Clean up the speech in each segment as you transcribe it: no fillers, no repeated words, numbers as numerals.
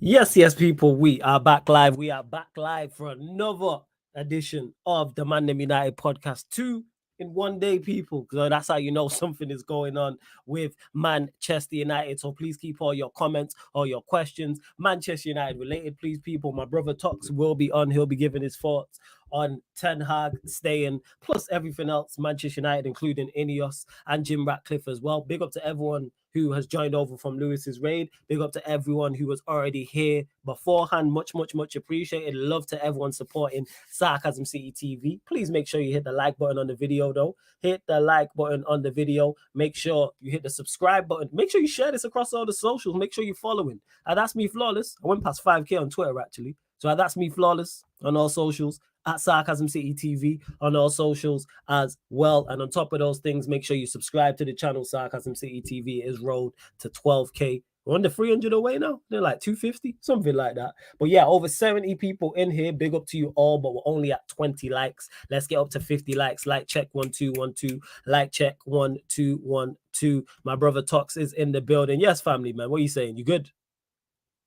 Yes, people, we are back live. We are back live for another edition of the ManDem United podcast. 2 in 1 day, people. So that's how you know something is going on with Manchester United. So please keep all your comments, all your questions, Manchester United related. Please, people, my brother Tox will be on. He'll be giving his thoughts on Ten Hag staying, plus everything else, Manchester United, including Ineos and Jim Ratcliffe as well. Big up to everyone who has joined over from Lewis's raid. Big up to everyone who was already here beforehand. Much appreciated. Love to everyone supporting Sarcasm City TV. Please make sure you hit the like button on the video, though. Hit the like button on the video. Make sure you hit the subscribe button. Make sure you share this across all the socials. Make sure you're following. That's me, Flawless. I went past 5K on Twitter, actually. So that's me, Flawless, on all socials. At Sarcasm City TV on all socials as well. And on top of those things, make sure you subscribe to the channel. Sarcasm City TV is rolled to 12K. We're under 300 away now. They're like 250, something like that. But yeah, over 70 people in here. Big up to you all, but we're only at 20 likes. Let's get up to 50 likes. Like check 1 2 1 2. Like check 1 2 1 2. My brother Tox is in the building. Yes, family man. What are you saying? You good?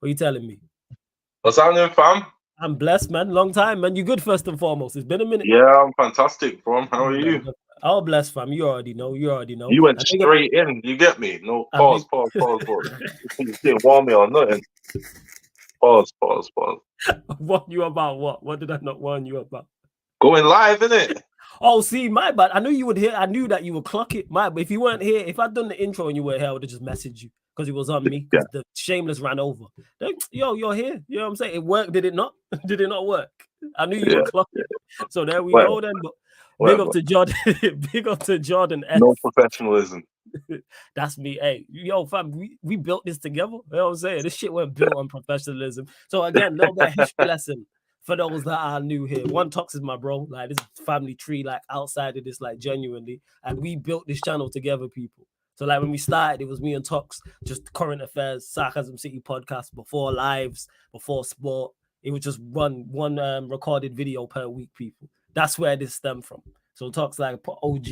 What are you telling me? What's happening, fam? I'm blessed, man. Long time, man. You good, first and foremost? It's been a minute. Yeah, I'm fantastic, bro. How are you? Oh, bless, fam. You already know. You went straight in. You get me? No, pause. You didn't warn me or nothing. Pause. Warn you about what? What did I not warn you about? Going live, innit? Oh, see, my bad. I knew you would hear. I knew that you would clock it. But if you weren't here, if I'd done the intro and you were here, I would have just messaged you. Because it was on me, because the Shameless ran over. Yo, you're here. You know what I'm saying? It worked, did it not? Did it not work? I knew you were clocking. So there we go then. But big up to Jordan. Big up to Jordan S. No professionalism. That's me. Hey, yo, fam, we built this together. You know what I'm saying? This shit wasn't built on professionalism. So again, little bit of history lesson for those that are new here. One Tox is my bro. Like, this is family tree, like outside of this, like genuinely. And we built this channel together, people. So like when we started, it was me and Tox, just current affairs, Sarcasm City podcast, before lives, before sport. It was just one recorded video per week, people. That's where this stemmed from. So Tox like OG,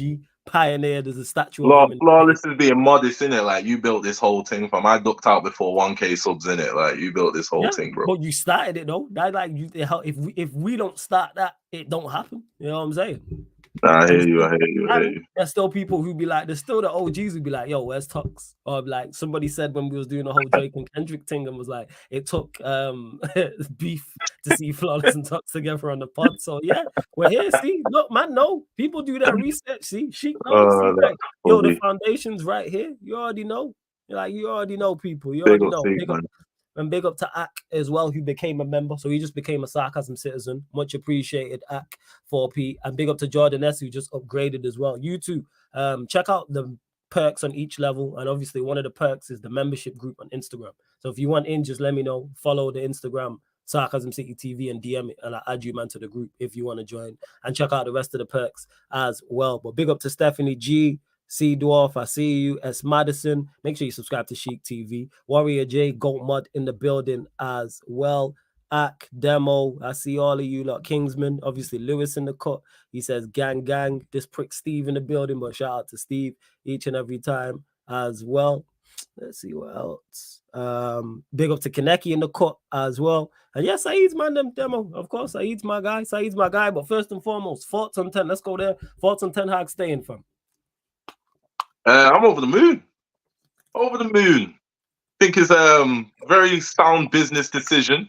pioneer, there's a statue of him. Flawless is being modest, innit? Like, you built this whole thing from, I ducked out before 1K subs, innit? Like, you built this whole thing, bro. But you started it, though. That, like, if we don't start that, it don't happen. You know what I'm saying? I hear you. There's still people who be like, there's still the OGs who be like, yo, where's Tox? Or like somebody said when we was doing the whole Drake and Kendrick thing and was like, it took beef to see Flawless and Tox together on the pod. So yeah, we're here. See, look, man, no, people do their research. See, she knows. Like, yo, the foundation's right here. You already know. Like, you already know, people. You already know. And big up to Ak as well, who became a member. So he just became a Sarcasm citizen. Much appreciated, Ak 4P. And big up to Jordan S, who just upgraded as well. You too. Check out the perks on each level. And obviously, one of the perks is the membership group on Instagram. So if you want in, just let me know. Follow the Instagram, Sarcasm City TV, and DM it. And I'll add you, man, to the group if you want to join. And check out the rest of the perks as well. But big up to Stephanie G. C Dwarf, I see you. S Madison, make sure you subscribe to Chic TV. Warrior J, Goat Mud in the building as well. Ak Demo, I see all of you lot. Kingsman, obviously Lewis in the cut. He says gang. This prick Steve in the building, but shout out to Steve each and every time as well. Let's see what else. Big up to Kaneki in the cut as well. And yes, Saeed's ManDem demo. Of course, Saeed's my guy. But first and foremost, thoughts on 10. Let's go there. Thoughts on Ten Hag staying from. I'm over the moon. Think it's a very sound business decision.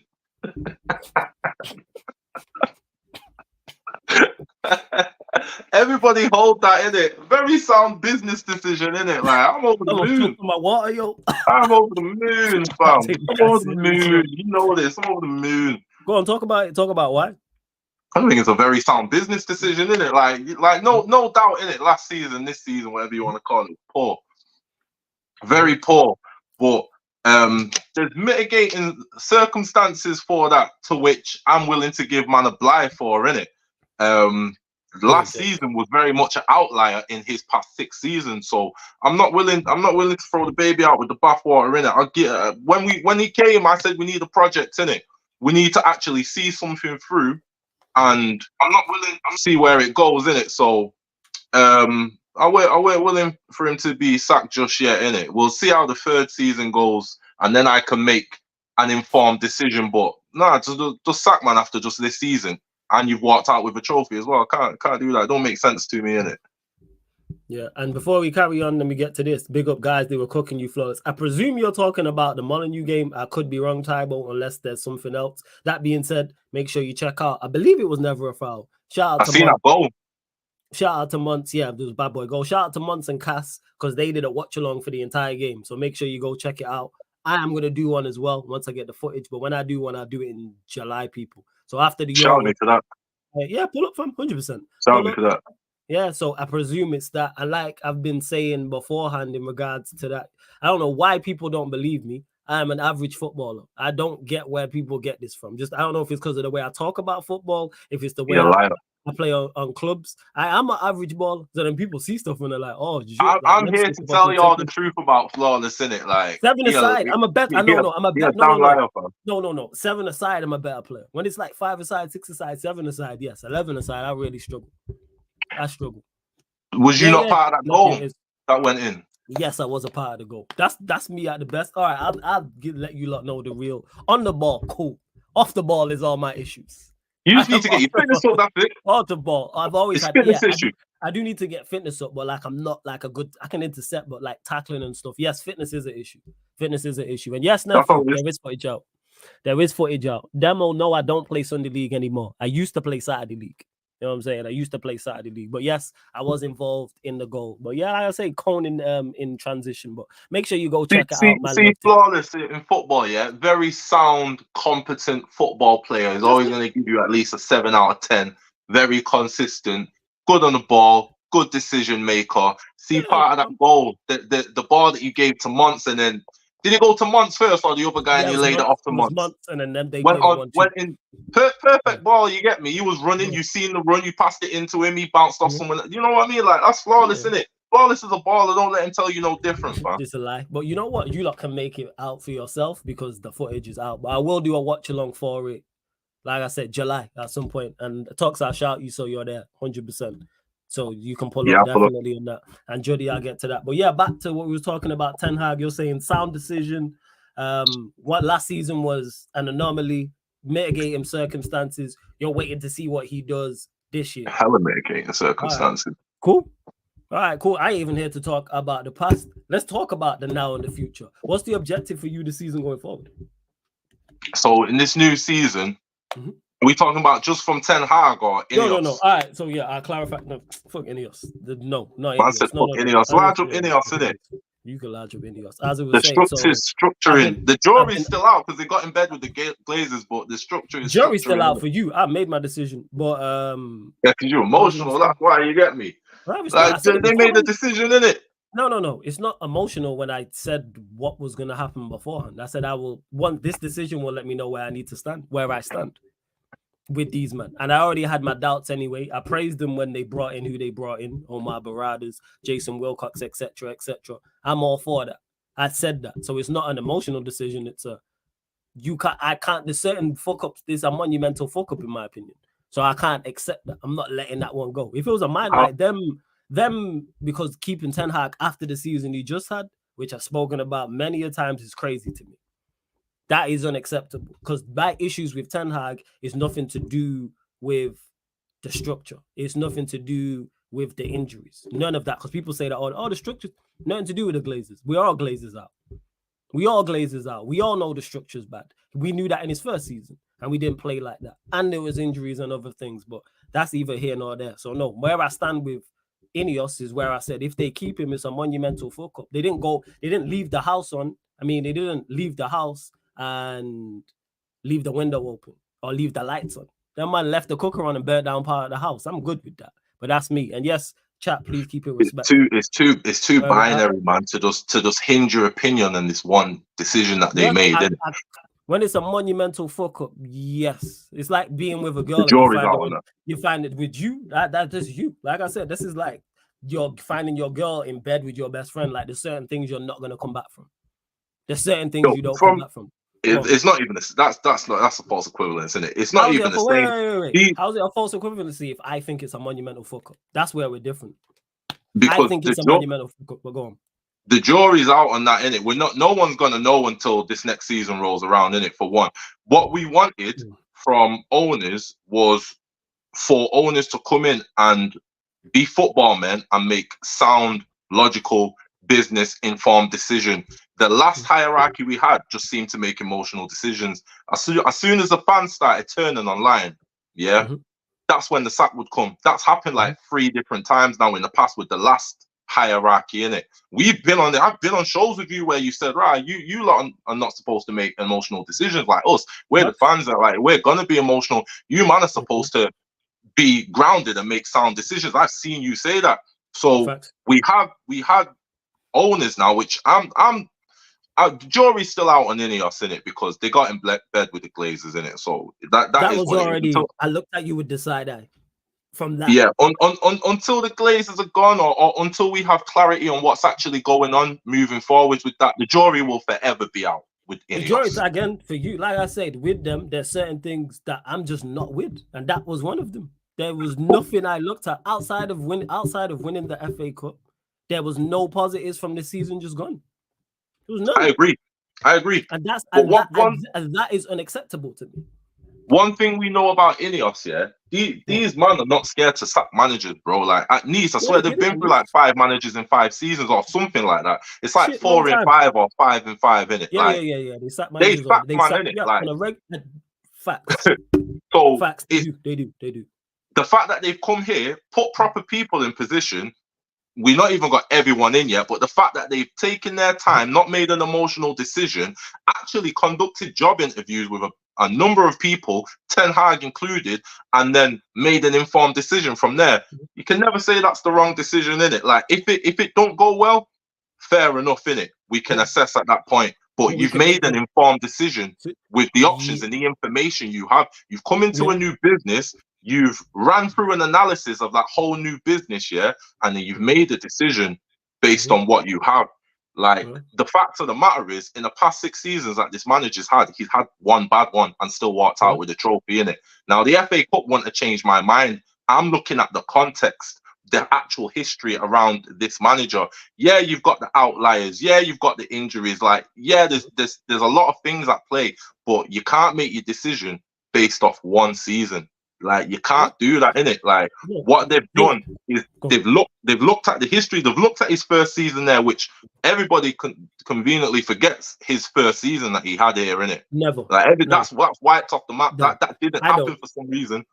Everybody hold that, innit? Very sound business decision, innit? Like, I'm over the moon. My water, yo. I'm over the moon, fam. I'm over the moon. You know this. I'm over the moon. Go on, talk about it. Talk about why. I think it's a very sound business decision, isn't it? Like no doubt in it. Last season, this season, whatever you want to call it, poor, very poor. But there's mitigating circumstances for that, to which I'm willing to give man a bly for, innit? Last season was very much an outlier in his past 6 seasons, so I'm not willing to throw the baby out with the bathwater, innit? I get when he came, I said we need a project, innit? We need to actually see something through. And I'm not willing to see where it goes, innit? So I weren't willing for him to be sacked just yet, innit? We'll see how the 3rd season goes, and then I can make an informed decision. But nah, just sack man after just this season, and you've walked out with a trophy as well. Can't do that. It don't make sense to me, innit? Yeah, and before we carry on and we get to this, big up guys, they were cooking you flawless. I presume you're talking about the Molyneux game. I could be wrong, Tybo, unless there's something else. That being said, make sure you check out. I believe it was never a foul. Shout out to seen that goal. Shout out to Monts. Yeah, it was bad boy goal. Shout out to Monts and Cass because they did a watch along for the entire game. So make sure you go check it out. I am gonna do one as well once I get the footage. But when I do one, I'll do it in July, people. So after the Shout me for that. Yeah, pull up from 100%. Shout me for that. Yeah, so I presume it's that. And like I've been saying beforehand in regards to that, I don't know why people don't believe me. I am an average footballer. I don't get where people get this from. I don't know if it's because of the way I talk about football, if it's the way I play on clubs. I am an average baller. So then people see stuff and they're like, oh, I'm here to tell you all the truth about flawless, innit? Like 7 aside, I'm a better. I'm a better. No. 7 aside, I'm a better player. When it's like 5 aside, 6 aside, 7 aside, yes. 11 aside, I really struggle. I struggle. Was you not part of that goal that went in? Yes, I was a part of the goal. That's me at the best. All right, I'll let you lot know the real. On the ball, cool. Off the ball is all my issues. You just need to get your fitness up, that's it. Off the ball. I've always had fitness issue. I do need to get fitness up, but like I'm not like a good, I can intercept, but like tackling and stuff. Yes, fitness is an issue. And yes, there is footage out. There is footage out. Demo, no, I don't play Sunday League anymore. I used to play Saturday League. You know what I'm saying? I used to play Saturday League. But yes, I was involved in the goal. But yeah, I say Conan in transition. But make sure you go check it out, man. See, flawless in football, yeah? Very sound, competent football player is always going to give you at least a 7 out of 10. Very consistent, good on the ball, good decision maker. See, part of that goal, the ball that you gave to Monts, and then did it go to Monts first or the other guy and you laid it off to Monts? And then they went in perfect ball, you get me? He was running, you seen the run, you passed it into him, he bounced off someone. You know what I mean? Like, that's flawless, isn't it? Flawless is a baller, don't let him tell you no different, man. It's a lie. But you know what? You lot can make it out for yourself because the footage is out. But I will do a watch along for it. Like I said, July at some point. And Talks, I'll shout you so you're there 100%. So you can pull up definitely on that. And Jody, I'll get to that. But yeah, back to what we were talking about, Ten Hag. You're saying sound decision. What last season was an anomaly, mitigating circumstances. You're waiting to see what he does this year. Hella mitigating circumstances. Right. Cool. All right, cool. I ain't even here to talk about the past. Let's talk about the now and the future. What's the objective for you this season going forward? So in this new season, are we talking about just from Ten Hag or Ineos? No. All right, so yeah, I'll clarify. No, fuck Ineos. No, Ineos. I said fuck Ineos. Large up Ineos, innit? You can large up Ineos. As it was structuring. The jury's still out because they got in bed with the Glazers, but the structure is jury's still out for you. I made my decision, but yeah, because you're emotional. That's why you get me. Like, they made the decision, innit? No. It's not emotional when I said what was going to happen beforehand. I said this decision will let me know where I stand with these men. And I already had my doubts anyway. I praised them when they brought in who they brought in, Omar Baradas, Jason Wilcox, etc., etc. I'm all for that. I said that. So it's not an emotional decision. It's there's certain fuck-ups. There's a monumental fuck-up in my opinion. So I can't accept that. I'm not letting that one go. If it was a mind like them, because keeping Ten Hag after the season he just had, which I've spoken about many a times, is crazy to me. That is unacceptable because my issues with Ten Hag is nothing to do with the structure. It's nothing to do with the injuries. None of that. Because people say that, the structure, nothing to do with the Glazers. We are Glazers out. We all know the structure's bad. We knew that in his first season and we didn't play like that. And there was injuries and other things, but that's either here nor there. So no, where I stand with Ineos is where I said if they keep him, it's a monumental fuck up. They didn't leave the house they didn't leave the house and leave the window open or leave the lights on. That man left the cooker on and burnt down part of the house. I'm good with that. But that's me. And yes, chat, please keep it respectful. It's too binary, man, to just hinge your opinion on this one decision that they made. When it's a monumental fuck up, yes. It's like being with a girl. You find it with you. That's just you. Like I said, this is like you're finding your girl in bed with your best friend. Like there's certain things you're not gonna come back from. There's certain things you don't come back from. It's not even that's a false equivalence, isn't it? It's not even the same. Wait. How's it a false equivalency if I think it's a monumental fuck up? That's where we're different. Because I think it's a monumental fuck up. But go on. the jury's out on that, innit? No one's gonna know until this next season rolls around, innit? For one, what we wanted from owners was for owners to come in and be football men and make sound, logical, business informed decision. The last hierarchy we had just seemed to make emotional decisions. As soon as the fans started turning online, that's when the sack would come. That's happened like 3 different times now in the past with the last hierarchy in it. I've been on shows with you where you said, right, you lot are not supposed to make emotional decisions like us. We're the fans that like we're gonna be emotional. You man are supposed to be grounded and make sound decisions. I've seen you say that. So we had owners now, which the jury's still out on Ineos in it because they got in bed with the Glazers in it. So that was already. I looked at you with the side eye from that. Yeah, until the Glazers are gone, or until we have clarity on what's actually going on moving forward with that, the jury will forever be out with Ineos. The jury's again for you. Like I said, with them, there's certain things that I'm just not with, and that was one of them. There was nothing I looked at outside of winning the FA Cup. There was no positives from the season just gone. There was none. I agree. And that is unacceptable to me. One thing we know about Ineos, these men are not scared to sack managers, bro. Like at Nice, I swear they've been through like 5 managers in 5 seasons or something like that. It's like 4 in 5 or 5 in 5, innit? Yeah. They sack managers. They sack man, innit? Like facts. So facts. They do. The fact that they've come here, put proper people in position. We've not even got everyone in yet, but the fact that they've taken their time, not made an emotional decision, actually conducted job interviews with a number of people, Ten Hag included, and then made an informed decision from there. You can never say that's the wrong decision, innit? Like if it don't go well, fair enough, innit? We can assess at that point. But you've made an informed decision with the options and the information you have. You've come into a new business. You've ran through an analysis of that whole new business, and then you've made a decision based on what you have. Like the fact of the matter is, in the past 6 seasons that this manager's had, he's had one bad one and still walked out with a trophy in it. Now the FA Cup wouldn't have changed my mind. I'm looking at the context, the actual history around this manager. Yeah, you've got the outliers. Yeah, you've got the injuries. Like, yeah, there's a lot of things at play, but you can't make your decision based off one season. Like you can't do that, innit? Like what they've done is they've looked at the history. They've looked at his first season there, which everybody conveniently forgets his first season that he had here, innit? That's what's wiped off the map. That didn't happen for some reason.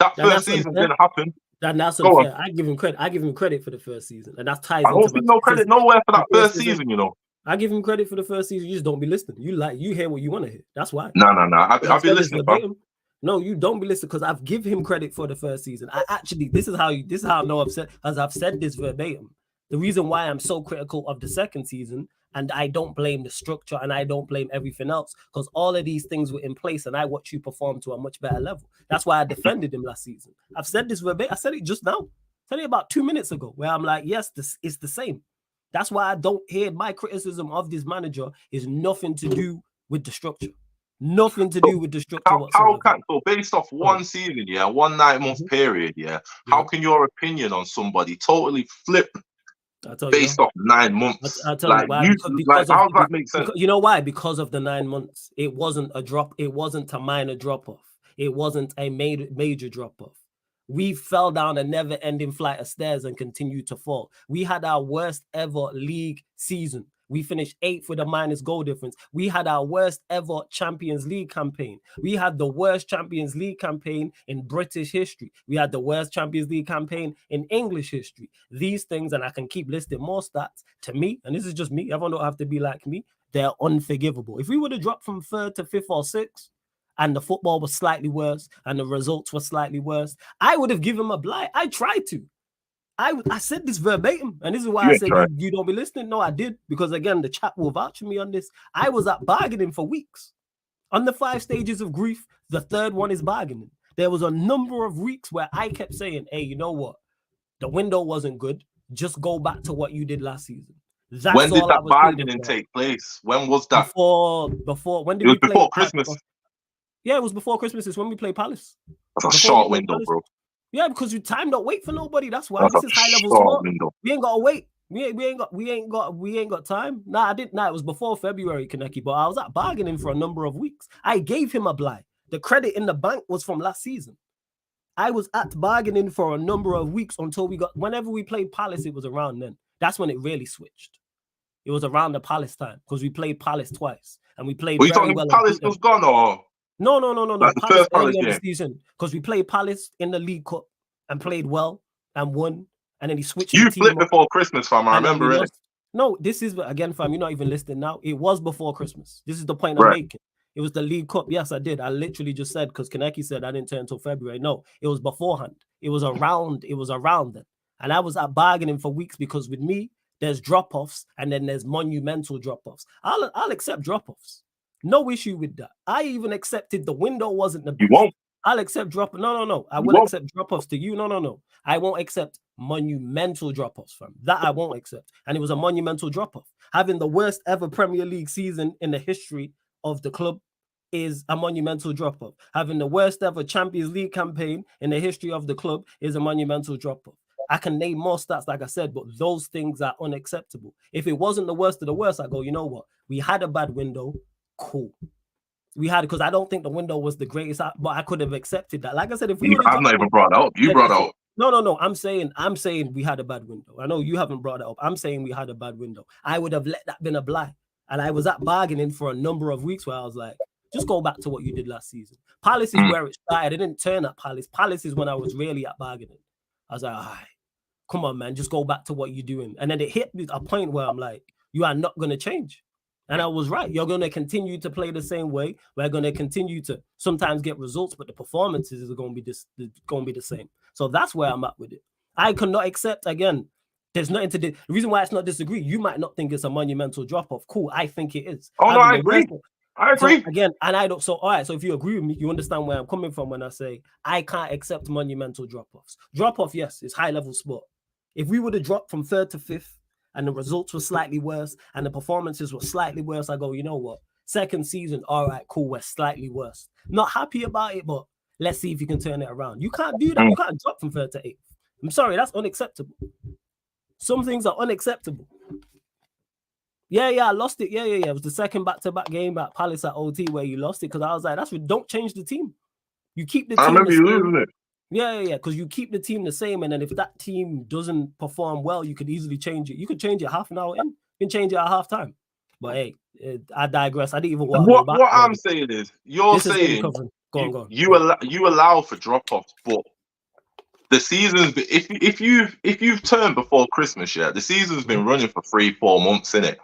That first season didn't happen. That's unfair. I give him credit for the first season, and that ties. I don't think no credit nowhere for that first season. You know, I give him credit for the first season. You just don't be listening. You hear what you want to hear. That's why. No. I've been listening. No, you don't be listening because I've given him credit for the first season. This is how I know I've said this verbatim. The reason why I'm so critical of the second season, and I don't blame the structure and I don't blame everything else, because all of these things were in place and I watched you perform to a much better level. That's why I defended him last season. I've said this verbatim. I said it just now. I said it about 2 minutes ago, where I'm like, yes, this is the same. That's why I don't hear my criticism of this manager is nothing to do with the structure. Nothing to do with the structure whatsoever. So based off one season, 1 9-month period, how can your opinion on somebody totally flip based off 9 months? I'll tell you why. How does that make sense? You know why? Because of the 9 months. It wasn't a drop. It wasn't a minor drop-off. It wasn't a major drop-off. We fell down a never-ending flight of stairs and continued to fall. We had our worst ever league season. We finished 8th with a minus goal difference. We had our worst ever Champions League campaign. We had the worst Champions League campaign in British history. We had the worst Champions League campaign in English history. These things, and I can keep listing more stats, to me, and this is just me, everyone don't have to be like me, they're unforgivable. If we would have dropped from 3rd to 5th or 6th, and the football was slightly worse, and the results were slightly worse, I would have given him a blight. I tried to. I said this verbatim, and this is why I said you don't be listening. No, I did, because again, the chat will vouch for me on this. I was at bargaining for weeks. On the 5 stages of grief, the 3rd one is bargaining. There was a number of weeks where I kept saying, hey, you know what? The window wasn't good. Just go back to what you did last season. That's when did that bargaining take place? When was that? Before when did it was before Christmas. Yeah, it was before Christmas. It's when we played Palace. That's a short window, bro. Yeah, because time don't wait for nobody. That's why this is high level sport. We ain't gotta wait. We ain't got time. Nah, I didn't. Nah, it was before February, Kaneki, but I was at bargaining for a number of weeks. I gave him a blight. The credit in the bank was from last season. I was at bargaining for a number of weeks until whenever we played Palace, it was around then. That's when it really switched. It was around the Palace time because we played Palace twice and we played Were you very talking well. Palace was gone or? No. Like the Palace first early Palace on the game. season because we played Palace in the League Cup and played well and won. And then he switched You the team flipped before Christmas, fam. I remember it. No, this is again, fam. You're not even listening now. It was before Christmas. This is the point Right. I'm making. It was the League Cup. Yes, I did. I literally just said because Kaneki said I didn't turn until February. No, it was beforehand. It was around then. And I was at bargaining for weeks because with me, there's drop-offs and then there's monumental drop-offs. I'll accept drop-offs. No issue with that. I even accepted the window wasn't the best. You won't. I'll accept No. I will accept drop-offs to you. No. I won't accept monumental drop-offs from that. I won't accept. And it was a monumental drop-off. Having the worst ever Premier League season in the history of the club is a monumental drop-off. Having the worst ever Champions League campaign in the history of the club is a monumental drop-off. I can name more stats, like I said, but those things are unacceptable. If it wasn't the worst of the worst, I go, you know what? We had a bad window. Cool. We had, because I don't think the window was the greatest, but I could have accepted that. Like I said, if we I've not even brought it up. You brought it up. No. I'm saying we had a bad window. I know you haven't brought it up. I'm saying we had a bad window. I would have let that been a blight. And I was at bargaining for a number of weeks where I was like, just go back to what you did last season. Palace is where it started. I didn't turn at Palace. Palace is when I was really at bargaining. I was like, all right, come on, man, just go back to what you're doing. And then it hit me a point where I'm like, you are not going to change. And I was right. You're going to continue to play the same way. We're going to continue to sometimes get results, but the performances are going to be the same. So that's where I'm at with it. I cannot accept, again, there's nothing to do. The reason why it's not disagree, you might not think it's a monumental drop-off. Cool, I think it is. Oh, no, I agree. I agree. So, again, and I don't. So, all right. So, if you agree with me, you understand where I'm coming from when I say I can't accept monumental drop-offs. Drop-off, yes, it's high-level sport. If we would have dropped from 3rd to 5th and the results were slightly worse and the performances were slightly worse, I go, you know what? Second season, all right, cool, we're slightly worse. Not happy about it, but let's see if you can turn it around. You can't do that. You can't drop from 3rd to 8th. I'm sorry, that's unacceptable. Some things are unacceptable. Yeah, I lost it. Yeah. It was the second back-to-back game at Palace at OT where you lost it because I was like, don't change the team. You keep the team. I remember you losing it. Yeah, because you keep the team the same, and then if that team doesn't perform well, you could easily change it. You could change it half an hour in. You can change it at half time. But hey, I digress. I didn't even want to go back. What I'm saying is, you're saying go on. You allow for drop-offs, but the season's been, if you've turned before Christmas, yeah, the season's been running for 3-4 months, innit?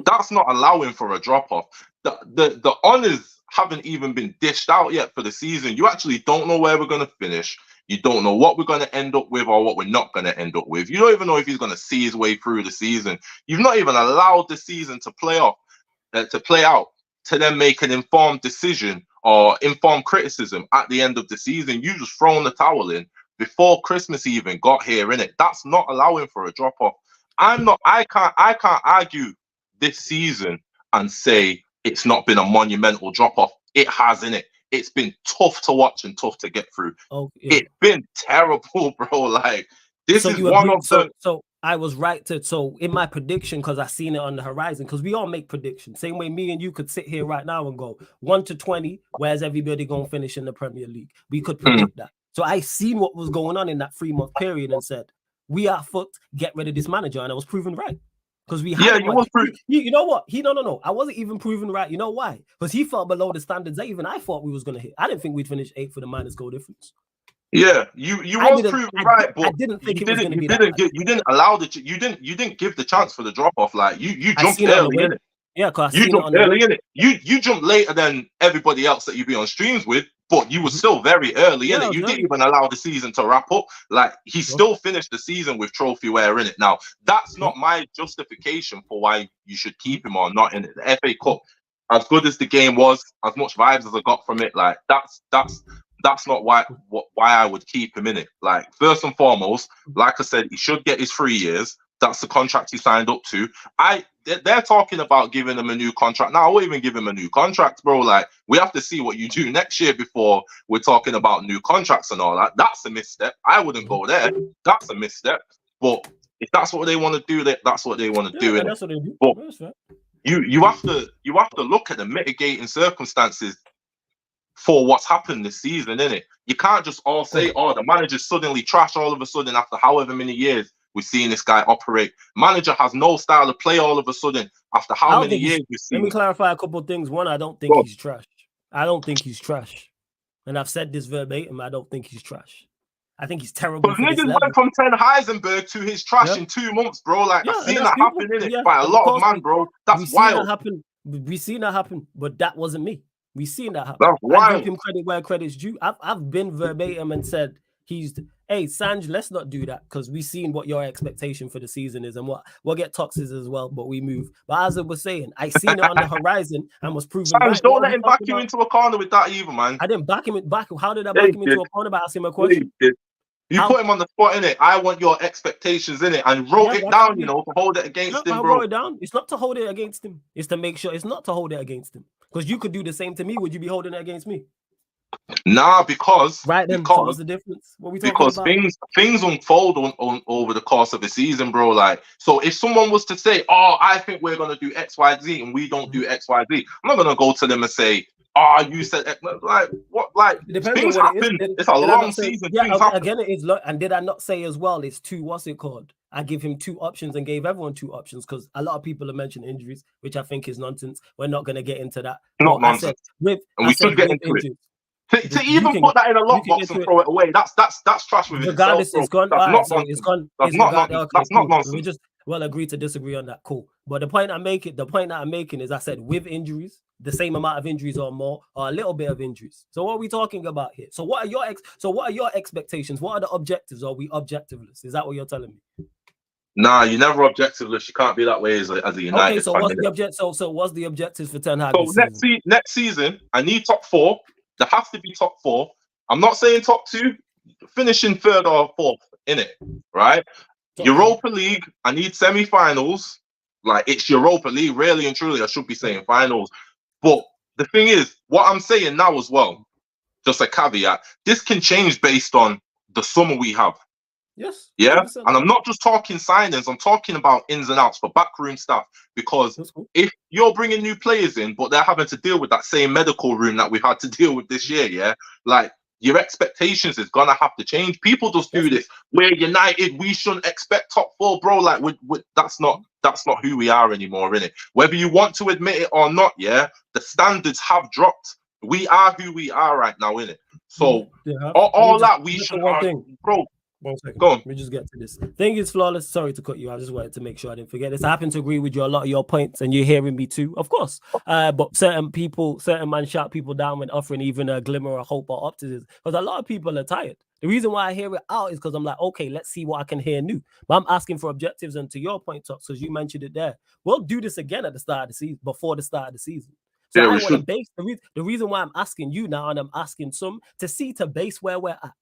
That's not allowing for a drop-off. The honours haven't even been dished out yet for the season. You actually don't know where we're going to finish. You don't know what we're going to end up with or what we're not going to end up with. You don't even know if he's going to see his way through the season. You've not even allowed the season to play out, to then make an informed decision or informed criticism at the end of the season. You just thrown the towel in before Christmas even got here, innit? That's not allowing for a drop-off. I can't argue this season and say it's not been a monumental drop-off. It has, innit? It's been tough to watch and tough to get through. Oh, yeah. It's been terrible, bro. Like, this is one of the... So I was right so in my prediction, because I seen it on the horizon, because we all make predictions. Same way me and you could sit here right now and go 1 to 20, where's everybody going to finish in the Premier League? We could predict that. So I seen what was going on in that 3-month period and said, we are fucked, get rid of this manager. And I was proven right. Because we had you know what? No. I wasn't even proven right. You know why? Because he fell below the standards that even I thought we was going to hit. I didn't think we'd finish 8th for the minus goal difference. Yeah, you was proven right, but I didn't think you didn't allow you didn't give the chance for the drop off. Like you jumped early in it. Yeah, because you jumped early in it. You jumped later than everybody else that you be on streams with, but you were still very early in it. You didn't even allow the season to wrap up. Like, he still finished the season with trophy wear in it. Now, that's not my justification for why you should keep him or not in it. The FA Cup, as good as the game was, as much vibes as I got from it, like that's not why I would keep him in it. Like, first and foremost, like I said, he should get his 3 years. That's the contract he signed up to. They're talking about giving him a new contract. Now, I won't even give him a new contract, bro. Like, we have to see what you do next year before we're talking about new contracts and all that. That's a misstep. I wouldn't go there. That's a misstep. But If that's what they want to do, that's what they want to do. And that's what they do. But that's right. you have to look at the mitigating circumstances for what's happened this season, innit? You can't just all say, oh, the manager's suddenly trash all of a sudden after however many years we've seen this guy operate. Manager has no style of play all of a sudden after how many years we've seen. Let me clarify a couple of things. One, I don't think he's trash. I don't think he's trash. And I've said this verbatim, I don't think he's trash. I think he's terrible. But niggas went from Ten Heisenberg to his trash in 2 months, bro. Like, I've seen that happen, innit? By a lot of man, bro. That's wild. We've seen that happen, but that wasn't me. We've seen that happen. That's wild. I give him credit where credit's due. I've been verbatim and said hey, Sanj, let's not do that because we've seen what your expectation for the season is and we'll get toxics as well, but we move. But as I was saying, I seen it on the horizon and was proven Sanj, right. don't let him back you into a corner with that either, man. I didn't back him back. How did I back him into a corner by asking him a question? You put him on the spot, innit? I want your expectations, innit? And wrote it down, you know, to hold it against him, bro. I wrote it down. It's not to hold it against him. It's to make sure it's not to hold it against him. Because you could do the same to me. Would you be holding it against me? Nah, because right then. So what's the difference? What we talking because about? things unfold on over the course of the season, bro. Like, so if someone was to say, "Oh, I think we're gonna do X, Y, Z," and we don't do X, Y, Z, I'm not gonna go to them and say, "Oh, you said X." Like what? Like things happen. It's a long season. Yeah, again, it is. And did I not say as well? It's two. What's it called? I give him 2 options and gave everyone 2 options because a lot of people have mentioned injuries, which I think is nonsense. We're not going to get into that. Not nonsense. We should get into it. To even put that in a lockbox and throw it away, that's trash with regardless, itself, it's gone. That's not nonsense. We just agree to disagree on that. Cool. But the point that I'm making is I said with injuries, the same amount of injuries or more, or a little bit of injuries. So what are we talking about here? So what are your expectations? What are the objectives? Are we objectiveless? Is that what you're telling me? Nah, you're never objectiveless. You can't be that way as a United. Okay, so what's the object? So what's the objectives for Ten Hag? So next season, I need top 4. There has to be top 4. I'm not saying top 2, finishing 3rd or 4th in it, right? Europa League, I need semi-finals. Like, it's Europa League, really and truly. I should be saying finals. But the thing is, what I'm saying now as well, just a caveat, this can change based on the summer we have. Yes. Yeah. And I'm not just talking signings, I'm talking about ins and outs for backroom stuff. Because if you're bringing new players in, but they're having to deal with that same medical room that we've had to deal with this year, yeah, like your expectations is gonna have to change. People just do this. We're United, we shouldn't expect top 4, bro. Like, that's not who we are anymore, innit? Whether you want to admit it or not, yeah, the standards have dropped. We are who we are right now, innit? So all that we should, bro. 1 second. Go on. Let me just get to this. Thing is flawless. Sorry to cut you. I just wanted to make sure I didn't forget this. I happen to agree with you a lot of your points, and you're hearing me too, of course. But certain man shout people down when offering even a glimmer of hope or optimism, because a lot of people are tired. The reason why I hear it out is because I'm like, okay, let's see what I can hear new. But I'm asking for objectives, and to your point, Tox, because you mentioned it there, we'll do this again at the start of the season, before the start of the season. So I want to base the reason why I'm asking you now, and I'm asking some to base where we're at.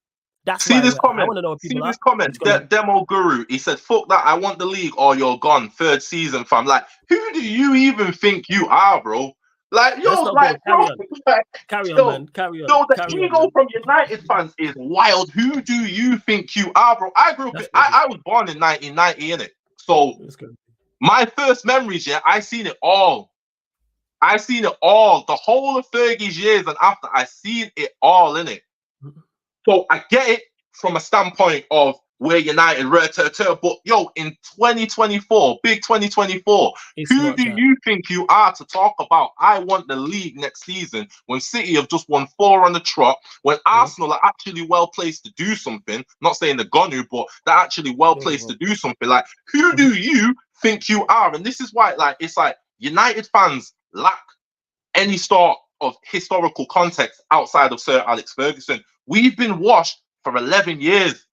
That's see this comment. I want to know what people see this comment. Demo Guru. He said, "Fuck that! I want the league, or you're gone." 3rd season, fam. Like, who do you even think you are, bro? Like, yo, like, carry on, man. Carry on. So the ego from United fans is wild. Who do you think you are, bro? I grew up. I was born in 1990, innit? So my first memories, yeah, I seen it all. The whole of Fergie's years and after, I seen it all, innit? So I get it from a standpoint of we're United, but yo, in 2024, big 2024, who do you think you are to talk about I want the league next season when City have just won 4 on the trot, when Arsenal are actually well placed to do something? Not saying they're gonna, but they're actually well placed to do something. Like, who do you think you are? And this is why, like, it's like United fans lack any sort of historical context outside of Sir Alex Ferguson. We've been washed for 11 years.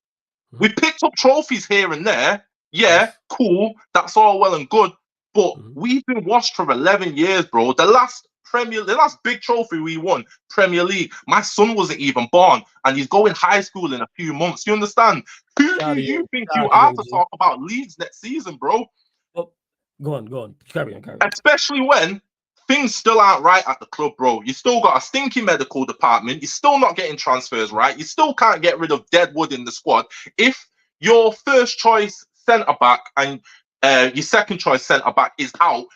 We picked up trophies here and there. Yeah, cool. That's all well and good. But we've been washed for 11 years, bro. The last big trophy we won, Premier League, my son wasn't even born, and he's going high school in a few months. You understand? Who do you think you are to talk about leagues next season, bro? Oh, go on. Carry on. Especially when things still aren't right at the club, bro. You still got a stinky medical department. You're still not getting transfers right. You still can't get rid of Deadwood in the squad. If your first choice centre back and your second choice centre back is out,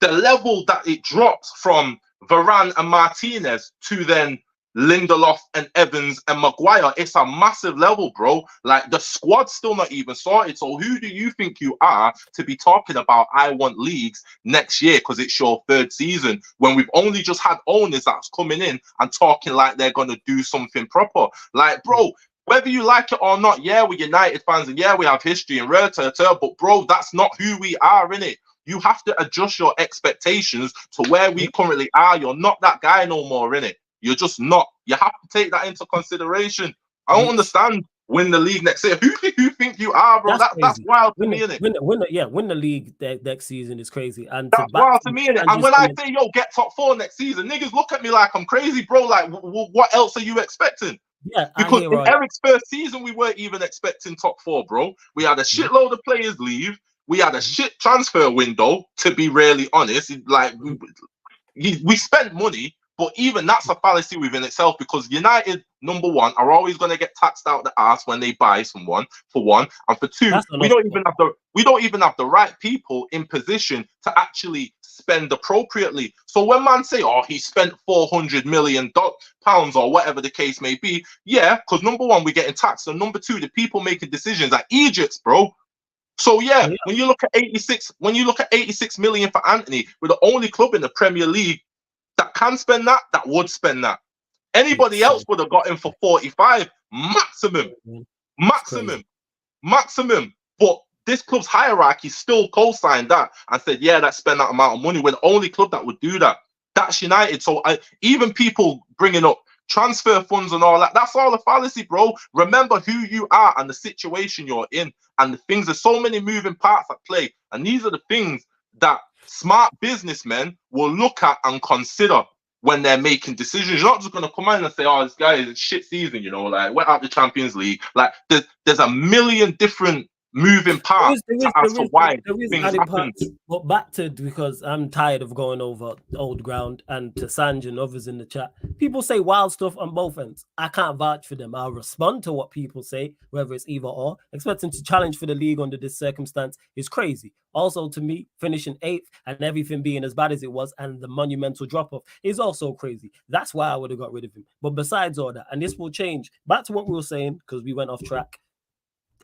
the level that it drops from Varane and Martinez to then Lindelof and Evans and Maguire, it's a massive level, bro. Like, the squad's still not even sorted. So who do you think you are to be talking about I want leagues next year because it's your third season, when we've only just had owners that's coming in and talking like they're going to do something proper? Like, bro, whether you like it or not, yeah, we're United fans and yeah, we have history and but bro, that's not who we are, innit? You have to adjust your expectations to where we currently are. You're not that guy no more, innit? You're just not. You have to take that into consideration. I don't understand. Win the league next year. Who do you think you are, bro? That's wild to me, innit? Win the league next season is crazy. And that's wild to me, innit? And when I say, yo, get top 4 next season, niggas look at me like I'm crazy, bro. Like, what else are you expecting? Yeah, because in Eric's first season, we weren't even expecting top 4, bro. We had a shitload of players leave. We had a shit transfer window, to be really honest. Like, we spent money. But even that's a fallacy within itself, because United, number one, are always going to get taxed out the ass when they buy someone, for one, and for two, we don't even have the right people in position to actually spend appropriately. So when man say, "Oh, he spent £400 million or whatever the case may be," yeah, because number one, we're getting taxed, and number two, the people making decisions are idiots, bro. So yeah, when you look at 86 million for Anthony, we're the only club in the Premier League that can spend that, that would spend that. Anybody else would have got him for 45 maximum. But this club's hierarchy still co-signed that and said, yeah, let's spend that amount of money. We're the only club that would do that. That's United. So even people bringing up transfer funds and all that, that's all a fallacy, bro. Remember who you are and the situation you're in, and the things. There's so many moving parts at play, and these are the things that smart businessmen will look at and consider when they're making decisions. You're not just going to come in and say, "Oh, this guy is a shit season," like, we're out the Champions League. Like, there's a million different moving parts as to why things happen. But back to, because I'm tired of going over old ground, and to Sanj and others in the chat, people say wild stuff on both ends. I can't vouch for them. I'll respond to what people say, whether it's either or. Expecting to challenge for the league under this circumstance is crazy. Also, to me, finishing 8th and everything being as bad as it was, and the monumental drop-off, is also crazy. That's why I would have got rid of him. But besides all that, and this will change, back to what we were saying, because we went off track.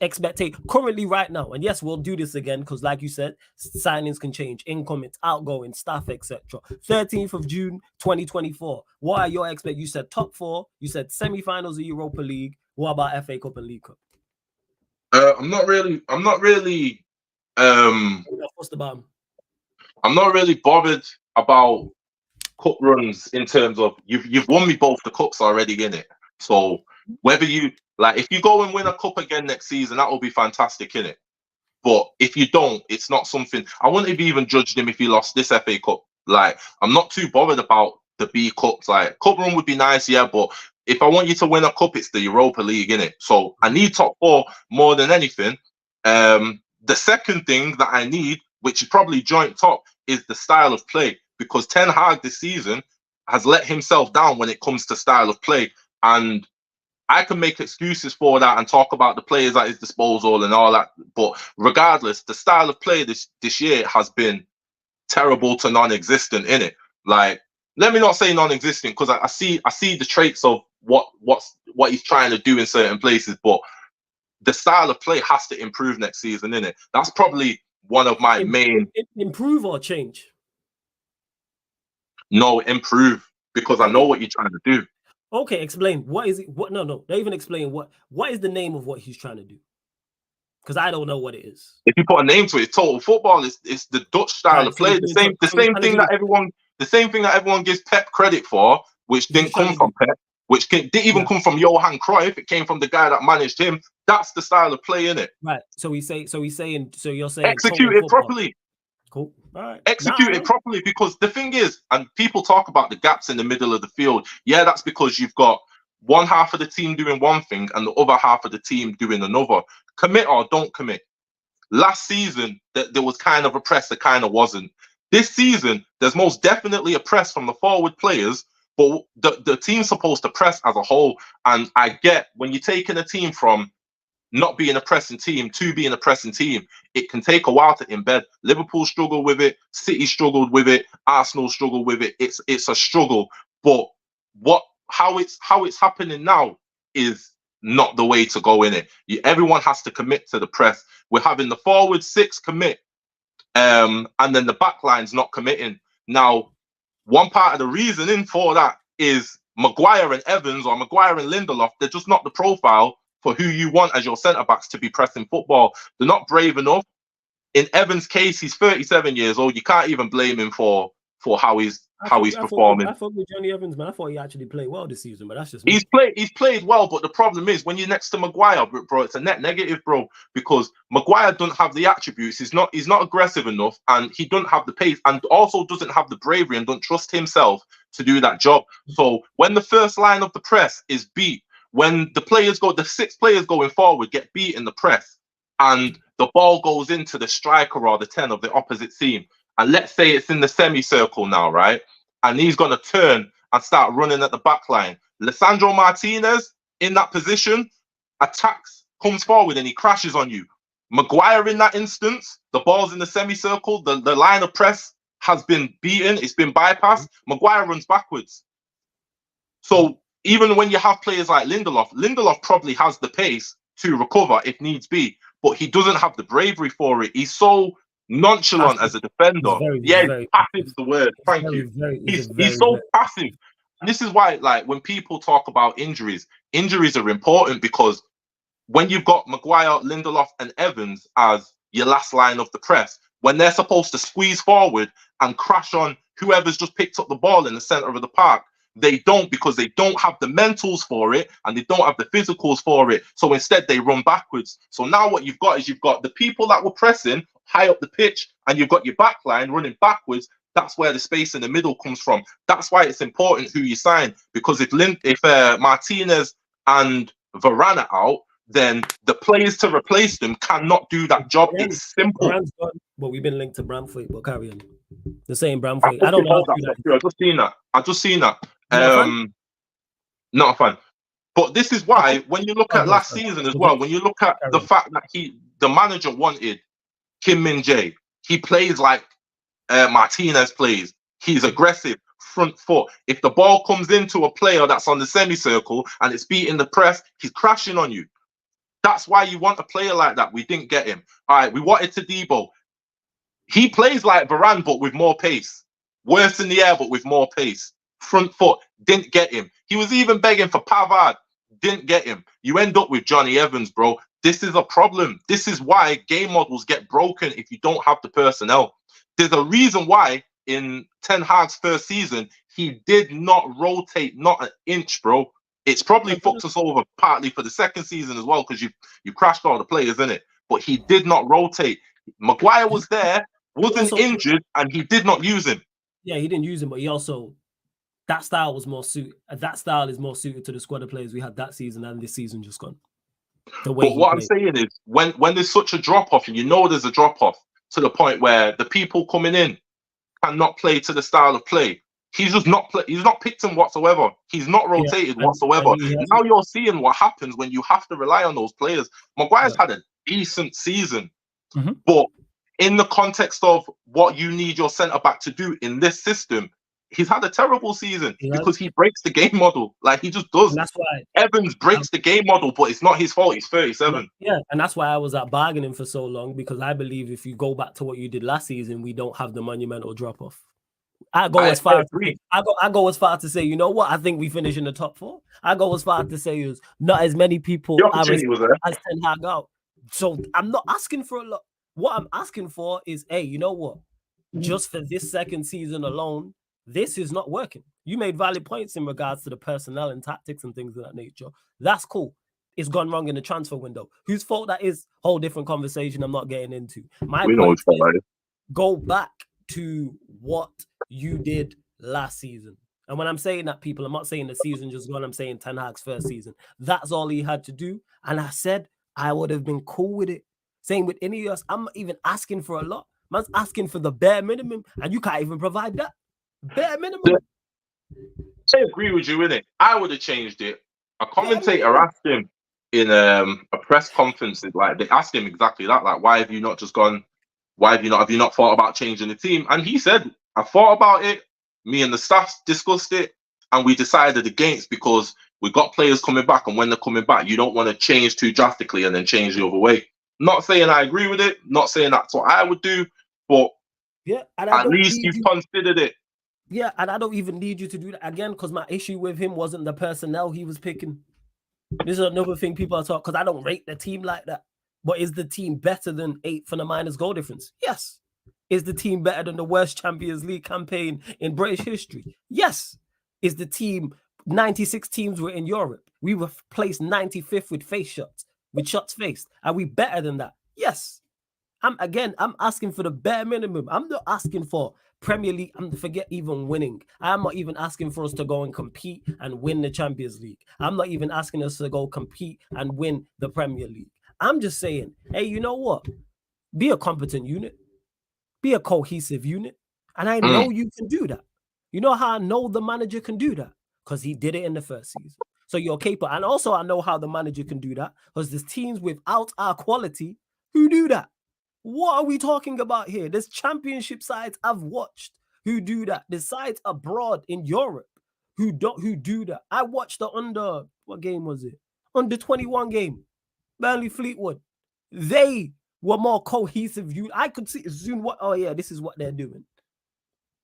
Expectation currently right now, and yes, we'll do this again because, like you said, signings can change, incomings, outgoing, staff, etc. 13th of June 2024. What are your expectations? You said top 4, you said semi-finals of Europa League. What about FA Cup and League Cup? I'm not really I'm not really bothered about cup runs, in terms of you've won me both the cups already, in it. So whether you, like, if you go and win a cup again next season, that will be fantastic, innit? But if you don't, it's not something. I wouldn't have even judged him if he lost this FA Cup. Like, I'm not too bothered about the B Cups. Like, cup run would be nice, yeah, but if I want you to win a cup, it's the Europa League, innit? So I need top 4 more than anything. The second thing that I need, which is probably joint top, is the style of play, because Ten Hag this season has let himself down when it comes to style of play. And I can make excuses for that and talk about the players at his disposal and all that. But regardless, the style of play this year has been terrible to non-existent, innit? Like, let me not say non-existent, because I see the traits of what he's trying to do in certain places, but the style of play has to improve next season, innit? That's probably one of my main... Improve or change? No, improve, because I know what you're trying to do. Okay, explain. What is it? What? No, don't even explain. What is the name of what he's trying to do? Because I don't know what it is. If you put a name to it, total football is the Dutch style of play. The same thing that everyone gives Pep credit for, which didn't come from Pep, which didn't even come from Johan Cruyff. It came from the guy that managed him. That's the style of play, innit? Right. So you're saying execute it properly. Cool. All right. Execute it properly, because the thing is, and people talk about the gaps in the middle of the field. Yeah, that's because you've got one half of the team doing one thing and the other half of the team doing another. Commit or don't commit. Last season, there was kind of a press, there kind of wasn't. This season, there's most definitely a press from the forward players, but the team's supposed to press as a whole. And I get, when you're taking a team from not being a pressing team to being a pressing team, it can take a while to embed. Liverpool struggled with it, City struggled with it, Arsenal struggled with it. It's a struggle, but how it's happening now is not the way to go in it. Everyone has to commit to the press. We're having the forward six commit, and then the back line's not committing. Now, one part of the reasoning for that is Maguire and Evans or Maguire and Lindelof, they're just not the profile for who you want as your centre-backs to be pressing football. They're not brave enough. In Evans' case, he's 37 years old. You can't even blame him for how he's performing. I thought with Johnny Evans, man, I thought he actually played well this season, but that's just me. He's played well, but the problem is when you're next to Maguire, bro, it's a net negative, bro, because Maguire doesn't have the attributes. He's not aggressive enough, and he doesn't have the pace, and also doesn't have the bravery and don't trust himself to do that job. So when the first line of the press is beat, when the 6 players going forward get beat in the press, and the ball goes into the striker or the 10 of the opposite team, and let's say it's in the semicircle now, right? And he's going to turn and start running at the back line. Lisandro Martinez in that position attacks, comes forward, and he crashes on you. Maguire in that instance, the ball's in the semicircle, the line of press has been beaten, it's been bypassed. Maguire runs backwards. So even when you have players like Lindelof probably has the pace to recover if needs be, but he doesn't have the bravery for it. He's so nonchalant as a defender. Passive is the word. Thank you. He's so passive. And this is why, like, when people talk about injuries are important, because when you've got Maguire, Lindelof, and Evans as your last line of the press, when they're supposed to squeeze forward and crash on whoever's just picked up the ball in the center of the park, they don't, because they don't have the mentals for it and they don't have the physicals for it. So instead they run backwards. So now what you've got is you've got the people that were pressing high up the pitch, and you've got your back line running backwards. That's where the space in the middle comes from. That's why it's important who you sign, because if Martinez and Varane are out, then the players to replace them cannot do that job. It's simple. But we've been linked to Bramthwaite, but carry on. The same Bramthwaite. I don't know. I've just seen that. Not a fan. But this is why, when you look at last season as well, when you look at the fact that the manager wanted Kim Min-jae, he plays like Martinez plays. He's aggressive, front foot. If the ball comes into a player that's on the semicircle and it's beating the press, he's crashing on you. That's why you want a player like that. We didn't get him. All right, we wanted Todibo. He plays like Varane, but with more pace. Worse in the air, but with more pace. Front foot, didn't get him. He was even begging for Pavard, didn't get him. You end up with Johnny Evans, bro. This is a problem. This is why game models get broken if you don't have the personnel. There's a reason why in Ten Hag's first season, he did not rotate, not an inch, bro. It's probably fucked us over partly for the second season as well, because you crashed all the players in it. But he did not rotate. Maguire was there, wasn't injured, and he did not use him. Yeah, he didn't use him, but he also, that style was more suited. That style is more suited to the squad of players we had that season and this season just gone. But what I'm saying is, when there's such a drop off, and you know there's a drop off to the point where the people coming in cannot play to the style of play, he's just not he's not picked him whatsoever. He's not rotated whatsoever. Now you're seeing what happens when you have to rely on those players. Maguire's had a decent season, but in the context of what you need your centre back to do in this system, he's had a terrible season because he breaks the game model. Like, he just does. And that's why Evans breaks the game model, but it's not his fault. He's 37. Yeah, and that's why I was at bargaining for so long, because I believe if you go back to what you did last season, we don't have the monumental drop off. I go as far to say, you know what? I think we finish in the top 4. I go as far to say is not as many people as Ten Hag out. So I'm not asking for a lot. What I'm asking for is, hey, you know what? Just for this second season alone, this is not working. You made valid points in regards to the personnel and tactics and things of that nature. That's cool. It's gone wrong in the transfer window. Whose fault that is? Whole different conversation I'm not getting into. My point is, go back to what you did last season. And when I'm saying that, people, I'm not saying the season just gone. I'm saying Ten Hag's first season. That's all he had to do. And I said I would have been cool with it. Same with Ineos. I'm not even asking for a lot. Man's asking for the bare minimum, and you can't even provide that. Bare minimum. I agree with you, innit? I would have changed it. A commentator asked him, in a press conference, like they asked him exactly that, like, why have you not just gone? Why have you not thought about changing the team? And he said, I thought about it. Me and the staff discussed it, and we decided against, because we got players coming back, and when they're coming back, you don't want to change too drastically and then change the other way. Not saying I agree with it, not saying that's what I would do, but yeah, and at least you've considered it. Yeah, and I don't even need you to do that again, because my issue with him wasn't the personnel he was picking. This is another thing people are talking, because I don't rate the team like that. But is the team better than 8th and a minus goal difference? Yes. Is the team better than the worst Champions League campaign in British history? Yes. Is the team 96 teams were in Europe? We were placed 95th with face shots, with shots faced. Are we better than that? Yes. I'm asking for the bare minimum. I'm not asking for Premier League. Forget even winning. I'm not even asking for us to go and compete and win the Champions League. I'm not even asking us to go compete and win the Premier League. I'm just saying, hey, you know what? Be a competent unit. Be a cohesive unit. And I know you can do that. You know how I know the manager can do that? Because he did it in the first season. So you're capable. And also I know how the manager can do that, because there's teams without our quality who do that. What are we talking about here? There's championship sides I've watched who do that. There's sides abroad in Europe who do that. I watched the what game was it? Under 21 game. Burnley Fleetwood. They were more cohesive. I could see soon this is what they're doing.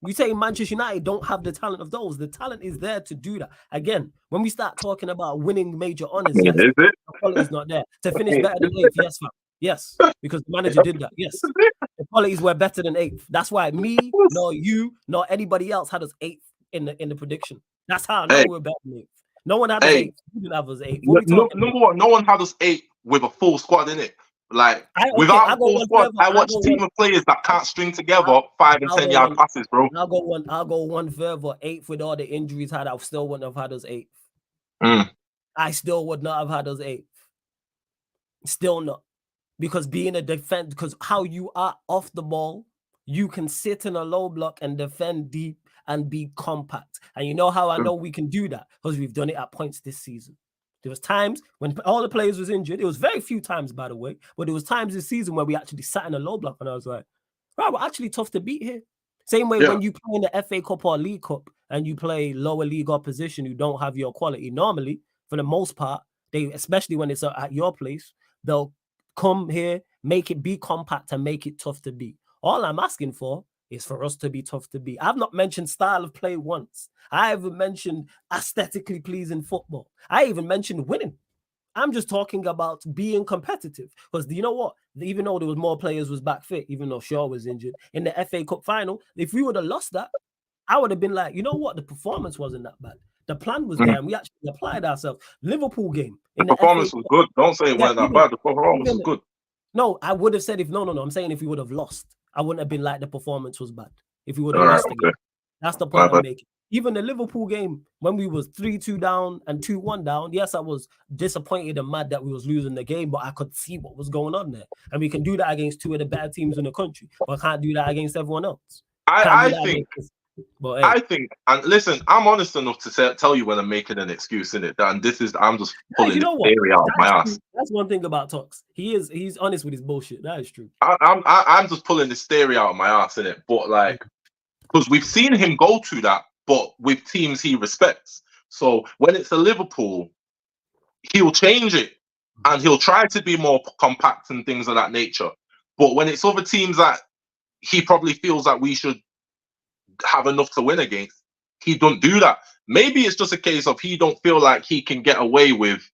We say Manchester United don't have the talent of those. The talent is there to do that. Again, when we start talking about winning major honors, yes, the quality is not there. To finish better than 8th, yes, fam. Yes, because the manager did that. Yes, the qualities were better than 8th. That's why me, nor you, nor anybody else had us 8th in the prediction. That's how I know we're better than 8th. No one had us 8th. You didn't have us 8th. Number one, no one had us 8th with a full squad in it. Like, without a full squad, I watch a team of players that can't string together 5 and 10 yard passes, bro. I'll go one further. 8th with all the injuries I still wouldn't have had us 8th. I still would not have had us 8th. Still not. Because being a defense, because how you are off the ball, you can sit in a low block and defend deep and be compact. And you know how I know we can do that? Because we've done it at points this season. There was times when all the players was injured. It was very few times, by the way, but there was times this season where we actually sat in a low block and I was like, right, we're actually tough to beat here. Same way when you play in the FA Cup or League Cup and you play lower league opposition who don't have your quality. Normally, for the most part, especially when it's at your place, they'll come here, make it be compact and make it tough to beat. All I'm asking for is for us to be tough to beat. I've not mentioned style of play once. I haven't mentioned aesthetically pleasing football. I even mentioned winning. I'm just talking about being competitive. Because you know what? Even though there was more players was back fit, even though Shaw was injured, in the FA Cup final, if we would have lost that, I would have been like, you know what? The performance wasn't that bad. The plan was there and we actually applied ourselves. Liverpool game. The performance was good. Don't say it weren't that bad. The performance was good. No, I would have said I'm saying if we would have lost, I wouldn't have been like the performance was bad. If we would have lost again. That's the point I'm making. Even the Liverpool game, when we was 3-2 down and 2-1 down, yes, I was disappointed and mad that we was losing the game, but I could see what was going on there. And we can do that against 2 of the better teams in the country, but I can't do that against everyone else. I think, and listen, I'm honest enough to tell you when I'm making an excuse in it, and I'm just pulling the theory out of my ass. That's one thing about Tox. He's honest with his bullshit. That is true. I'm just pulling this theory out of my ass in it, but like, because we've seen him go to that, but with teams he respects. So when it's a Liverpool, he'll change it and he'll try to be more compact and things of that nature. But when it's other teams that he probably feels that we should have enough to win against, he don't do that. Maybe it's just a case of he don't feel like he can get away with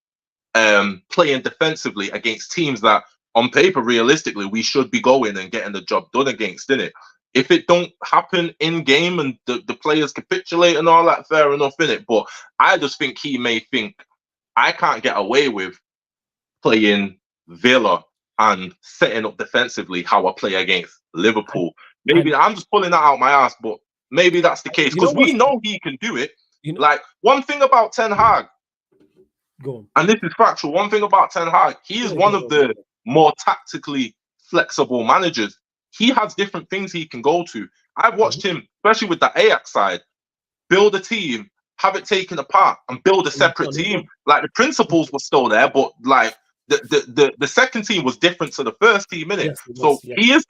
playing defensively against teams that on paper, realistically, we should be going and getting the job done against, innit? If it don't happen in game and the players capitulate and all that, fair enough, innit? But I just think he may think I can't get away with playing Villa and setting up defensively how I play against Liverpool. Maybe I'm just pulling that out my ass, but maybe that's the case because we know he can do it. Like one thing about Ten Hag, and this is factual. One thing about Ten Hag, he is one of the more tactically flexible managers. He has different things he can go to. I've watched him, especially with the Ajax side, build a team, have it taken apart and build a separate team. Like the principles were still there, but like the second team was different to the first team, innit? Yes, So he is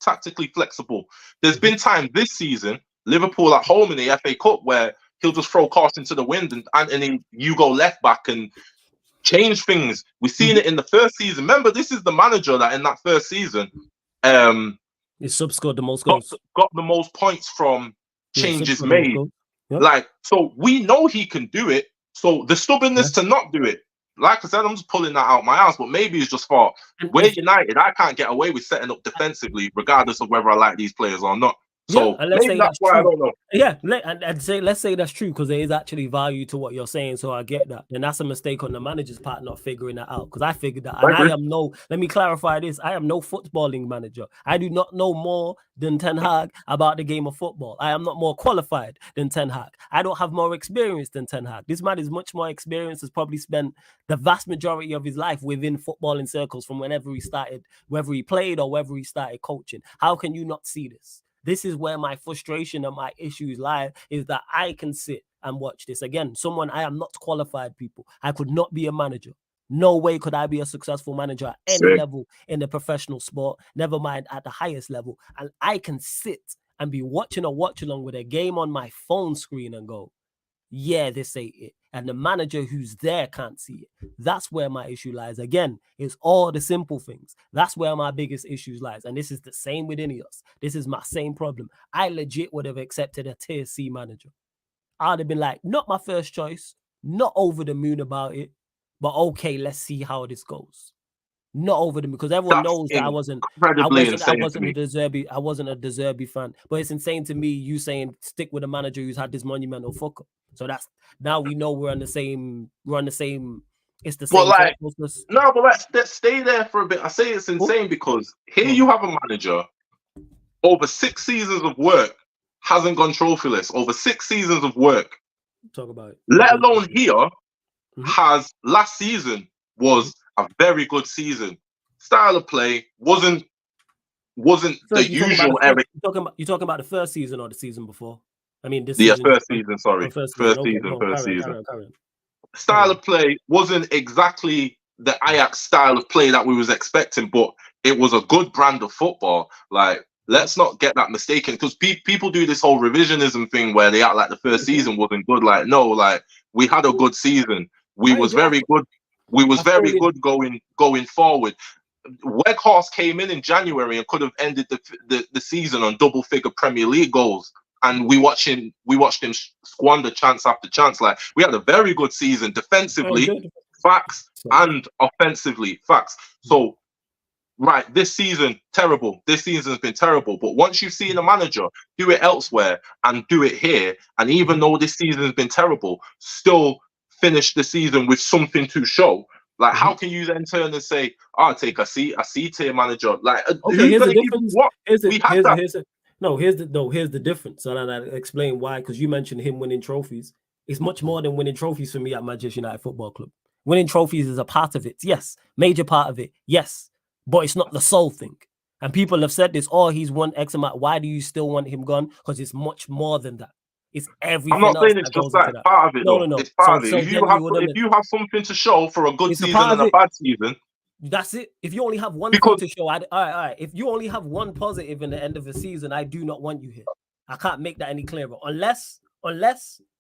tactically flexible. There's been times this season, Liverpool at home in the FA Cup, where he'll just throw Carson to the wind and Anthony, you go left back and change things. We've seen it in the first season. Remember, this is the manager that in that first season, he scored the most goals, got the most points from changes made. Yep. Like, so we know he can do it. So the stubbornness to not do it, like I said, I'm just pulling that out my ass, but maybe it's just for we're United. I can't get away with setting up defensively, regardless of whether I like these players or not. So maybe that's why I don't know. Yeah, let's say that's true, because there is actually value to what you're saying. So I get that, and that's a mistake on the manager's part not figuring that out. Because I figured that, and let me clarify this: I am no footballing manager. I do not know more than Ten Hag about the game of football. I am not more qualified than Ten Hag. I don't have more experience than Ten Hag. This man is much more experienced. Has probably spent the vast majority of his life within footballing circles from whenever he started, whether he played or whether he started coaching. How can you not see this? This is where my frustration and my issues lie, is that I can sit and watch this. Again, I am not qualified, people. I could not be a manager. No way could I be a successful manager at any level in the professional sport, never mind at the highest level. And I can sit and be watching a watch along with a game on my phone screen and go, yeah, this ain't it. And the manager who's there can't see it. That's where my issue lies. Again, it's all the simple things. That's where my biggest issues lies. And this is the same with Ineos. This is my same problem. I legit would have accepted a tier C manager. I'd have been like, not my first choice, not over the moon about it, but okay, let's see how this goes. Not over them, because everyone knows that I wasn't a De Zerbi fan. But it's insane to me you saying stick with a manager who's had this monumental fuck up. So that's, now we know we're on the same. It's the same. But no, but let's stay there for a bit. I say it's insane because here you have a manager over 6 seasons of work hasn't gone trophyless. Over 6 seasons of work. Talk about it. Let alone here has last season was a very good season. Style of play wasn't the usual Eric. You're talking about the first season or the season before? I mean, this first season. Sorry, first season. Style of play wasn't exactly the Ajax style of play that we was expecting, but it was a good brand of football. Like, let's not get that mistaken, because people do this whole revisionism thing where they act like the first season wasn't good. Like, no, like we had a good season. We was very good. We was very good going forward. Weghorst came in January and could have ended the season on double-figure Premier League goals, and we watched him squander chance after chance. Like, we had a very good season defensively, facts, and offensively, facts. So, right, this season terrible. This season's been terrible. But once you've seen a manager do it elsewhere and do it here, and even though this season's been terrible, still finish the season with something to show. Like, how can you then turn and say, "I'll take a C tier manager"? Like, okay, here's the difference. Here's the difference, and I'll explain why. Because you mentioned him winning trophies. It's much more than winning trophies for me at Manchester United Football Club. Winning trophies is a part of it, yes, major part of it, yes, but it's not the sole thing. And people have said this: "Oh, he's won X amount. Why do you still want him gone?" Because it's much more than that. It's everything. I'm not saying it's just that. Part of it. No. It's part of it. If you have something to show for a good season and a bad season, that's it. If you only have one thing to show, all right. If you only have one positive in the end of the season, I do not want you here. I can't make that any clearer. Unless,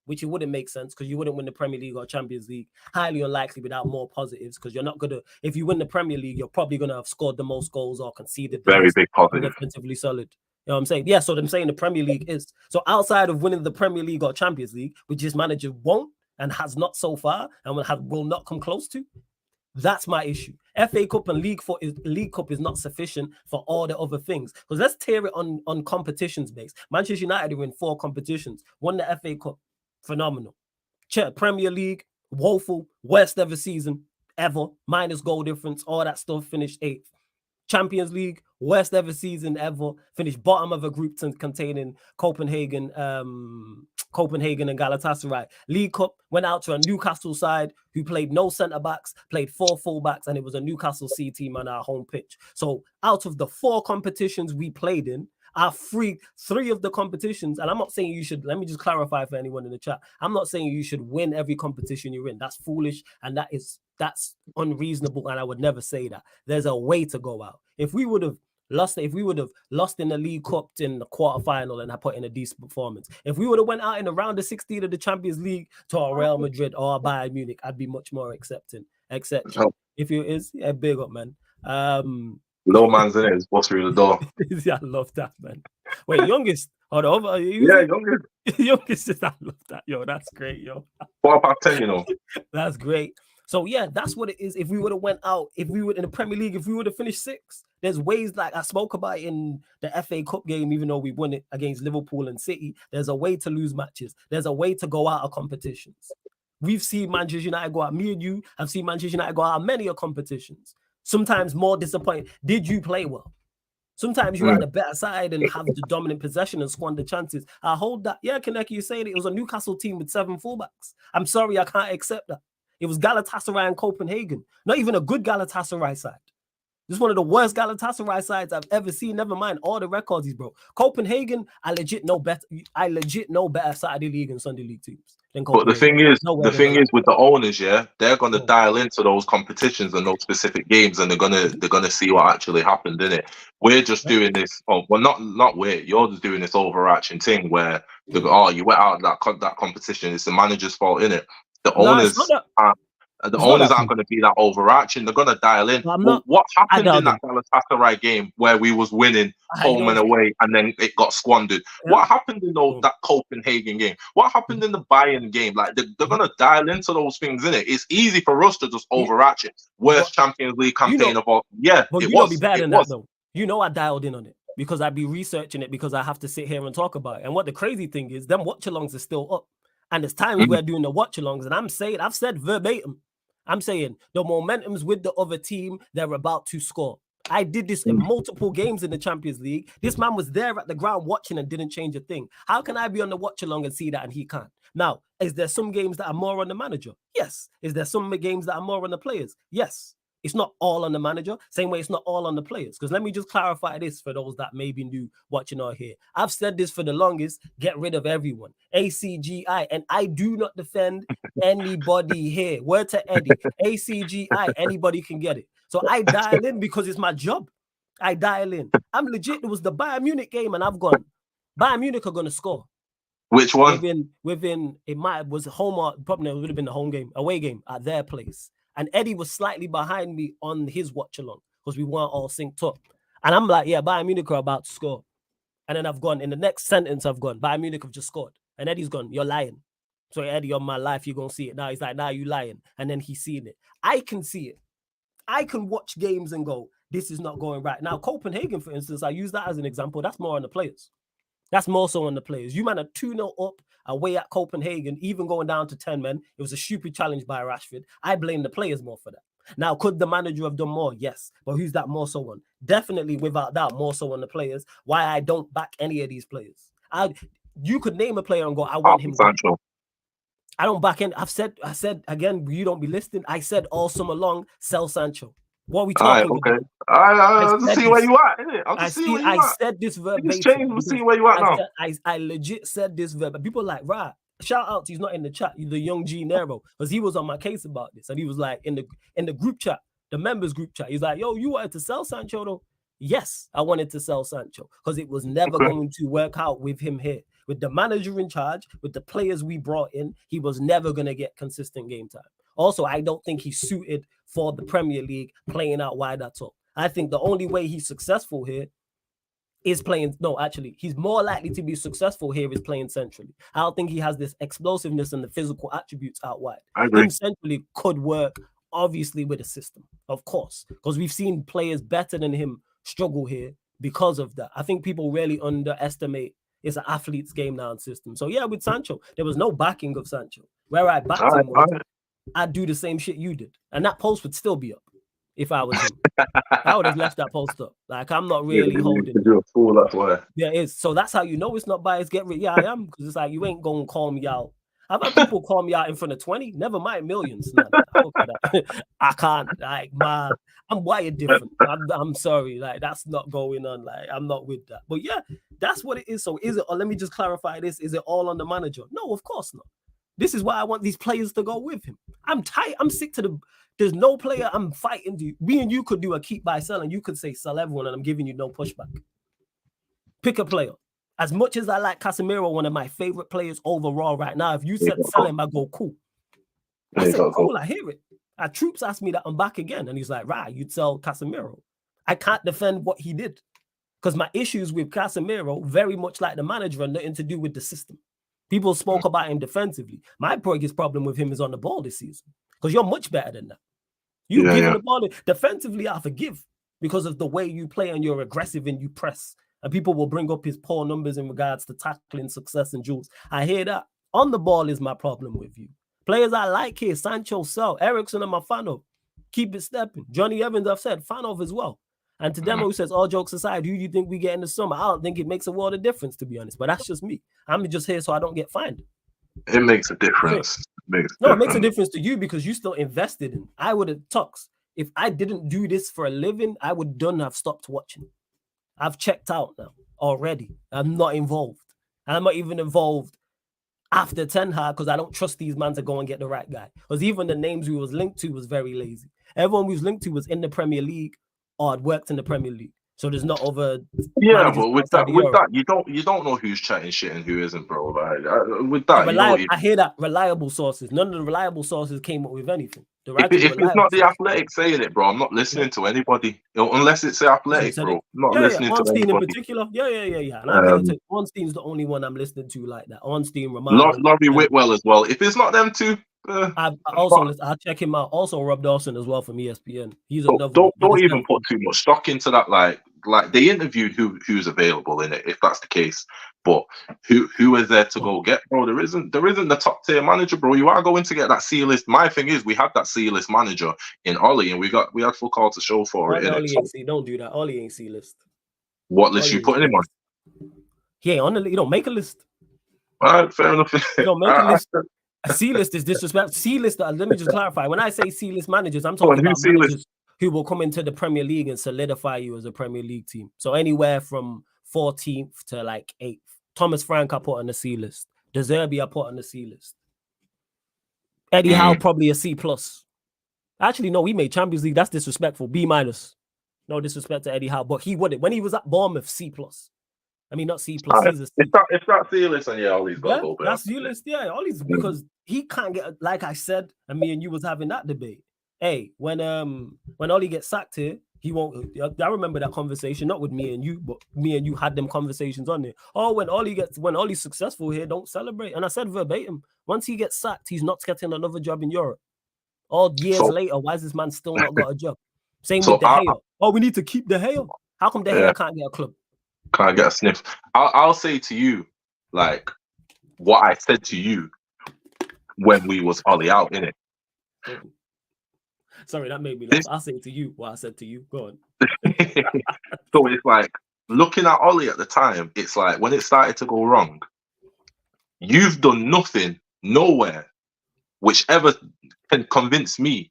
which it wouldn't make sense, because you wouldn't win the Premier League or Champions League. Highly unlikely without more positives, because you're not gonna. If you win the Premier League, you're probably gonna have scored the most goals or conceded the very big positive, defensively solid. You know what I'm saying? Yeah, so I'm saying the Premier League is. So outside of winning the Premier League or Champions League, which this manager won't and has not so far and will not come close to, that's my issue. FA Cup and League Cup is not sufficient for all the other things. Because let's tear it on competitions based. Manchester United are in 4 competitions. Won the FA Cup. Phenomenal. Premier League, woeful, worst ever season ever, minus goal difference, all that stuff, finished 8th. Champions League, worst ever season ever, finished bottom of a group containing Copenhagen and Galatasaray. League Cup, went out to a Newcastle side who played no centre-backs, played 4 full-backs, and it was a Newcastle C team on our home pitch. So out of the 4 competitions we played in, Our three of the competitions, and I'm not saying you should, let me just clarify for anyone in the chat. I'm not saying you should win every competition you're in. That's foolish and that's unreasonable, and I would never say that. There's a way to go out. If we would have lost in the League Cup in the quarterfinal and I put in a decent performance, if we would have went out in the round of 16 of the Champions League to a Real Madrid or a Bayern Munich, I'd be much more accepting. If you is big up, man. Low man's in it. It's what's through the door. I love that, man. Wait, youngest. Hold on. Yeah, youngest. Youngest. I love that. Yo, that's great, yo. 10, you know. That's great. So yeah, that's what it is. If we would have went out, if we were in the Premier League, if we would have finished 6th, there's ways like I spoke about in the FA Cup game, even though we won it against Liverpool and City, there's a way to lose matches. There's a way to go out of competitions. We've seen Manchester United go out. Me and you have seen Manchester United go out of many competitions. Sometimes more disappointing. Did you play well? Sometimes you had a better side and have the dominant possession and squander chances. I hold that. Yeah, Kaneki, you're saying it was a Newcastle team with 7 fullbacks. I'm sorry, I can't accept that. It was Galatasaray and Copenhagen. Not even a good Galatasaray side. This is one of the worst Galatasaray sides I've ever seen. Never mind all the records he's broke. Copenhagen, I legit know better Saturday League and Sunday League teams than Copenhagen. But the thing is with the owners, yeah, they're gonna dial into those competitions and those specific games, and they're gonna see what actually happened in it. We're just doing this. Oh, well, not we're. You're just doing this overarching thing where you went out that competition. It's the manager's fault, innit? The owners aren't going to be that overarching. They're going to dial in. What happened in that Galatasaray game where we was winning home and away and then it got squandered? Yeah. What happened in that Copenhagen game? What happened in the Bayern game? Like they're going to dial into those things, innit? It's easy for us to just overarch it. Worst Champions League campaign of all. Yeah, but it was. Be better than that though. You know, I dialed in on it because I'd be researching it because I have to sit here and talk about it. And what the crazy thing is, them watch-alongs are still up. And there's times we're doing the watch-alongs, and I've said verbatim, I'm saying the momentum's with the other team, they're about to score. I did this in multiple games in the Champions League. This man was there at the ground watching and didn't change a thing. How can I be on the watch-along and see that and he can't? Now, is there some games that are more on the manager? Yes. Is there some games that are more on the players? Yes. It's not all on the manager, same way it's not all on the players. Because let me just clarify this for those that may be new watching or here. I've said this for the longest, get rid of everyone. ACGI, and I do not defend anybody here. Word to Eddie, ACGI, anybody can get it. So I dial in because it's my job. I dial in. I'm legit, it was the Bayern Munich game and I've gone, Bayern Munich are going to score. Which one? Within it was home or probably it would have been the home game, away game at their place. And Eddie was slightly behind me on his watch-along because we weren't all synced up. And I'm like, yeah, Bayern Munich are about to score. And then I've gone, in the next sentence I've gone, Bayern Munich have just scored. And Eddie's gone, you're lying. So Eddie, on my life, you're going to see it. Now he's like, you lying. And then he's seen it. I can see it. I can watch games and go, this is not going right. Now, Copenhagen, for instance, I use that as an example. That's more on the players. That's more so on the players. You man are 2-0 up away at Copenhagen, even going down to 10 men. It was a stupid challenge by Rashford. I blame the players more for that. Now, could the manager have done more? Yes. But who's that more so on? Definitely, without doubt, more so on the players. Why I don't back any of these players. You could name a player and go, I want him. Sancho. I don't back in. I said, again, you don't be listening. I said all summer long, sell Sancho. What are we talking about? I'll just see where you at, innit? I said this verbatim. We'll see where you at now. I legit said this verbatim. People like, right, shout out, he's not in the chat, the young G Nero, because he was on my case about this. And he was like, in the group chat, the members group chat, he's like, yo, you wanted to sell Sancho though? Yes, I wanted to sell Sancho because it was never going to work out with him here. With the manager in charge, with the players we brought in, he was never going to get consistent game time. Also, I don't think he's suited for the Premier League playing out wide at all. I think the only way he's successful here is playing. No, actually, he's more likely to be successful here is playing centrally. I don't think he has this explosiveness and the physical attributes out wide. I agree. Him centrally could work, obviously, with a system, of course, because we've seen players better than him struggle here because of that. I think people really underestimate it's an athlete's game now in system. So yeah, with Sancho, there was no backing of Sancho. Where I backed him was, I'd do the same shit you did. And that post would still be up if I was him. I would have left that post up. Like, I'm not really holding it. Do a fool that way. Yeah, it is. So that's how you know it's not biased. Get rid. Yeah, I am. Because it's like, you ain't going to call me out. I've had people call me out in front of 20, never mind millions. No, fuck that. I can't, like, I'm wired different. I'm sorry, like, that's not going on. Like, I'm not with that. But yeah, that's what it is. So is it, or let me just clarify this, is it all on the manager? No, of course not. This is why I want these players to go with him. I'm tight. I'm sick to the, there's no player I'm fighting. Me and you could do a keep by sell, and you could say sell everyone, and I'm giving you no pushback. Pick a player. As much as I like Casemiro, one of my favorite players overall right now, if you said sell him, I go, cool. I said, cool, I hear it. Our troops asked me that I'm back again. And he's like, right, you'd sell Casemiro. I can't defend what he did. Because my issues with Casemiro, very much like the manager, are nothing to do with the system. People spoke about him defensively. My biggest problem with him is on the ball this season. Because you're much better than that. You giving the ball defensively, I forgive because of the way you play and you're aggressive and you press. And people will bring up his poor numbers in regards to tackling success and duels. I hear that. On the ball is my problem with you. Players I like here, Sancho, Sell, Ericsson, I'm a fan of. Keep it stepping. Johnny Evans, I've said, fan of as well. And to Demo, who says, all jokes aside, who do you think we get in the summer? I don't think it makes a world of difference, to be honest. But that's just me. I'm just here so I don't get fined. It makes a difference. It makes a difference to you because you still invested in. I would have talks. If I didn't do this for a living, I would have stopped watching. I've checked out now already. I'm not involved. I'm not even involved after Ten Hag because I don't trust these men to go and get the right guy. Because even the names we was linked to was very lazy. Everyone we was linked to was in the Premier League or had worked in the Premier League. So there's not other. Yeah, but with that, you don't know who's chatting shit and who isn't, bro. Like, with that, I hear that reliable sources. None of the reliable sources came up with anything. If it's not the Athletic saying it, bro, I'm not listening to anybody unless it's the Athletic, bro. I'm not listening to anybody. Ornstein in particular, yeah. And I can Ornstein's the only one I'm listening to like that. Ornstein, Romano, Laurie Whitwell as well. If it's not them two, I'll check him out. Also, Rob Dawson as well from ESPN. He's another. Don't even put too much stock into that. Like they interviewed who's available in it, if that's the case. But who is there to go get, bro? There isn't the top tier manager, bro. You are going to get that C list. My thing is, we had that C list manager in Ollie, and we had full call to show for it. Don't do that. Ollie ain't C list. What list you putting him on? He ain't on the. You don't make a list. All right, fair enough. You don't make a list. A C list is disrespect. C list. Let me just clarify. When I say C list managers, I'm talking about managers who will come into the Premier League and solidify you as a Premier League team. So anywhere from 14th to like 8th. Thomas Frank I put on the C list. De Zerbi I put on the C list. Eddie Howe probably a C plus. Actually, no, he made Champions League. That's disrespectful. B minus. No disrespect to Eddie Howe, but he wouldn't. When he was at Bournemouth, C plus. I mean, not C plus. He's a C. If that's C list, and yeah, Ollie's got to go back. That's C list, yeah. Ollie's because he can't get, like I said, and me and you was having that debate. Hey, when Ollie gets sacked here, he won't. I remember that conversation, not with me and you, but me and you had them conversations on there. Oh, when Ollie's successful here, don't celebrate. And I said verbatim, once he gets sacked, he's not getting another job in Europe. All years later, why is this man still not got a job? Same with De Gea. Oh, we need to keep De Gea. How come De Gea can't get a club? Can't get a sniff. I'll say to you, like what I said to you when we was Ollie out, innit? Sorry, that made me laugh. I'll say to you what I said to you. Go on. So it's like looking at Ollie at the time, it's like when it started to go wrong, you've done nothing, nowhere, which ever can convince me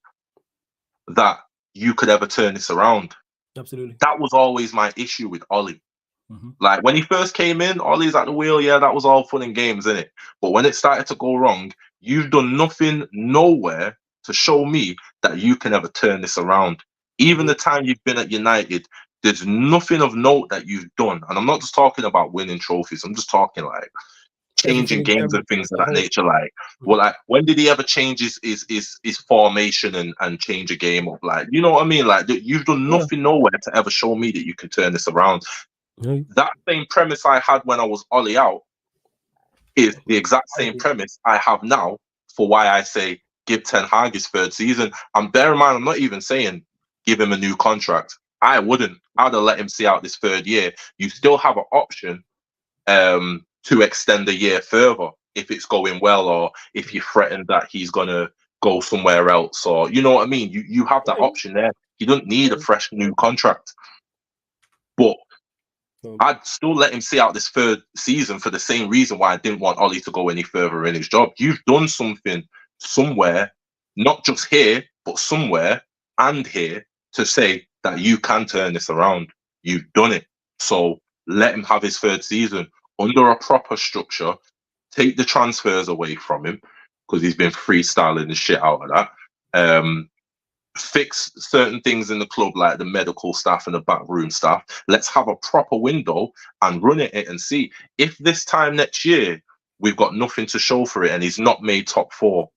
that you could ever turn this around. Absolutely. That was always my issue with Ollie. Like when he first came in, Ollie's at the wheel, yeah, that was all fun and games, innit? But when it started to go wrong, you've done nothing, nowhere to show me that you can ever turn this around. Even the time you've been at United, there's nothing of note that you've done. And I'm not just talking about winning trophies. I'm just talking like changing games and things of that nature. Like, well, like when did he ever change his formation and change a game up? Like, you know what I mean? Like you've done nothing, nowhere to ever show me that you can turn this around. That same premise I had when I was Ollie out is the exact same premise I have now for why I say give Ten Hag his third season. And bear in mind, I'm not even saying give him a new contract. I wouldn't. I'd have let him see out this third year. You still have an option to extend a year further if it's going well, or if you threaten that he's gonna go somewhere else, or you know what I mean. You have that option there. You don't need a fresh new contract. But I'd still let him see out this third season for the same reason why I didn't want Ollie to go any further in his job. You've done something somewhere, not just here, but somewhere and here to say that you can turn this around. You've done it. So let him have his third season under a proper structure. Take the transfers away from him because he's been freestyling the shit out of that. Fix certain things in the club like the medical staff and the backroom staff. Let's have a proper window and run it and see if this time next year we've got nothing to show for it and he's not made top 4,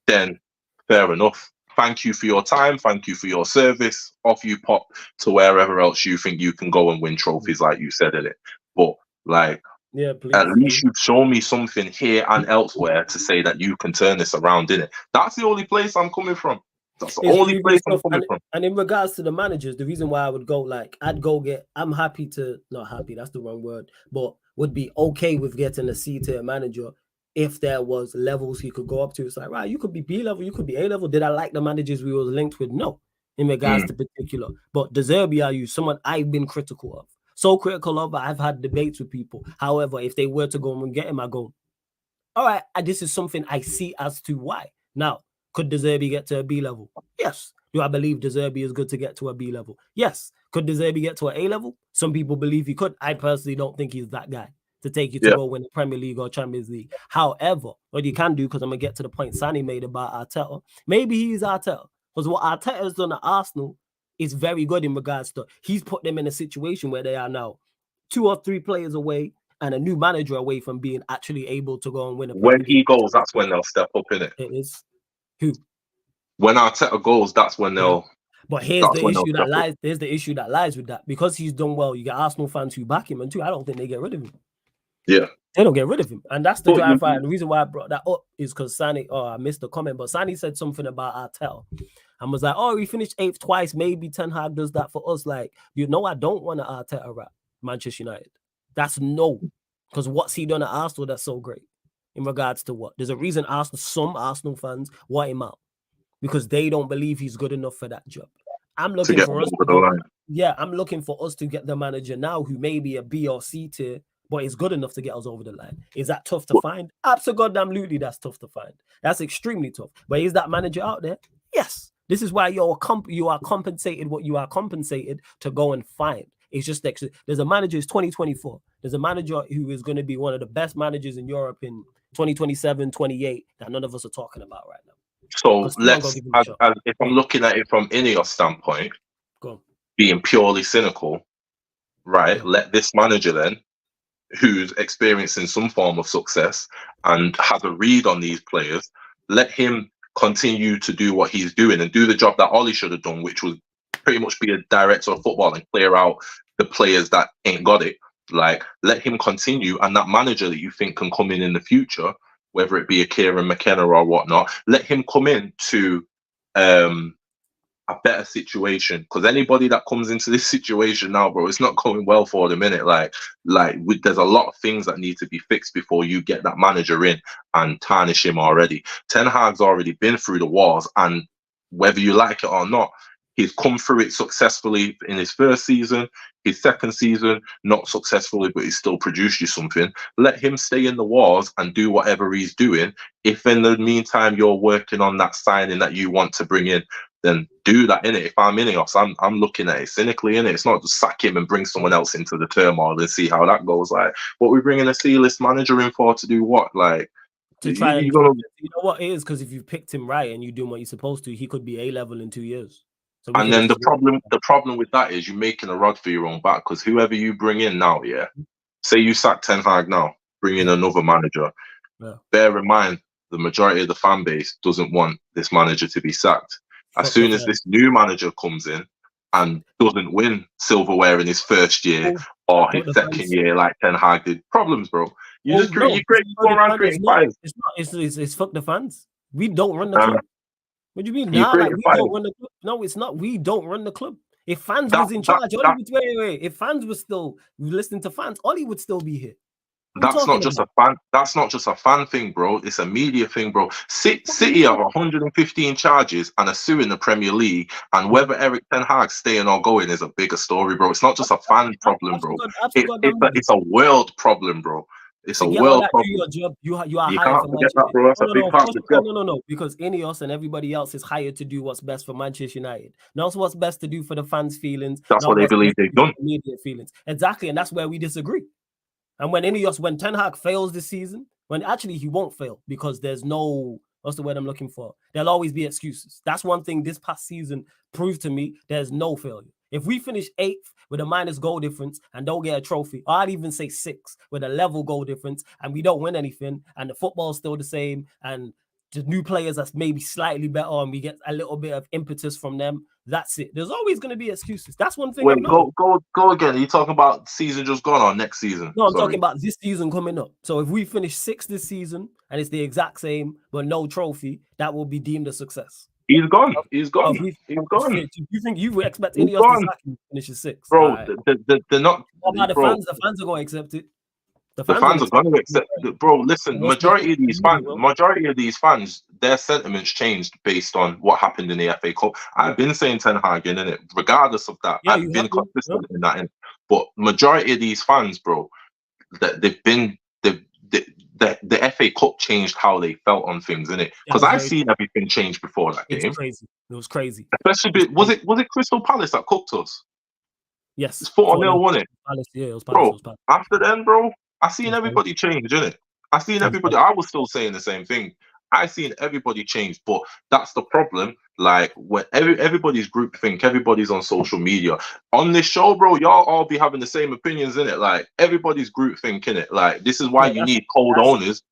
then fair enough. Thank you for your time. Thank you for your service. Off you pop to wherever else you think you can go and win trophies, like you said in it. But like, yeah, please, at least you've shown me something here and elsewhere to say that you can turn this around, in it. That's the only place I'm coming from. That's the only place I'm coming from. And in regards to the managers, the reason why I would go, like, I'm happy to, not happy, that's the wrong word, but would be okay with getting a C-tier manager if there was levels he could go up to. It's like, right, you could be B level, you could be A level. Did I like the managers we were linked with? No, in regards to particular. But De Zerbi, are you someone I've been critical of? So critical of, I've had debates with people. However, if they were to go and get him, I go, all right, this is something I see as to why. Now, could De Zerbi get to a B level? Yes. Do I believe De Zerbi is good to get to a B level? Yes. Could De Zerbi get to an A level? Some people believe he could. I personally don't think he's that guy to take you to go win the Premier League or Champions League. However, what you can do, because I'm going to get to the point Sani made about Arteta, maybe he's Arteta. Because what Arteta has done at Arsenal is very good in regards to, he's put them in a situation where they are now 2 or 3 players away and a new manager away from being actually able to go and win a Premier League. When he goes, that's when they'll step up in it. It is. Who? When Arteta goes, that's when they'll. But here's the issue that lies. There's the issue that lies with that, because he's done well. You got Arsenal fans who back him, and too, I don't think they get rid of him. Yeah, they don't get rid of him, and that's the drive. And the reason why I brought that up is because Sani. Oh, I missed the comment, but Sani said something about Arteta, and was like, "Oh, he finished 8th twice. Maybe Ten Hag does that for us." Like, I don't want an Arteta rap Manchester United. That's no, because what's he done at Arsenal that's so great? In regards to what? There's a reason some Arsenal fans want him out, because they don't believe he's good enough for that job. I'm looking for us to go, I'm looking for us to get the manager now who may be a B or C tier, but is good enough to get us over the line. Is that tough to find? Absolutely, that's tough to find. That's extremely tough. But is that manager out there? Yes. This is why you are compensated what you are compensated to go and find. It's just that there's a manager, it's 2024. There's a manager who is going to be one of the best managers in Europe in 2027, 28 that none of us are talking about right now. So if I'm looking at it from Ineos standpoint, being purely cynical, right? Let this manager then, who's experiencing some form of success and has a read on these players, let him continue to do what he's doing and do the job that Ollie should have done, which was pretty much be a director of football and clear out the players that ain't got it. Like, let him continue, and that manager that you think can come in the future, whether it be a Kieran McKenna or whatnot, let him come in to a better situation. Because anybody that comes into this situation now, bro, it's not going well for them, innit? There's a lot of things that need to be fixed before you get that manager in and tarnish him already. Ten Hag's already been through the wars, and whether you like it or not, he's come through it successfully in his first season. His second season, not successfully, but he's still produced you something. Let him stay in the wars and do whatever he's doing. If in the meantime you're working on that signing that you want to bring in, then do that, innit? If I'm Ineos, I'm looking at it cynically, innit? It's not just sack him and bring someone else into the turmoil and see how that goes. Like, what we bringing a C-list manager in for to do what? Like, to try and, you know what it is? Because if you picked him right and you're doing what you're supposed to, he could be A-level in 2 years. So and then the problem with that is you're making a rod for your own back, because whoever you bring in now, say you sack Ten Hag now, bring in another manager. Bear in mind, the majority of the fan base doesn't want this manager to be sacked. As soon as this new manager comes in and doesn't win silverware in his first year or his second year, like Ten Hag did, problems, bro. You go around creating fires. It's fuck the fans. We don't run the club. What do you mean? Nah, like, we don't run the club. No, it's not. We don't run the club. If fans was in charge, if fans were still listening to fans, Ollie would still be here. That's not just a fan. That's not just a fan thing, bro. It's a media thing, bro. City have 115 charges and are suing the Premier League, and whether Eric Ten Hag staying or going is a bigger story, bro. It's not just a fan problem, bro. It's a world problem, bro. It's a world problem. Your job, you are You hired can't for forget Manchester. that, bro. That's a big part of the job. No, because Ineos and everybody else is hired to do what's best for Manchester United. Not what's best to do for the fans' feelings. That's what they believe they've done. Media feelings. Exactly, and that's where we disagree. And when Ten Hag fails this season, when actually he won't fail because there's no, what's the word I'm looking for? There'll always be excuses. That's one thing this past season proved to me. There's no failure. If we finish 8th with a minus goal difference and don't get a trophy, or I'd even say 6th with a level goal difference and we don't win anything and the football's still the same and the new players that's maybe slightly better and we get a little bit of impetus from them, that's it. There's always going to be excuses. That's one thing. Wait, go again. Are you talking about season just gone or next season? No, I'm talking about this season coming up. So if we finish 6th this season and it's the exact same but no trophy, that will be deemed a success. He's gone. He's gone. He's gone. Do you think you would expect Ineos to finish 6th? Bro, they're not. What about the fans? The fans are going to accept it. The fans are going to accept it. Bro, listen, majority of these fans, their sentiments changed based on what happened in the FA Cup. I've been saying Ten Hag in it, regardless of that. Yeah, I've been consistent in that. But majority of these fans, bro, that the FA Cup changed how they felt on things, innit? Because I've seen everything change before that game. Crazy. It was crazy. Especially, was it Crystal Palace that cooked us? Yes. It's 4-0, wasn't it? Palace, yeah, it was Palace. Bro, after then, bro, I seen everybody change, innit? I seen everybody. I was still saying the same thing. I seen everybody change, but that's the problem. Like when everybody's groupthink, everybody's on social media. On this show, bro, y'all all be having the same opinions in it. Like everybody's groupthink in it. Like this is why you need cold owners.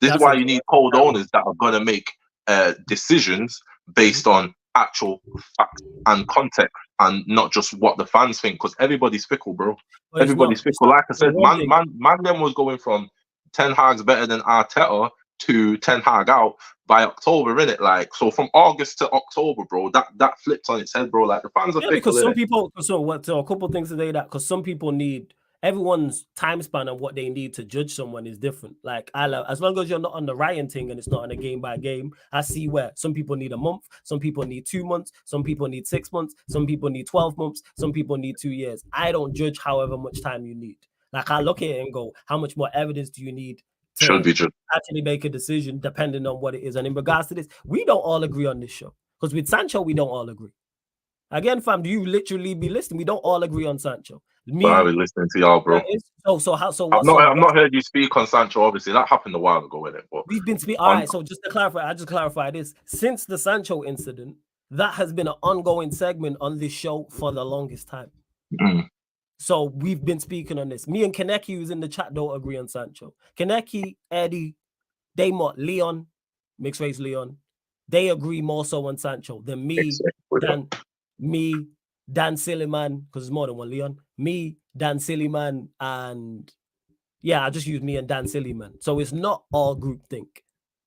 This is why you need cold owners that are gonna make decisions based on actual facts and context, and not just what the fans think. Because everybody's fickle, bro. Everybody's fickle. Like I said, ManDem was going from Ten Hag's better than Arteta to Ten Hag out by October, innit? Like, so from August to October, bro, that flipped on its head, bro. Like the fans are fickle, because some people. So a couple things today that because some people need everyone's time span and what they need to judge someone is different. Like as long as you're not on the Ryan thing and it's not on a game by game, I see where some people need a month, some people need 2 months, some people need 6 months, some people need 12 months, some people need 2 years. I don't judge however much time you need. Like I look at it and go, how much more evidence do you need to actually make a decision depending on what it is? And in regards to this, we don't all agree on this show. Because with Sancho, we don't all agree. Again, fam, do you literally be listening? We don't all agree on Sancho. I be listening to y'all, bro. I've not heard you speak on Sancho. Obviously, that happened a while ago, innit? But we've been speaking. All right. So just to clarify, I just clarify this. Since the Sancho incident, that has been an ongoing segment on this show for the longest time. So we've been speaking on this. Me and Kaneki, who's in the chat, don't agree on Sancho. Kaneki, Eddie, Leon, mixed race Leon, they agree more so on Sancho than me, Dan Silliman, because there's more than one Leon, me, Dan Silliman, and yeah, I just use me and Dan Silliman. So it's not all groupthink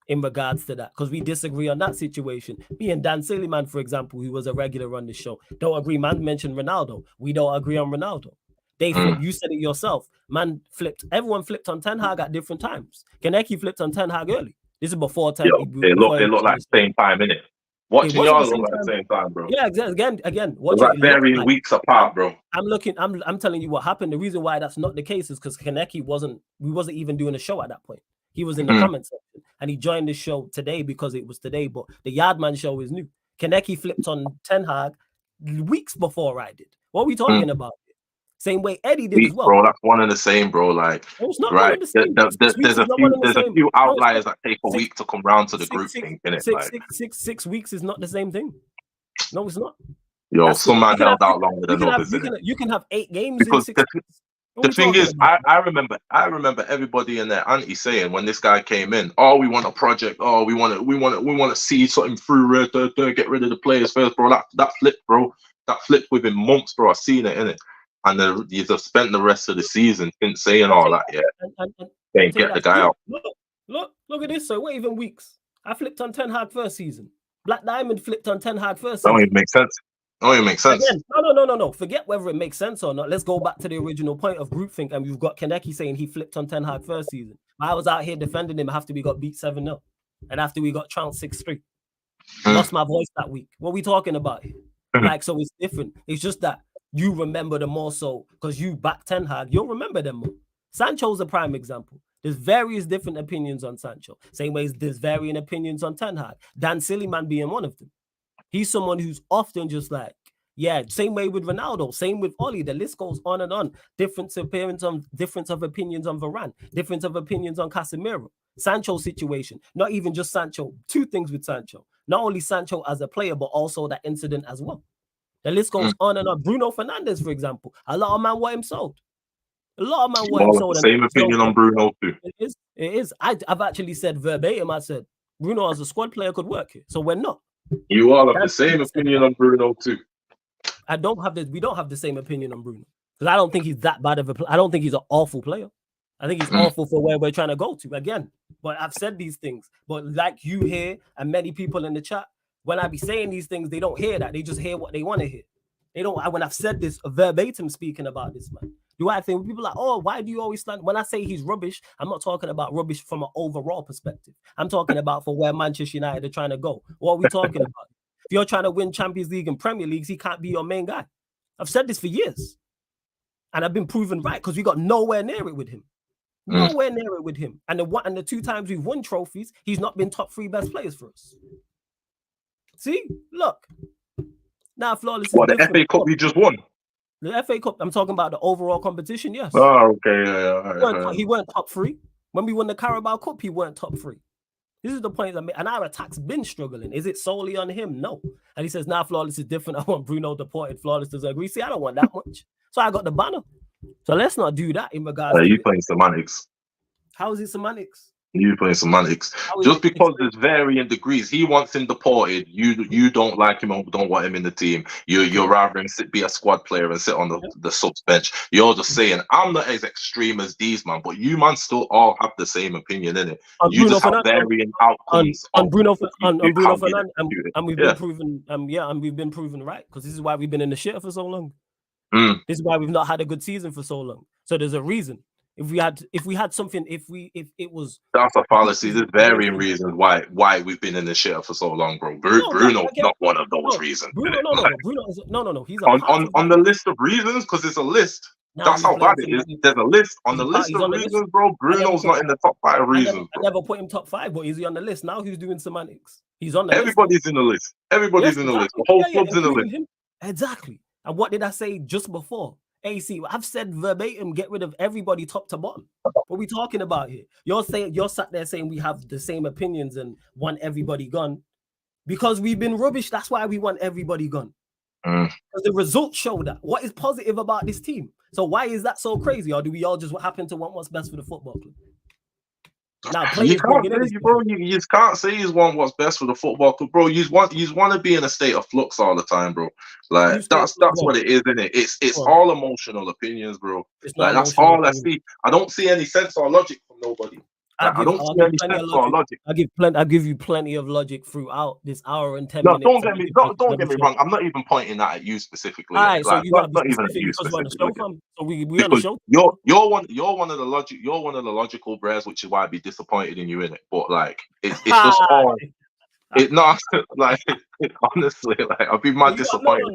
in regards to that, because we disagree on that situation. Me and Dan Silliman, for example, who was a regular on the show, don't agree. Man mentioned Ronaldo. We don't agree on Ronaldo. They flipped. You said it yourself. Man flipped. Everyone flipped on Ten Hag at different times. Kaneki flipped on Ten Hag early. This is before Ten Hag. They look like the same time, innit? Watching y'all look like the same time, bro. Yeah, again. It's like varying weeks apart, bro. I'm telling you what happened. The reason why that's not the case is because Kaneki wasn't even doing a show at that point. He was in the comment section and he joined the show today because it was today, but the Yardman show is new. Kaneki flipped on Ten Hag weeks before I did. What are we talking about? Same way Eddie did as well. Bro, that's one and the same, bro. Like, right? There's a few outliers that take a week to come round to the group thing, innit? 6 weeks is not the same thing. No, it's not. Yo, some man held out longer than others. You can have 8 games because in 6 weeks. The thing is, I remember everybody in their anti saying when this guy came in, oh, we want a project, oh, we want to see something through, get rid of the players first, bro. That flipped, bro. That flipped within months, bro. I seen it, innit? And you've spent the rest of the season saying all that, yeah. And get the guy out. Look at this. So what even weeks? I flipped on Ten Hag first season. Black Diamond flipped on Ten Hag first season. That don't even make sense. Oh, it makes sense. Again, no. Forget whether it makes sense or not. Let's go back to the original point of groupthink, and we've got Kaneki saying he flipped on Ten Hag first season. I was out here defending him after we got beat 7-0, and after we got trounced 6-3. Lost my voice that week. What are we talking about here? Like, so it's different. It's just that you remember them more so because you back Ten Hag. You'll remember them more. Sancho's a prime example. There's various different opinions on Sancho. Same way as there's varying opinions on Ten Hag. Dan Sillyman being one of them. He's someone who's often just like, yeah, same way with Ronaldo, same with Oli. The list goes on and on. Difference of opinions on Varane, difference of opinions on Casemiro. Sancho situation, not even just Sancho. Two things with Sancho. Not only Sancho as a player, but also that incident as well. The list goes on and on. Bruno Fernandes, for example, a lot of man want him sold. A lot of man want him sold. Same opinion on Bruno too. It is. I've actually said verbatim. I said Bruno as a squad player could work here, so we're not. You all have the same opinion on Bruno too. We don't have the same opinion on Bruno because I don't think he's that bad of a. I don't think he's an awful player. I think he's awful for where we're trying to go to again. But I've said these things. But like you hear and many people in the chat, when I be saying these things, they don't hear that. They just hear what they want to hear. They don't. When I've said this verbatim, speaking about this man, do I think people are like, oh, why do you always stand? When I say he's rubbish, I'm not talking about rubbish from an overall perspective. I'm talking about for where Manchester United are trying to go. What are we talking about? If you're trying to win Champions League and Premier Leagues, he can't be your main guy. I've said this for years. And I've been proven right because we got nowhere near it with him. Nowhere near it with him. And the 2 times we've won trophies, he's not been top 3 best players for us. See? Look. Now, Flawless is the FA Cup we just won? The FA Cup, I'm talking about the overall competition, yes. Oh, okay. Yeah. He weren't top 3. When we won the Carabao Cup, he weren't top 3. This is the point I made. And our attack's been struggling. Is it solely on him? No. And he says, nah, Flawless is different. I want Bruno deported. Flawless doesn't agree. See, I don't want that much. So I got the banner. So let's not do that in regards to you playing semantics. How is it semantics? You playing semantics. Just because there's varying degrees. He wants him deported. You don't like him or don't want him in the team. You're rather him be a squad player and sit on the subs bench. You're just saying, I'm not as extreme as these man, but you man still all have the same opinion in it. You just have varying outcomes on Bruno Fernandes, and we've been proven and we've been proven right because this is why we've been in the shit for so long. This is why we've not had a good season for so long. So there's a reason. If we had something, if it was, that's a fallacy. There's varying reasons why we've been in the shit for so long, bro. Bruno's not one of those reasons. Bruno, no. He's on the list of reasons because it's a list. That's how bad it is. There's a list on the list of reasons, bro. Bruno's not in the top 5 reasons. I never put him top 5, but is he on the list now? He's doing semantics. He's on the Everybody's in the list. Everybody's in the list. The whole club's in the list. Exactly. And what did I say just before? AC, I've said verbatim, get rid of everybody top to bottom. What are we talking about here? You're sat there saying we have the same opinions and want everybody gone because we've been rubbish. That's why we want everybody gone. Because the results show that. What is positive about this team? So why is that so crazy? Or do we all just happen to want what's best for the football club? Now, you can't say he's want what's best for the football club, bro. You want to be in a state of flux all the time, bro. Like that's what it is, isn't it? It's all emotional opinions, bro. Like that's all I see. I don't see any sense or logic from nobody. I don't see any sense or logic. I give you plenty of logic throughout this hour and 10 minutes. Don't get me wrong. I'm not even pointing that at you specifically. All right, so you got not even at you specifically. So we on the show. You're one of the logical bears, which is why I'd be disappointed in you in it. But like it's just all. Like honestly, like I'd be mad disappointed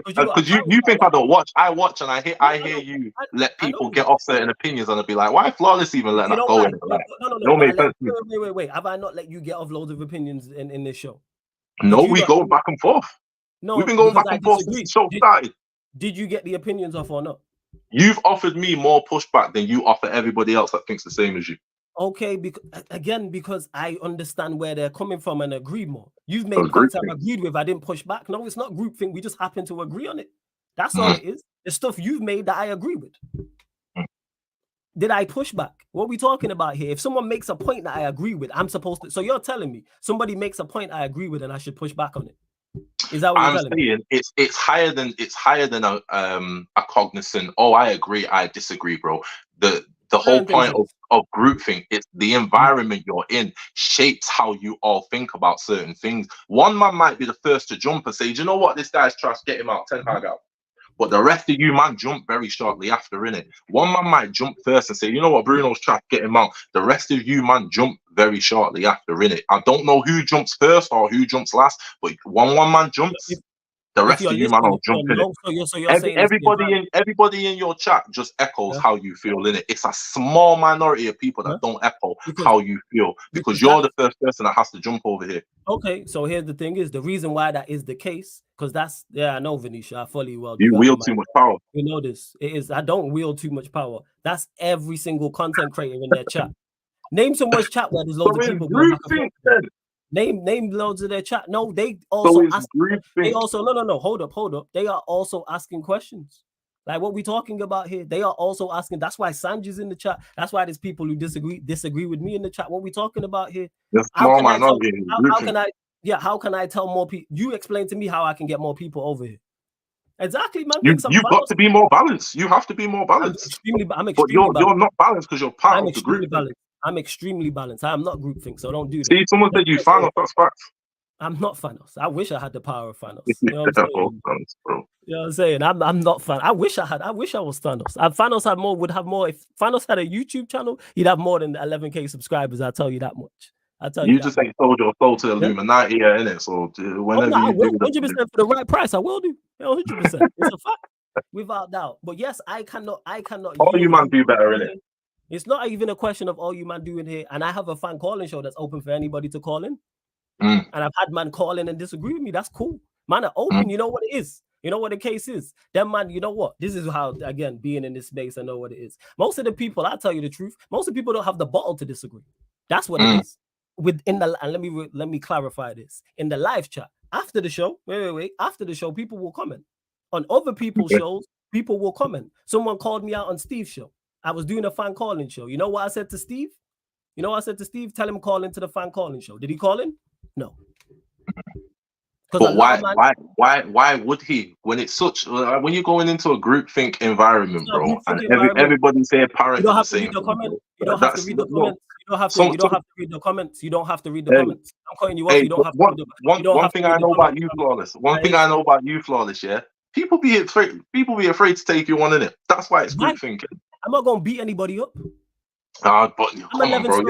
because you think I don't watch. I watch and I hear you let people get off certain opinions and I'd be like, why Flawless even letting that go in? No. Wait. Have I not let you get off loads of opinions in this show? No, we go back and forth. No, we've been going back and forth since the show started. Did you get the opinions off or not? You've offered me more pushback than you offer everybody else that thinks the same as you. Okay, because I understand where they're coming from and agree more. You've made points I've agreed with. I didn't push back. No, it's not groupthink. We just happen to agree on it. That's all it is. The stuff you've made that I agree with. Did I push back? What are we talking about here? If someone makes a point that I agree with, I'm supposed to. So you're telling me somebody makes a point I agree with and I should push back on it. Is that what you're telling me? It's higher than a cognizant. Oh, I agree. I disagree, bro. The whole Certain things, point yes. of groupthink, it's the environment you're in shapes how you all think about certain things. One man might be the first to jump and say, "Do you know what? This guy's trash, get him out, Ten Hag out." But the rest of you, man, jump very shortly after, innit? One man might jump first and say, "You know what? Bruno's trash, get him out." The rest of you, man, jump very shortly after, innit? I don't know who jumps first or who jumps last, but one man jumps, the If rest you're of you, man, listening, will if jump you're in it. low, so you're saying it's the environment. Everybody in your chat just echoes Yeah. how you feel in it. It's a small minority of people that Yeah. don't echo Because- how you feel, because you're the first person that has to jump over here. Okay, so here's the thing: is the reason why that is the case, because that's I know, Venetia, I fully well. You wield too much power. You know this. It is. I don't wield too much power. That's every single content creator in their chat. Name someone's chat where there's loads of people going back and forth. Name loads of their chat. No, they also ask. They also no. Hold up. They are also asking questions. Like what we're talking about here. They are also asking. That's why Sanji's in the chat. That's why there's people who disagree with me in the chat. What we're talking about here. How can I tell more people? You explain to me how I can get more people over here. Exactly, man. You've got to be more balanced. You have to be more balanced. But you're not balanced because you're part of the group. I'm extremely balanced. I am not groupthink, so don't do that. See, someone said you Thanos. That's facts. I'm not Thanos. I wish I had the power of Thanos. You know what I'm saying? Thanos, bro. You know what I'm saying? I'm not Thanos. I wish I was Thanos. Thanos would have more. If Thanos had a YouTube channel, he'd have more than 11K subscribers. I'll tell you that much. You just ain't sold your soul to Illuminati, innit? So whenever you do 100% for the right price, I will do. 100%. It's a fact, without doubt. But yes, I cannot. All you man do better, innit? It's not even a question of all you man doing here. And I have a fan calling show that's open for anybody to call in. And I've had man call in and disagree with me. That's cool. Man are open. You know what it is. You know what the case is. Then man, you know what? This is how, again, being in this space, I know what it is. Most of the people, I'll tell you the truth, most of the people don't have the bottle to disagree. That's what it is. And let me clarify this. In the live chat, after the show, wait. After the show, people will comment. On other people's shows, people will comment. Someone called me out on Steve's show. I was doing a fan calling show. You know what I said to Steve? Tell him call into the fan calling show. Did he call in? No. But why would he? When it's such, when you're going into a groupthink environment, bro, and everybody's saying parrot the same. You don't have to read the comments. You don't have to read the comments. You don't have to read the comments. I'm calling you up. You don't have to read the comments. One thing I know about you, Flawless. One thing I know about you, Flawless. Yeah, people be afraid to take you on in it. That's why it's groupthinking. I'm not gonna beat anybody up. But come on, bro.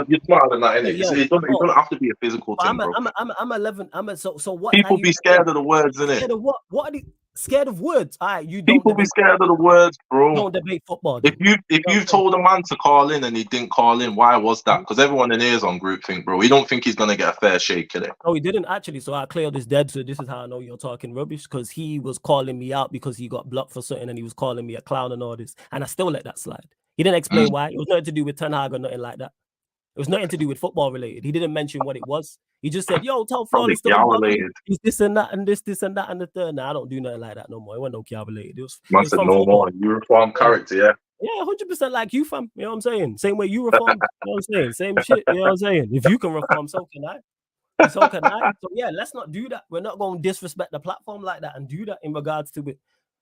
You're smarter than that, innit? It doesn't have to be a physical thing, bro. I'm 11. So what? People be scared of the words, innit? Scared of what? What are they scared of? Words? All right, you don't. People be scared of the words, bro. Don't debate football. If you told a man to call in and he didn't call in, why was that? Because everyone in here is on groupthink, bro. We don't think he's gonna get a fair shake in it. No, he didn't actually. So I cleared this dead. So this is how I know you're talking rubbish, because he was calling me out because he got blocked for something and he was calling me a clown and all this, and I still let that slide. He didn't explain why. It was nothing to do with Ten Hag or nothing like that. It was nothing to do with football related. He didn't mention what it was. He just said, "Yo, tell Flawless he's this and that and this and that and the third." Now I don't do nothing like that no more. It wasn't no Kia related. It was no football. More. You reform character, yeah. Yeah, 100% like you, fam. You know what I'm saying? Same way you reform. You know what I'm saying? Same shit. You know what I'm saying? If you can reform, so can I. So can I. So yeah, let's not do that. We're not going to disrespect the platform like that and do that in regards to it.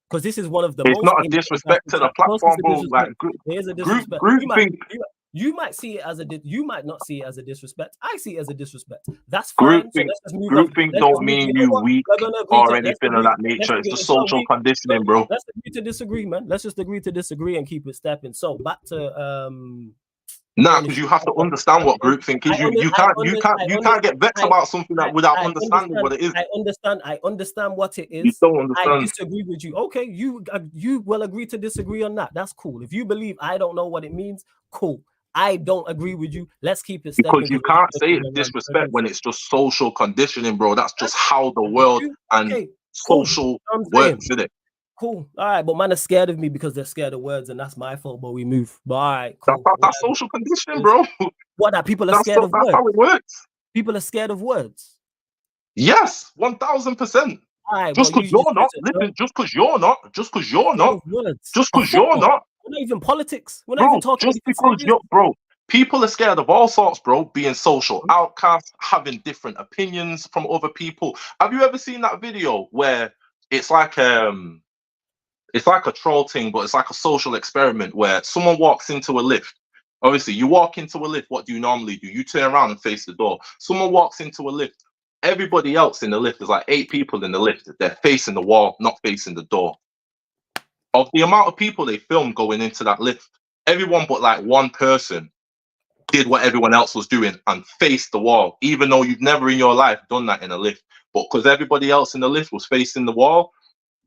Because this is one of the most. It's not a disrespect to the platform, bro. Like, there's a disrespect. You might see it as you might not see it as a disrespect. I see it as a disrespect. That's fine. Groupthink don't mean you weak or anything of that nature. It's the social conditioning, bro. Let's agree to disagree, man. Let's just agree to disagree and keep it stepping. So back to Nah, because you have to understand what groupthink is. You can't get vexed about something that without understanding what it is. I understand what it is. You don't understand. I disagree with you. Okay, you will agree to disagree on that. That's cool. If you believe I don't know what it means, cool. I don't agree with you. Let's keep it stepping. Because you can't say it's disrespect when it's just social conditioning, bro. That's just how the world and social works, isn't it? Cool. All right, but man are scared of me because they're scared of words, and that's my fault. But we move. But all right, cool. That's social conditioning, bro. What? That people are scared of words. That's how it works. People are scared of words. Yes, 1000%. Just because you're not. Listen, just because you're not. Just because you're not. Just because you're not. We're not even politics. We're not even talking. Just because you're, bro. People are scared of all sorts, bro. Being social outcasts, having different opinions from other people. Have you ever seen that video where it's like it's like a troll thing, but it's like a social experiment where someone walks into a lift. Obviously, you walk into a lift. What do you normally do? You turn around and face the door. Someone walks into a lift. Everybody else in the lift, there's like 8 people in the lift. They're facing the wall, not facing the door. Of the amount of people they filmed going into that lift, everyone but like one person did what everyone else was doing and faced the wall, even though you've never in your life done that in a lift. But because everybody else in the lift was facing the wall,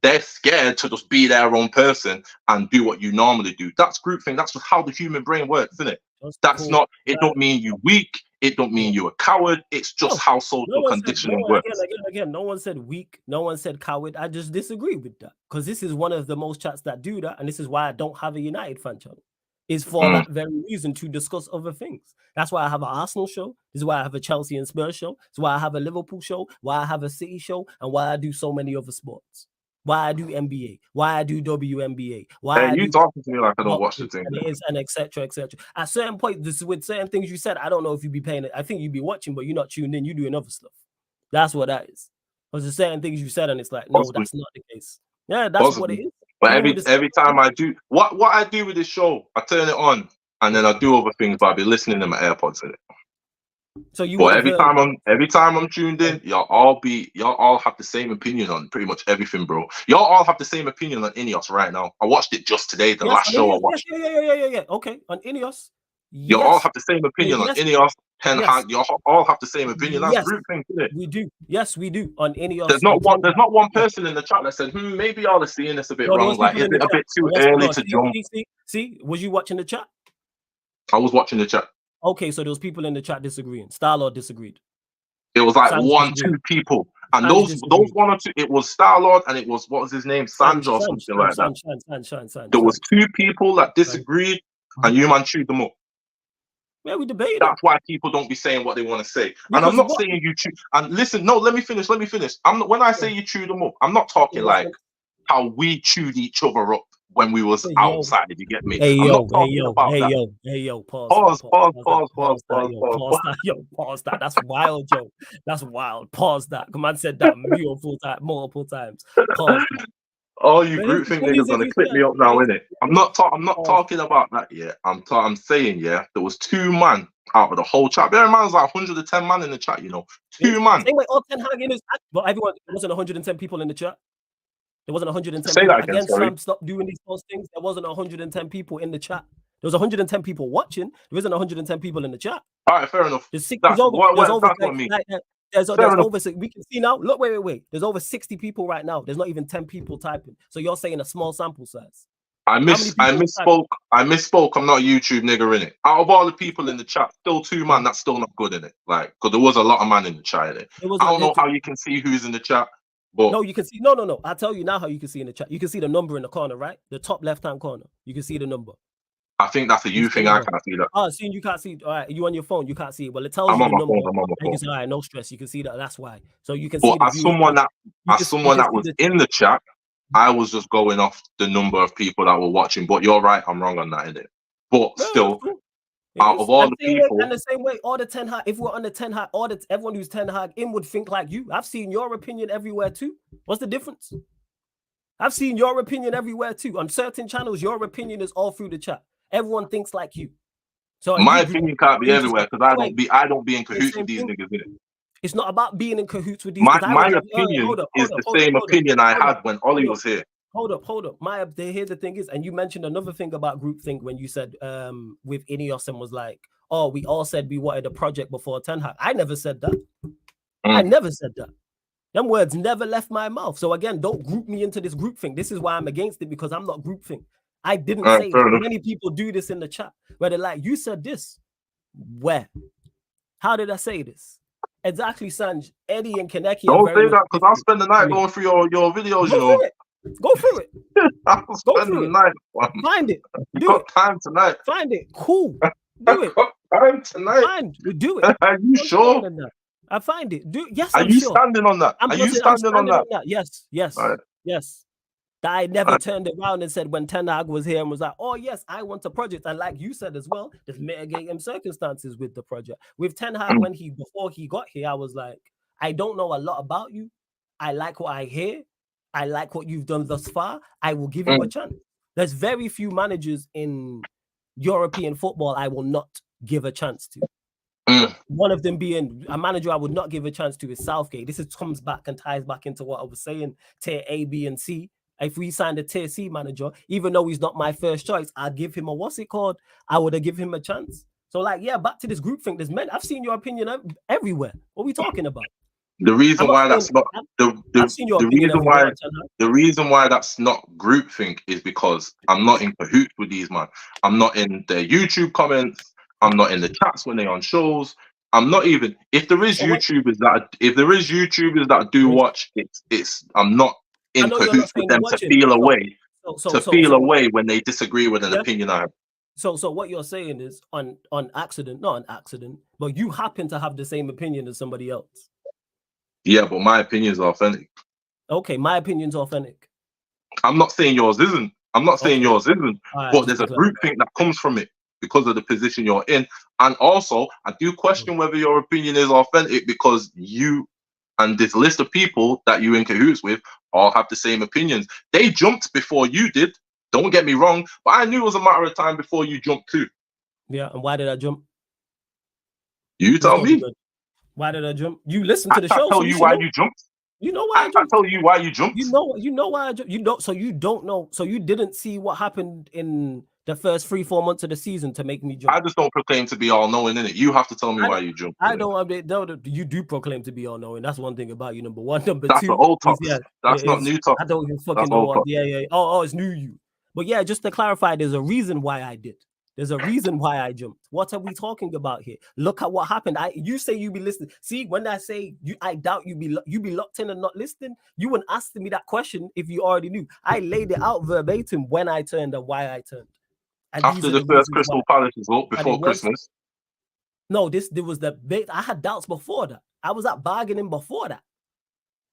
they're scared to just be their own person and do what you normally do. That's groupthink. That's just how the human brain works, isn't it? That's cool. not, it don't mean you weak. It don't mean you're a coward. It's just how social conditioning works. Again, no one said weak. No one said coward. I just disagree with that because this is one of the most chats that do that. And this is why I don't have a United fan channel. Is for that very reason, to discuss other things. That's why I have an Arsenal show. This is why I have a Chelsea and Spurs show. It's why I have a Liverpool show, why I have a City show, and why I do so many other sports. Why I do NBA, why I do WNBA, why you talking to me like I don't watch the thing, and etc. At certain point, this with certain things you said, I don't know if you'd be paying it. I think you'd be watching, but you're not tuned in. You doing other stuff. That's what that is. Because there's certain things you said, and it's like, no, that's not the case. Yeah, that's what it is. But every time I do what I do with this show, I turn it on and then I do other things, but I'll be listening to my AirPods in it. So you. But every time I'm tuned in, y'all all have the same opinion on pretty much everything, bro. Y'all all have the same opinion on Ineos right now. I watched it just today, the last show I watched. Yeah. Okay, on Ineos. You all have the same opinion on Ineos. Ten Hag, you all have the same opinion. That's groupthink, isn't it? We do. Yes, we do. On Ineos. There's not one person in the chat that said, maybe y'all are seeing this a bit wrong. Like, is it a bit too early to jump? See, was you watching the chat? I was watching the chat. Okay, so there was people in the chat disagreeing. Starlord disagreed. It was like 1-2 people. And those 1 or 2, it was Starlord and it was, what was his name? Sanj or something like that. There was 2 people that disagreed and you man chewed them up. Yeah, we debated. That's why people don't be saying what they want to say. And I'm not saying you chew. And listen, no, let me finish. I'm not, when I say you chew them up, I'm not talking like how we chewed each other up when we was outside. You get me? Hey yo, pause. Pause that. That's wild, Joe. That's wild. Pause that. Come on, said that multiple times. Pause. Oh, you groupthink niggas gonna clip me up now, innit? I'm not talking about that yet. I'm saying, yeah, there was 2 man out of the whole chat. Bear in mind, there's like 110 man in the chat, you know. 2 man. Same way, Ten Hag in his, but everyone, there wasn't 110 people in the chat. There wasn't 110 Say people. That again, Sam, stop doing these things. There wasn't 110 people in the chat. There was 110 people watching. There isn't 110 people in the chat. All right, fair enough. There's over. We can see now. Look, wait. There's over 60 people right now. There's not even 10 people typing. So you're saying a small sample size. I misspoke. I'm not a YouTube nigger in it. Out of all the people in the chat, still 2 man. That's still not good in it. Like, because there was a lot of man in the chat. I don't know how you can see who's in the chat. But no, you can see. No. I'll tell you now how you can see in the chat. You can see the number in the corner, right? The top left-hand corner. You can see the number. I think that's a you thing. I can't see that. Oh, seeing you can't see. All right, you on your phone, you can't see it. Well, it tells you the number. I'm on my phone. You can say, all right, no stress. You can see that. That's why. So you can see. But as someone that was in the chat, I was just going off the number of people that were watching. But you're right. I'm wrong on that, innit? But still. Out of all the people, and the same way, all the Ten Hag, if we're on the Ten Hag, everyone who's Ten Hag in would think like you. I've seen your opinion everywhere too. What's the difference? I've seen your opinion everywhere too. On certain channels, your opinion is all through the chat. Everyone thinks like you. So my opinion can't be everywhere because I don't be in cahoots with these niggas, innit? It's not about being in cahoots with these. My opinion is the same opinion I had when Ollie was here. Hold up. Here's the thing is, and you mentioned another thing about groupthink when you said with Ineos and was like, oh, we all said we wanted a project before Ten Hag. I never said that. I never said that. Them words never left my mouth. So again, don't group me into this groupthink. This is why I'm against it, because I'm not groupthink. I didn't say it. Many people do this in the chat where they're like, you said this. Where? How did I say this? Exactly, Sanj. Eddie and Kaneki. Don't say that because I'll spend the night going through your videos, you know. Go through it. I'll spend the night. Find it. Time tonight. Find it. Cool. Do it. Time tonight. Do it. Are you sure? I find it. Yes, I'm sure. Standing on that? Are you standing on that? Yes. Right. Yes. I never turned around and said when Ten Hag was here and was like, oh, yes, I want a project. And like you said as well, there's mitigating circumstances with the project. With Ten Hag, before he got here, I was like, I don't know a lot about you. I like what I hear. I like what you've done thus far. I will give you a chance. There's very few managers in European football I will not give a chance to. One of them being a manager I would not give a chance to is Southgate. This comes back and ties back into what I was saying, tier A, B, and C. If we signed a tier C manager, even though he's not my first choice, I'd give him I would have given him a chance. So, like, yeah, back to this group thing. There's men. I've seen your opinion everywhere. What are we talking about? The reason why that's not the reason why that's not groupthink is because I'm not in cahoots with these man. I'm not in their YouTube comments. I'm not in the chats when they're on shows. I'm not even if there is YouTubers that do watch it's I'm not in cahoots with them to feel away when they disagree with an opinion I have. So what you're saying is on accident, not an accident, but you happen to have the same opinion as somebody else. Yeah, but my opinion is authentic. Okay, my opinion's authentic. I'm not saying yours isn't. But there's a groupthink that comes from it because of the position you're in. And also, I do question whether your opinion is authentic because you and this list of people that you're in cahoots with all have the same opinions. They jumped before you did. Don't get me wrong, but I knew it was a matter of time before you jumped too. Yeah, and why did I jump? You tell me. Why did I jump? You listen to the show. I can't tell you why you jumped. You know why I can't tell you why you jumped. You know why I jumped. You don't. So you don't know. So you didn't see what happened in the first 3-4 months of the season to make me jump. I just don't proclaim to be all knowing, innit? You have to tell me why you jumped. I don't. No, you do proclaim to be all knowing. That's one thing about you. Number one. Number that's two. That's the old topic. That's not new topic. I don't even fucking know what. Yeah. Oh, it's new you. But yeah, just to clarify, there's a reason why I did. There's a reason why I jumped. What are we talking about here? Look at what happened. You say you be listening. See, when I say I doubt you be locked in and not listening. You wouldn't ask me that question if you already knew. I laid it out verbatim when I turned and why I turned. And after the first Crystal Palace result before Christmas. No, there was the I had doubts before that. I was at bargaining before that.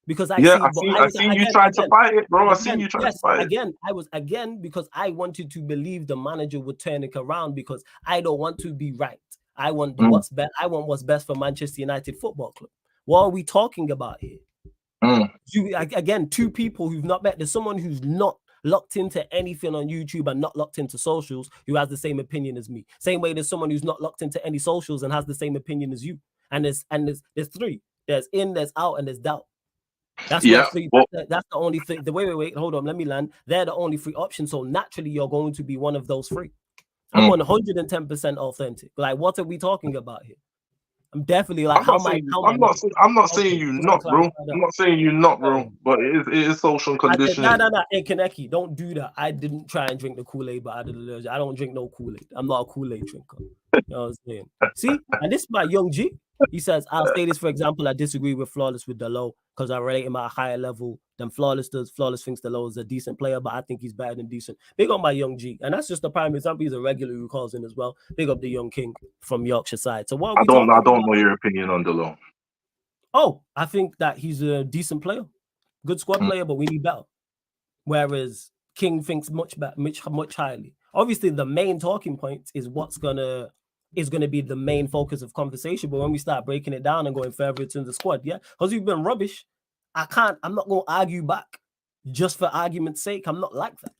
Because I seen you trying to fight it, bro. I seen you trying to fight it. I was because I wanted to believe the manager would turn it around because I don't want to be right. I want what's best. I want what's best for Manchester United Football Club. What are we talking about here? Two people who've not met. There's someone who's not locked into anything on YouTube and not locked into socials who has the same opinion as me. Same way there's someone who's not locked into any socials and has the same opinion as you. And there's three. There's in, there's out, and there's doubt. That's the only thing. Wait, hold on, let me land. They're the only three options. So naturally, you're going to be one of those three. I'm 110% authentic. Like, what are we talking about here? I'm definitely like, I'm not saying you not, bro. I'm not saying you not, bro. But it is social conditioning. No. Hey, Kaneki, don't do that. I didn't try and drink the Kool-Aid, but I don't drink no Kool-Aid. I'm not a Kool-Aid drinker. You know what I'm saying? See, and this is my young G. He says, I'll say this, for example, I disagree with Flawless with Delo because I rate him at a higher level than Flawless does. Flawless thinks Delo is a decent player, but I think he's better than decent. Big up my young G. And that's just a prime example. He's a regular who calls in as well. Big up the young king from Yorkshire side. So what I don't know your opinion on Delo. Oh, I think that he's a decent player. Good squad player, but we need better. Whereas King thinks much highly. Obviously, the main talking point is what's going to be the main focus of conversation. But when we start breaking it down and going further into the squad, because you've been rubbish, I'm not going to argue back just for argument's sake. I'm not like that.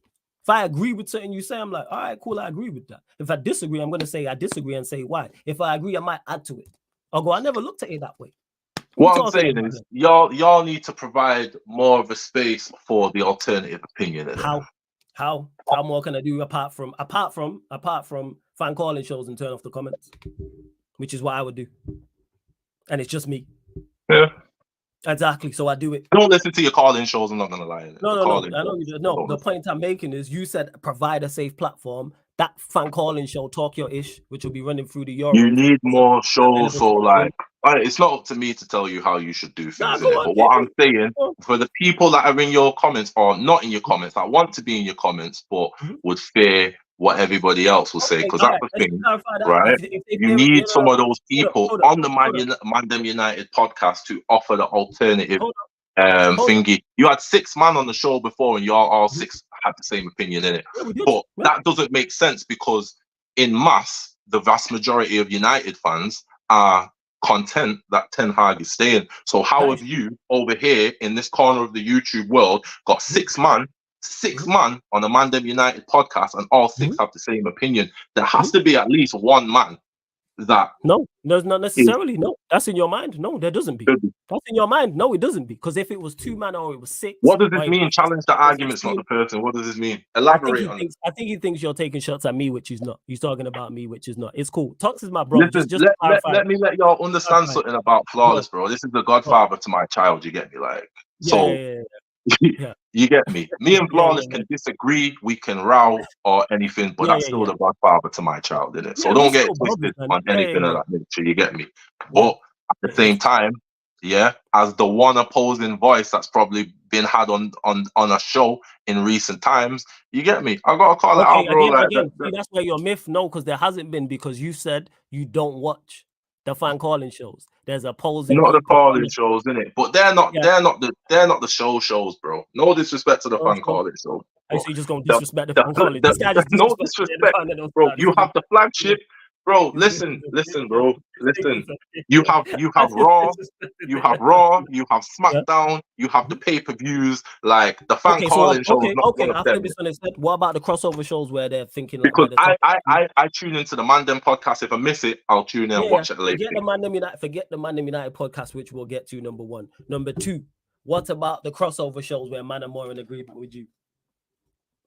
If I agree with something you say, I'm like, all right, cool, I agree with that. If I disagree, I'm going to say I disagree and say why. If I agree, I might add to it. I'll go, I never looked at it that way. What I'm saying is, y'all need to provide more of a space for the alternative opinion. How more can I do apart from fan calling shows and turn off the comments, which is what I would do, and it's just me. Yeah, exactly. So I do it. Don't listen to your calling shows. I'm not gonna lie. No. I know you do. No, the point I'm making is you said provide a safe platform. That fan calling show, Talk Your Ish, which will be running through the Euro. You need more shows, so like. It's not up to me to tell you how you should do things. But what I'm saying, for the people that are in your comments or not in your comments, that want to be in your comments, but would fear what everybody else will say, because that's the thing, right? You need some of those people on the ManDem United podcast to offer the alternative thingy. You had 6 man on the show before, and you all 6 had the same opinion in it. But that doesn't make sense because in mass, the vast majority of United fans are content that Ten Hag is staying. So how have you over here in this corner of the YouTube world got 6 man on the ManDem United podcast, and all 6 have the same opinion? There has to be at least one man that no, there's not necessarily. No, that's in your mind. No, there doesn't be. That's in your mind. No, it doesn't be. Because if it was 2 man or it was 6, what does this mean? Challenge the argument's not the person. What does this mean? Elaborate on it. I think he thinks you're taking shots at me, which is not. He's talking about me, which is not. It's cool. Tox is my bro. Listen, let me let y'all understand something about Flawless, bro. This is the godfather to my child. You get me? Like, so. Yeah. You get me? Me and Flawless can disagree, we can row or anything, but that's still the godfather to my child, isn't it? So don't get twisted on anything of that nature, you get me? But at the same time, as the one opposing voice that's probably been had on a show in recent times, you get me? I gotta call it out, bro. See, that's where your myth, no, because there hasn't been, because you said you don't watch the fan calling shows. There's opposing. Not the calling shows, innit? But they're not the shows, bro. No disrespect to the fan calling show. So you just gonna disrespect the fan calling? No disrespect, bro. You have the flagship, bro. Listen, bro. Listen. You have Raw, you have SmackDown, you have the pay-per-views. Like the fan calling shows. What about the crossover shows where they're thinking? Because I tune into the ManDem podcast. If I miss it, I'll tune in and watch it later. Forget the ManDem United podcast, which we'll get to. Number 1, number 2. What about the crossover shows where man are more in agreement with you?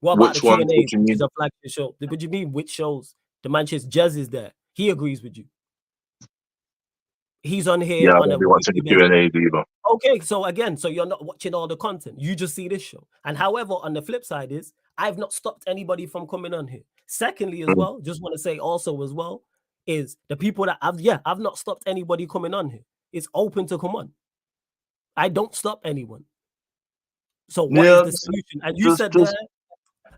What about the Q&As, which is a flagship show? What do you mean? Which shows? The Manchester Jazz is there. He agrees with you. He's on here. Yeah, I'll be watching the Q&As either. Okay, so again, you're not watching all the content. You just see this show. And however, on the flip side is, I've not stopped anybody from coming on here. Secondly, as well, just want to say also as well, is the people that I've not stopped anybody coming on here. It's open to come on. I don't stop anyone. So what is the solution? And you said that.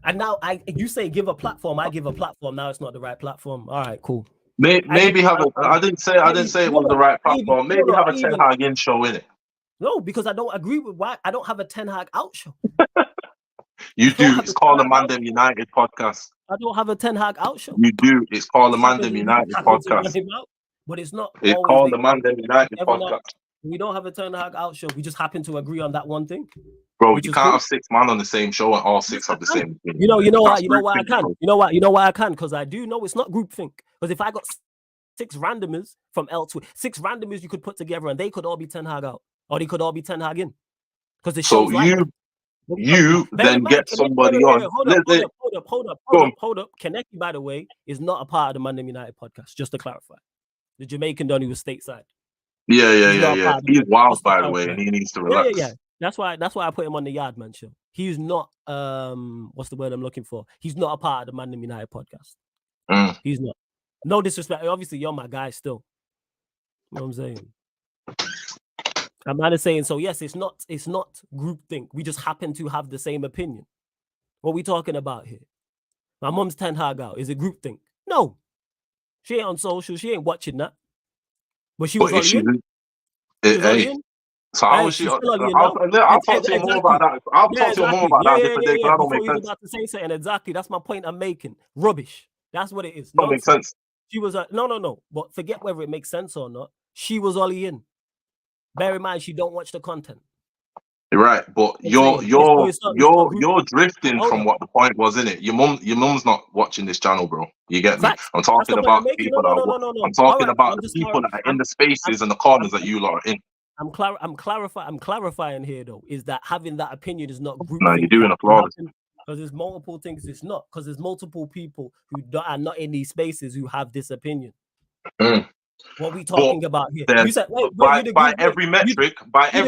And now you say give a platform. I give a platform. Now it's not the right platform. All right, cool. Maybe have a. I didn't say it was the right platform. Maybe have a Ten Hag in show in it. No, because I don't agree with why I don't have a Ten Hag out show. You do. It's called the ManDem United podcast. I don't have a Ten Hag out show. You do. It's called the ManDem United podcast. But it's not. It's called the ManDem United podcast. We don't have a Ten Hag out show. We just happen to agree on that one thing. Bro, you can't have 6 man on the same show and all 6 have the same thing. You know why I can? You know why I can? Because I do know it's not groupthink. Because if I got 6 randomers from L2, 6 randomers you could put together and they could all be Ten Hag out. Or they could all be Ten Hag in. Because the show's you then get somebody on. Hold up. Kaneki, by the way, is not a part of the ManDem United podcast, just to clarify. The Jamaican Donny was stateside. Yeah. He's wild, by the way, and he needs to relax. Yeah. That's why I put him on the Yard Man show. He's not what's the word I'm looking for? He's not a part of the ManDem United podcast. He's not. No disrespect. Obviously, you're my guy still. You know what I'm saying? I'm not saying so. Yes, it's not groupthink. We just happen to have the same opinion. What we talking about here? My mom's Ten Hag out. Is it groupthink? No. She ain't on social. She ain't watching that. But she was on. So how is she? I'll talk to you more about that. I'll talk to you more about that different day. That don't make sense. About to say something exactly. That's my point I'm making. Rubbish. That's what it is. Don't make sense. She was no. But forget whether it makes sense or not. She was Ollie in. Bear in mind, she don't watch the content. Right, but you're drifting from what the point was, innit? Your mum's not watching this channel, bro. You get me? I'm talking about people. I'm talking about the people that are in the spaces and the corners that you lot are in. I'm clarifying here though, is that having that opinion is not group. No, you're doing a flawless. Because there's multiple things. It's not because there's multiple people who are not in these spaces who have this opinion. What we talking about here? You said, by every metric. Now let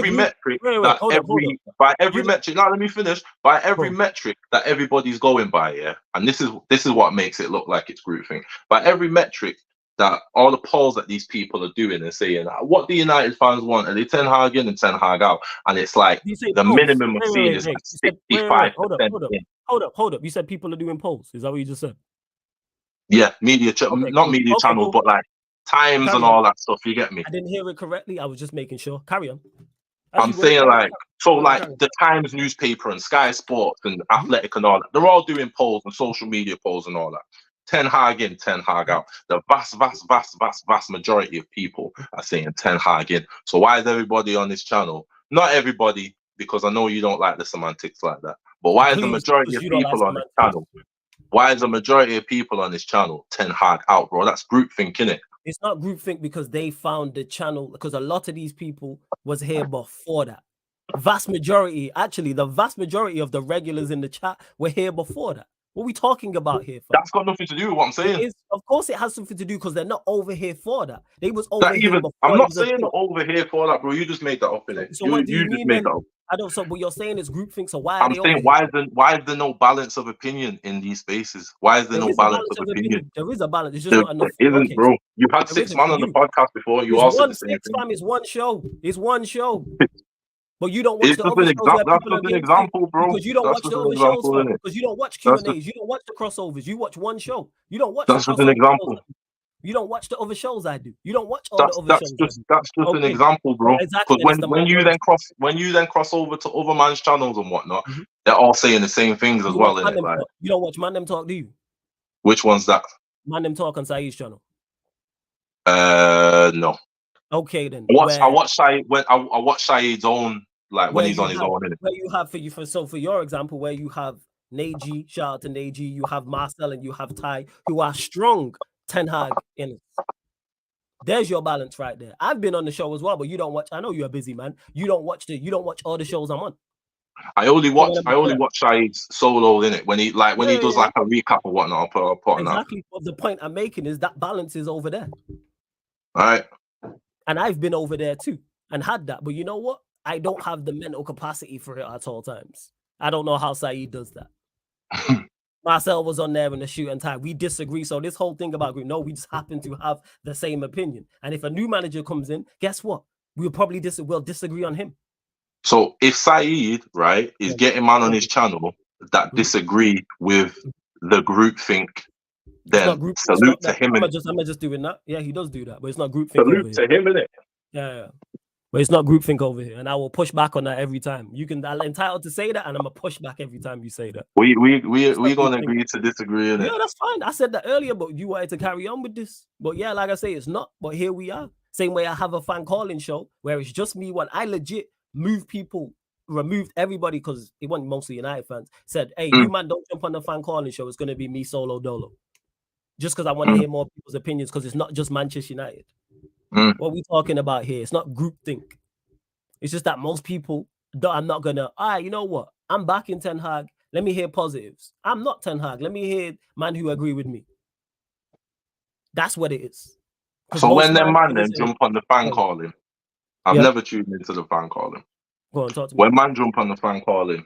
me finish. By every metric that everybody's going by, and this is what makes it look like it's groupthink. By every metric that all the polls that these people are doing and saying, what the United fans want, are they Ten Hag in and Ten Hag out? And it's like the minimum of seeing is 65%. Hold up. You said people are doing polls. Is that what you just said? Yeah, not media channels, but like Times and all that stuff. You get me? I didn't hear it correctly. I was just making sure. Carry on. I'm saying like the Times newspaper and Sky Sports and Athletic and all that. They're all doing polls and social media polls and all that. Ten Hag in, Ten Hag out. The vast majority of people are saying Ten Hag in. So why is everybody on this channel? Not everybody, because I know you don't like the semantics like that. But why is the Please, majority because of you don't like people on this semantics. channel? Why is the majority of people on this channel Ten Hag out, bro? That's groupthink, innit? It's not groupthink because they found the channel, because a lot of these people was here before that. Vast majority, actually, the vast majority of the regulars in the chat were here before that. What are we talking about here, fam? That's got nothing to do with what I'm saying. Of course, it has something to do because they're not over here for that. They was over here before. I'm not saying they're over here for that, bro. You just made that up, innit? So what do you mean then? That up. I don't. So what you're saying is groupthink. So why? I'm saying why is there no balance of opinion in these spaces? Why is there no balance of opinion? There is a balance. It's just not enough. There isn't, bro. You've had 6 man on the podcast before. You all said the same thing. It's one show. It's one show. But you don't watch it's the just other an shows example. where That's people just are an example, bro. Because you don't watch the other shows, fam. Because you don't watch Q&As. You don't watch the crossovers. You watch one show. You don't watch. That's just an example. You don't watch the other shows I do. You don't watch all the other shows. That's just an example, bro. Exactly. Because when you then cross over to other man's channels and whatnot, they're all saying the same things as well, innit? Like, you don't watch ManDem Talk, do you? Which one's that? ManDem Talk on Saeed's channel. No. Okay then. I watch Saeed's own, like when he's on his own, innit? Where you have for your example, where you have Neji, shout out to Neji, you have Marcel and you have Ty, who are strong Ten Hag in it. There's your balance right there. I've been on the show as well, but you don't watch. I know you're a busy man. You don't watch all the shows I'm on. I only watch Saeed's solo in it when he does like a recap or whatnot. I'll put exactly. But the point I'm making is that balance is over there. All right. And I've been over there too and had that. But you know what? I don't have the mental capacity for it at all times. I don't know how Saeed does that. Marcel was on there in the shooting time. We disagree. So this whole thing about group, no, we just happen to have the same opinion. And if a new manager comes in, guess what? We'll probably disagree on him. So if Saeed, right, is getting man on his channel that disagree with the groupthink, then salute to him. I'm just doing that. Yeah, he does do that, but it's not groupthink. Salute to him, innit? Yeah. But it's not groupthink over here, and I will push back on that every time. I'm entitled to say that, and I'm gonna push back every time you say that. We gonna agree to disagree, innit? Yeah, that's fine. I said that earlier, but you wanted to carry on with this. But yeah, like I say, it's not. But here we are. Same way I have a fan calling show where it's just me. When I legit removed everybody because it wasn't mostly United fans. Said, hey, you man, don't jump on the fan calling show. It's gonna be me solo dolo. Just because I want to hear more people's opinions, because it's not just Manchester United. What we talking about here? It's not groupthink. It's just that most people I'm not gonna. You know what? I'm back in Ten Hag. Let me hear positives. I'm not Ten Hag. Let me hear man who agree with me. That's what it is. So when them jump on the fan calling, I've never tuned into the fan calling. Go on, talk to me. When man jump on the fan calling,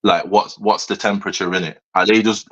like what's the temperature in it? Are they just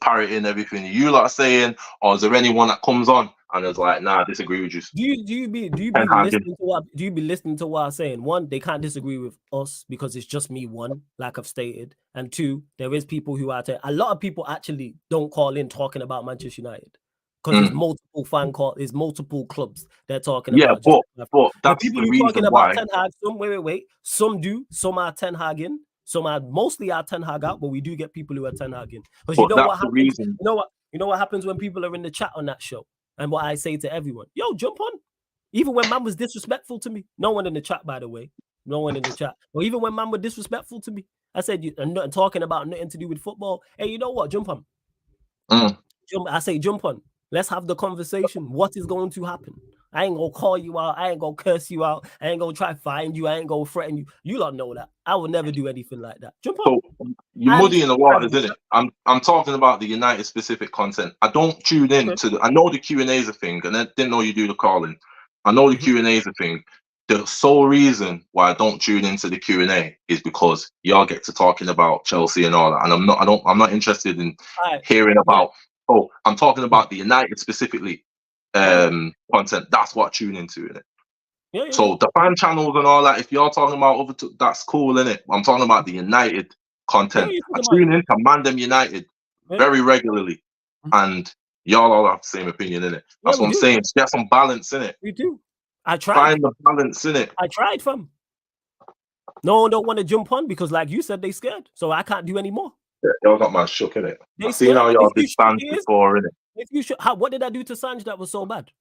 parroting everything you lot are saying, or is there anyone that comes on and is like, nah, I disagree with you? Do you be listening to what I'm saying? One, they can't disagree with us because it's just me, one, like I've stated. And two, there is people who are a lot of people actually don't call in talking about Manchester United. Because there's multiple there's multiple clubs they're talking about. But that's the people the who reason talking why. about Ten Hag, some do, some are Ten Hag in. Mostly are Ten Hag out, but we do get people who are Ten Hag in. Because you know what happens? You know what happens when people are in the chat on that show, and what I say to everyone: yo, jump on. Even when man was disrespectful to me, no one in the chat, by the way, no one in the chat. But even when man was disrespectful to me, I said, and talking about nothing to do with football. Hey, you know what? Jump on. I say, jump on. Let's have the conversation. What is going to happen? I ain't gonna call you out. I ain't gonna curse you out. I ain't gonna try to find you. I ain't gonna threaten you. You don't know that. I would never do anything like that. Jump on. So you're muddying the waters, isn't it? I'm talking about the United specific content. I don't tune in to I know the Q&A's a thing, and I didn't know you do the calling. I know the Q&A's a thing. The sole reason why I don't tune into the Q&A is because y'all get to talking about Chelsea and all that, and I'm not interested in hearing about. Oh, I'm talking about the United specifically content. That's what I tune into, innit? So the fan channels and all that, if you're talking about that's cool, innit? I'm talking about the United content. I tune into ManDem United very regularly, and y'all all have the same opinion, innit? That's what I'm saying. Get some balance in it. We do. I tried. Find the balance in it. I tried, fam. No one don't want to jump on because, like you said, they scared. So I can't do any more. Y'all got man shook, innit? They I seen how y'all did fans shook, before, innit? if you should, what did I do to Sanj that was so bad?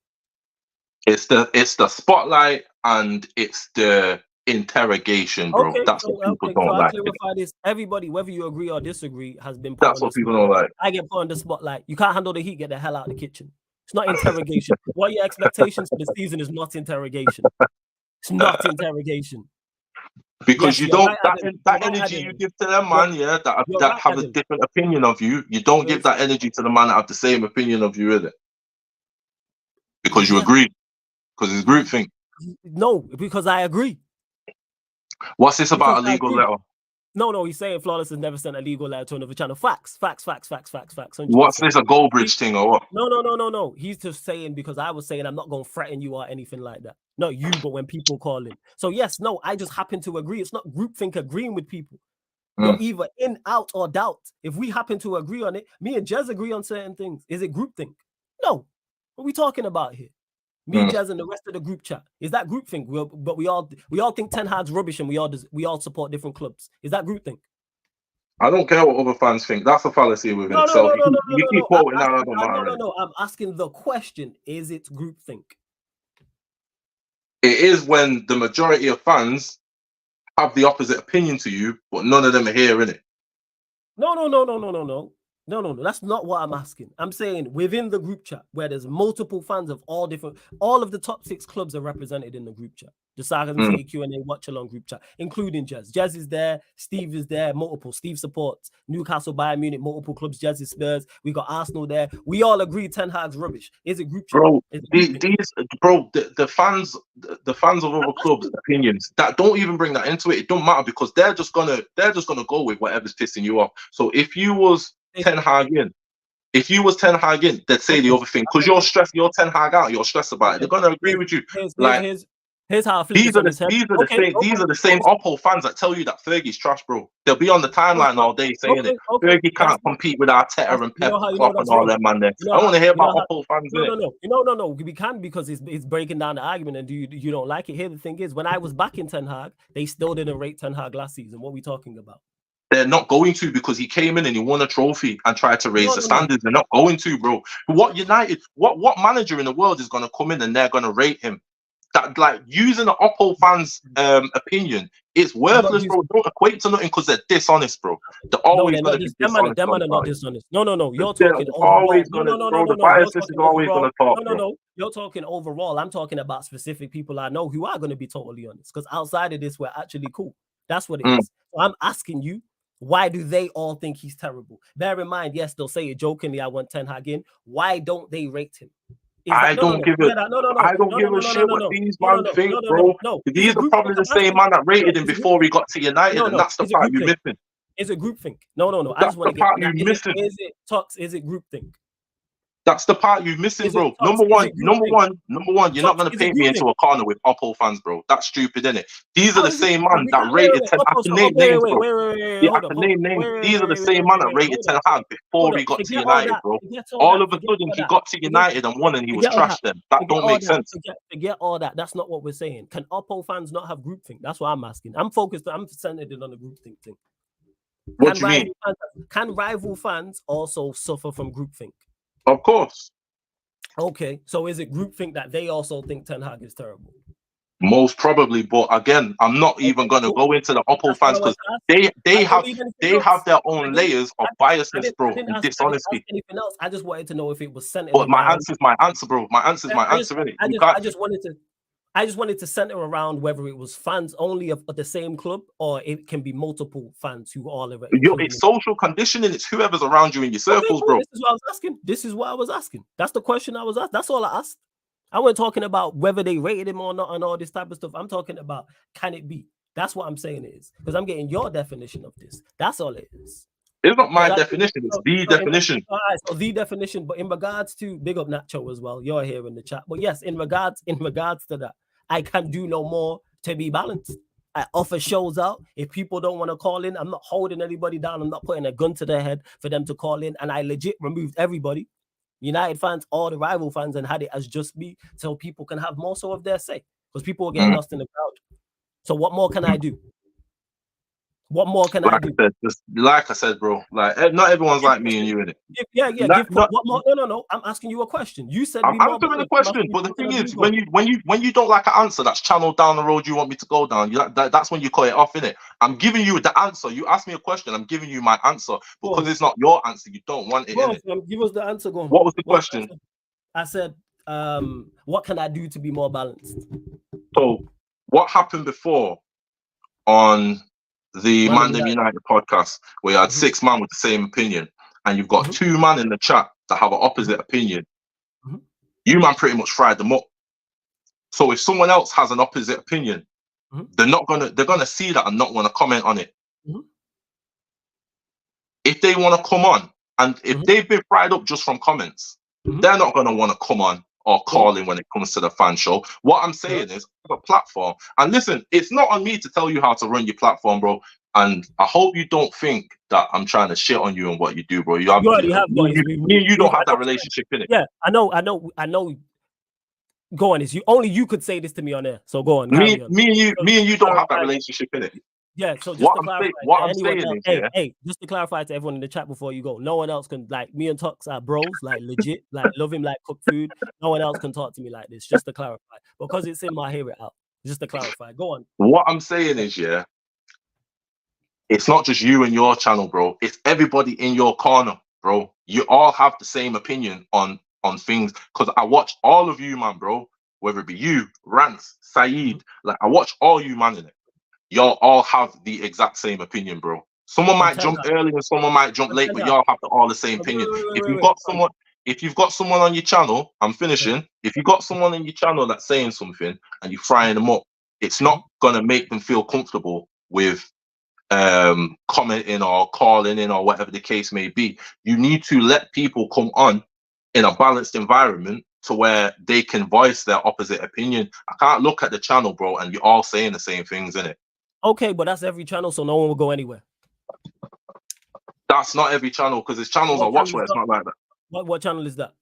It's the spotlight and it's the interrogation, bro. Okay, That's what people don't I'll like. clarify this. Everybody, whether you agree or disagree, has been put That's on what the people don't spotlight. like. I get put on the spotlight. You can't handle the heat, get the hell out of the kitchen. It's not interrogation. What are your expectations for the season is not interrogation. It's not interrogation. Because Yes, you you're don't right, that Adam. that You're right, energy Adam. you give to them, man, yeah, that You're that right, have a Adam. different opinion of you. You don't give that energy to the man that have the same opinion of you, is it? Because you Yeah. agree. Because it's groupthink. No, because I agree. What's this about Because a legal letter? No, he's saying Flawless has never sent a legal letter to another channel. Facts. 100%. What's this, a Goldbridge thing or what? No. He's just saying, because I was saying I'm not going to threaten you or anything like that. Not you, but when people call in. So yes, no, I just happen to agree. It's not groupthink agreeing with people. You're either in, out, or doubt. If we happen to agree on it, me and Jez agree on certain things. Is it groupthink? No. What are we talking about here? Me, Jez, and the rest of the group chat. Is that groupthink? But we all think Ten Hag's rubbish, and we all support different clubs. Is that groupthink? I don't care what other fans think. That's a fallacy within itself. You keep quoting that, I don't matter. No. I'm asking the question: is it groupthink? It is when the majority of fans have the opposite opinion to you, but none of them are here, innit? No. That's not what I'm asking. I'm saying within the group chat where there's multiple fans of all of the top 6 clubs are represented in the group chat. The Sarcasm City Q&A watch along group chat, including Jez. Jez is there. Steve is there. Multiple. Steve supports Newcastle, Bayern Munich, multiple clubs. Jez is Spurs. We got Arsenal there. We all agree Ten Hag's rubbish. Is it group chat? Bro, the fans of other clubs' opinions that don't even bring that into it. It don't matter because they're just gonna go with whatever's pissing you off. So if you was Ten Hag in, they'd say the other thing because you're stressed. You're Ten Hag out. You're stressed about it. They're gonna agree with you. Here's how I flip this on his head. These are the same Oppo fans that tell you that Fergie's trash, bro. They'll be on the timeline all day saying it. Fergie can't compete with Arteta and Pep and all them, man. I want to hear about Oppo fans. No. We can because it's breaking down the argument, and you don't like it. Here the thing is, when I was back in Ten Hag, they still didn't rate Ten Hag last season. What are we talking about? They're not going to because he came in and he won a trophy and tried to raise the standards. They're not going to, bro. What manager in the world is going to come in and they're going to rate him? That, like, using the Oppo fans' opinion, it's worthless, bro. Don't equate to nothing because they're dishonest, bro. They're always going to be dishonest. Them are not dishonest. No. You're talking overall. The bias is always going to talk. No. You're talking overall. I'm talking about specific people I know who are going to be totally honest. Because outside of this, we're actually cool. That's what it is. So I'm asking you, why do they all think he's terrible? Bear in mind, yes, they'll say it jokingly, I want Ten Hag in. Why don't they rate him? I don't give a shit what these man think, bro. These are probably the same man that rated him before he got to United, and that's the part you're missing. Is it groupthink? No. I just want to get you're missing. Is it groupthink? That's the part you're missing, bro. Number one, you're not going to paint me into a corner with Oppo fans, bro. That's stupid, isn't it? These are the same man that rated Ten Hag. I can name names, bro. I can name names. These are the same man that rated Ten Hag before he got to United, bro. All of a sudden, he got to United and won, and he was trashed then. That don't make sense. Forget all that. That's not what we're saying. Can Oppo fans not have groupthink? That's what I'm asking. I'm centered on the groupthink thing. What do you mean? Can rival fans also suffer from groupthink? Of course. Okay, so is it groupthink that they also think Ten Hag is terrible? Most probably, but again, I'm not even going to go into the Oppo fans because they have their own layers of biasness, bro, and dishonesty. Anything else? I just wanted to know if it was centered. But my answer's my answer, bro. My answer's my answer, innit? I just wanted to center around whether it was fans only of the same club or it can be multiple fans who all of it. It's social conditioning. It's whoever's around you in your circles, bro. This is what I was asking. That's the question I was asked. That's all I asked. I wasn't talking about whether they rated him or not and all this type of stuff. I'm talking about, can it be? That's what I'm saying it is. Because I'm getting your definition of this. That's all it is. It's not my definition. It's the definition. All right, so the definition. But in regards to, big up Nacho as well. You're here in the chat. But yes, in regards to that, I can do no more to be balanced. I offer shows out. If people don't want to call in, I'm not holding anybody down. I'm not putting a gun to their head for them to call in. And I legit removed everybody, United fans, all the rival fans, and had it as just me so people can have more so of their say. Because people are getting lost in the crowd. So what more can I do? What more can I do? Like I said, bro. Like not everyone's like me and you in it. What more? No. I'm asking you a question. You said I'm answering the question, but the thing is, when you don't like an answer that's channeled down the road you want me to go down, that's when you cut it off, innit? I'm giving you the answer. You asked me a question, I'm giving you my answer. Because it's not your answer, you don't want it, innit? Give us the answer, go on. What was the question? I said, what can I do to be more balanced? So, what happened before on the ManDem United podcast, where you had 6 man with the same opinion, and you've got 2 man in the chat that have an opposite opinion? You man pretty much fried them up. So if someone else has an opposite opinion, they're gonna see that and not want to comment on it. If they want to come on, and if they've been fried up just from comments, they're not gonna want to come on or call in when it comes to the fan show. What I'm saying is, a platform, and listen, it's not on me to tell you how to run your platform, bro. And I hope you don't think that I'm trying to shit on you and what you do, bro. You already have. You don't have that relationship in it. Yeah, I know. Go on. You could say this to me on air. So go on. Me and you don't have that relationship in it. Yeah. So just to clarify, hey, just to clarify to everyone in the chat before you go, no one else can, like, me and Tux are bros, like legit, like love him like cook food. No one else can talk to me like this. Just to clarify, because it's in my hear it out. Just to clarify. Go on. What I'm saying is, it's not just you and your channel, bro. It's everybody in your corner, bro. You all have the same opinion on things. Because I watch all of you, man, bro. Whether it be you, Rance, Saeed, like I watch all you, man, in it. Y'all all have the exact same opinion, bro. Someone might jump early and someone might jump late, but y'all have all the same opinion. If you've got someone on your channel, I'm finishing. If you've got someone on your channel that's saying something and you're frying them up, it's not gonna make them feel comfortable with commenting or calling in or whatever the case may be. You need to let people come on in a balanced environment to where they can voice their opposite opinion. I can't look at the channel, bro, and you're all saying the same things, innit? Okay, but that's every channel, so no one will go anywhere. That's not every channel, because there's channels I watch where it's not like that. What channel is that?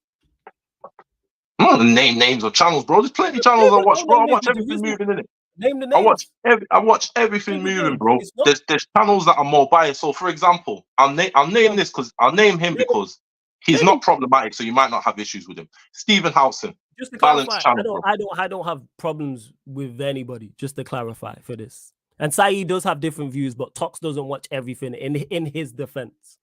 I'm not gonna name names of channels, bro. There's plenty of channels I watch, bro. I watch everything moving, innit? Name the names. I watch everything moving, bro. There's channels that are more biased. So, for example, I'll name this because I'll name him because he's not problematic, so you might not have issues with him. Stephen Housen. Just to clarify, I don't have problems with anybody. Just to clarify for this. And Saeed does have different views, but Tox doesn't watch everything. In his defense,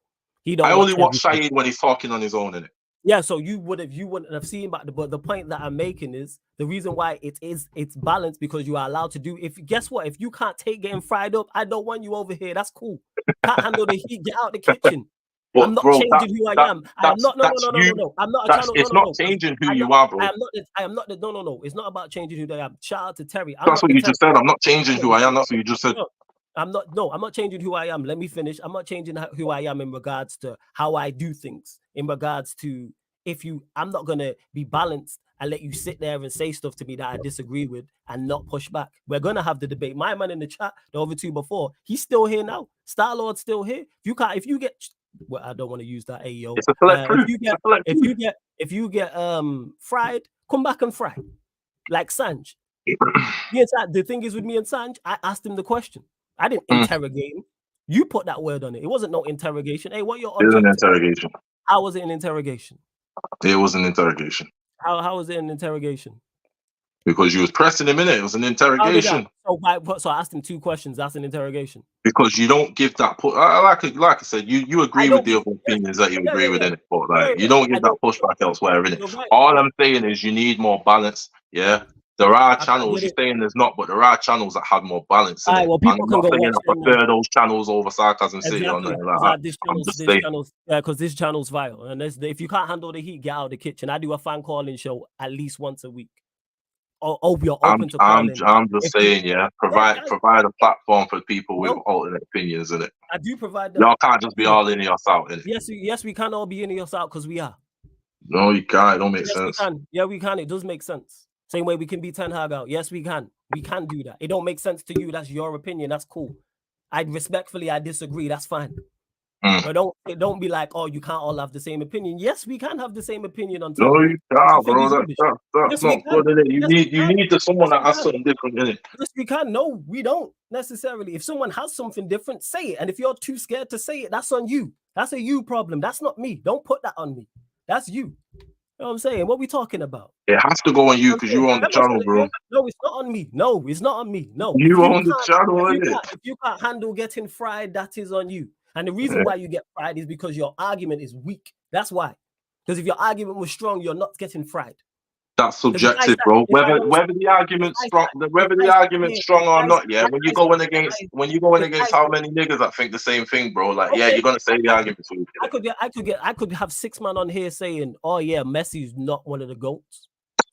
I only watch Saeed when he's talking on his own, innit? Yeah, so you wouldn't have seen, but the point that I'm making is the reason why it's balanced, because you are allowed to do. Guess what? If you can't take getting fried up, I don't want you over here. That's cool. Can't handle the heat. Get out the kitchen. But, I'm not bro, changing who I am. I'm not. No. I'm not a channel. It's not changing who you are, bro. I am not. No. It's not about changing who I am. Shout out to Terry. That's what you just said. I'm not changing who I am. That's what you just said. I'm not changing who I am. Let me finish. I'm not changing who I am in regards to how I do things. In regards to I'm not gonna be balanced and let you sit there and say stuff to me that I disagree with and not push back. We're gonna have the debate. My man in the chat, the other two before, he's still here now. Star-Lord's still here. If you get well, I don't want to use that AEO. If you get fried, come back and fry. Like Sanj. The thing is with me and Sanj, I asked him the question. I didn't interrogate him. You put that word on it. It wasn't no interrogation. Hey, what your object? It was an interrogation. How was it an interrogation? It was an interrogation. How was it an interrogation? Because you was pressing him in it. It was an interrogation. So I asked him 2 questions. That's an interrogation. Because you don't give that like I said, you agree with the other opinions that you agree with in it, but like you don't give that pushback elsewhere in it. All I'm saying is you need more balance. Yeah. There are channels, you're saying there's not, but there are channels that have more balance. Well, people can go watch I prefer those channels over Sarcasm City on there. Because this channel's vital. And if you can't handle the heat, get out of the kitchen. I do a fan calling show at least once a week. You're open to calling. I'm just saying, provide a platform for people with alternate opinions in it. I do provide them. Y'all can't just be all in your out in it. Yes, we can all be in your out because we are. No, you can't. It don't make sense. We can. Yeah, we can. It does make sense. Same way we can be Ten Hag out. Yes, we can. We can do that. It don't make sense to you. That's your opinion. That's cool. I respectfully disagree. That's fine. But don't be like, oh, you can't all have the same opinion. Yes, we can have the same opinion on No, something. you can't, bro. That's Yes, not good, innit? You need someone that has something different, innit? Yes, we can. No, we don't necessarily. If someone has something different, say it. And if you're too scared to say it, that's on you. That's a you problem. That's not me. Don't put that on me. That's you. You know what I'm saying? What we talking about? It has to go on you because you own the channel, bro. No, it's not on me. No, it's not on me. No, you own the channel, innit? If you can't handle getting fried, that is on you. And the reason why you get fried is because your argument is weak. That's why. Because if your argument was strong, you're not getting fried. That's subjective, bro. Whether the argument's strong, strong or not, yeah. When you go in against how many niggas that think the same thing, bro, like yeah, you're gonna say the argument's weak. I could have 6 men on here saying, oh yeah, Messi's not one of the GOATs.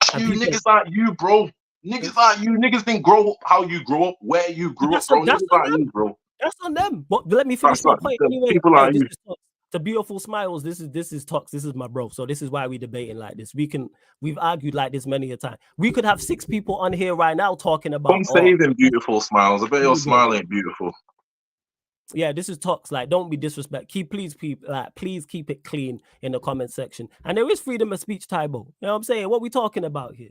Niggas aren't you, bro. Niggas aren't you. Niggas didn't grow up how you grew up, where you grew up, bro. Niggas aren't you, bro. That's on them. But let me finish my point anyway. People are you. The beautiful smiles. This is Tox. This is my bro. So this is why we debating like this. We've argued like this many a time. We could have 6 people on here right now talking about. Come say them beautiful smiles. I bet your smile ain't beautiful. Yeah, this is Tox. Like, don't be disrespectful. Please keep it clean in the comment section. And there is freedom of speech, Tybo. You know what I'm saying? What we talking about here?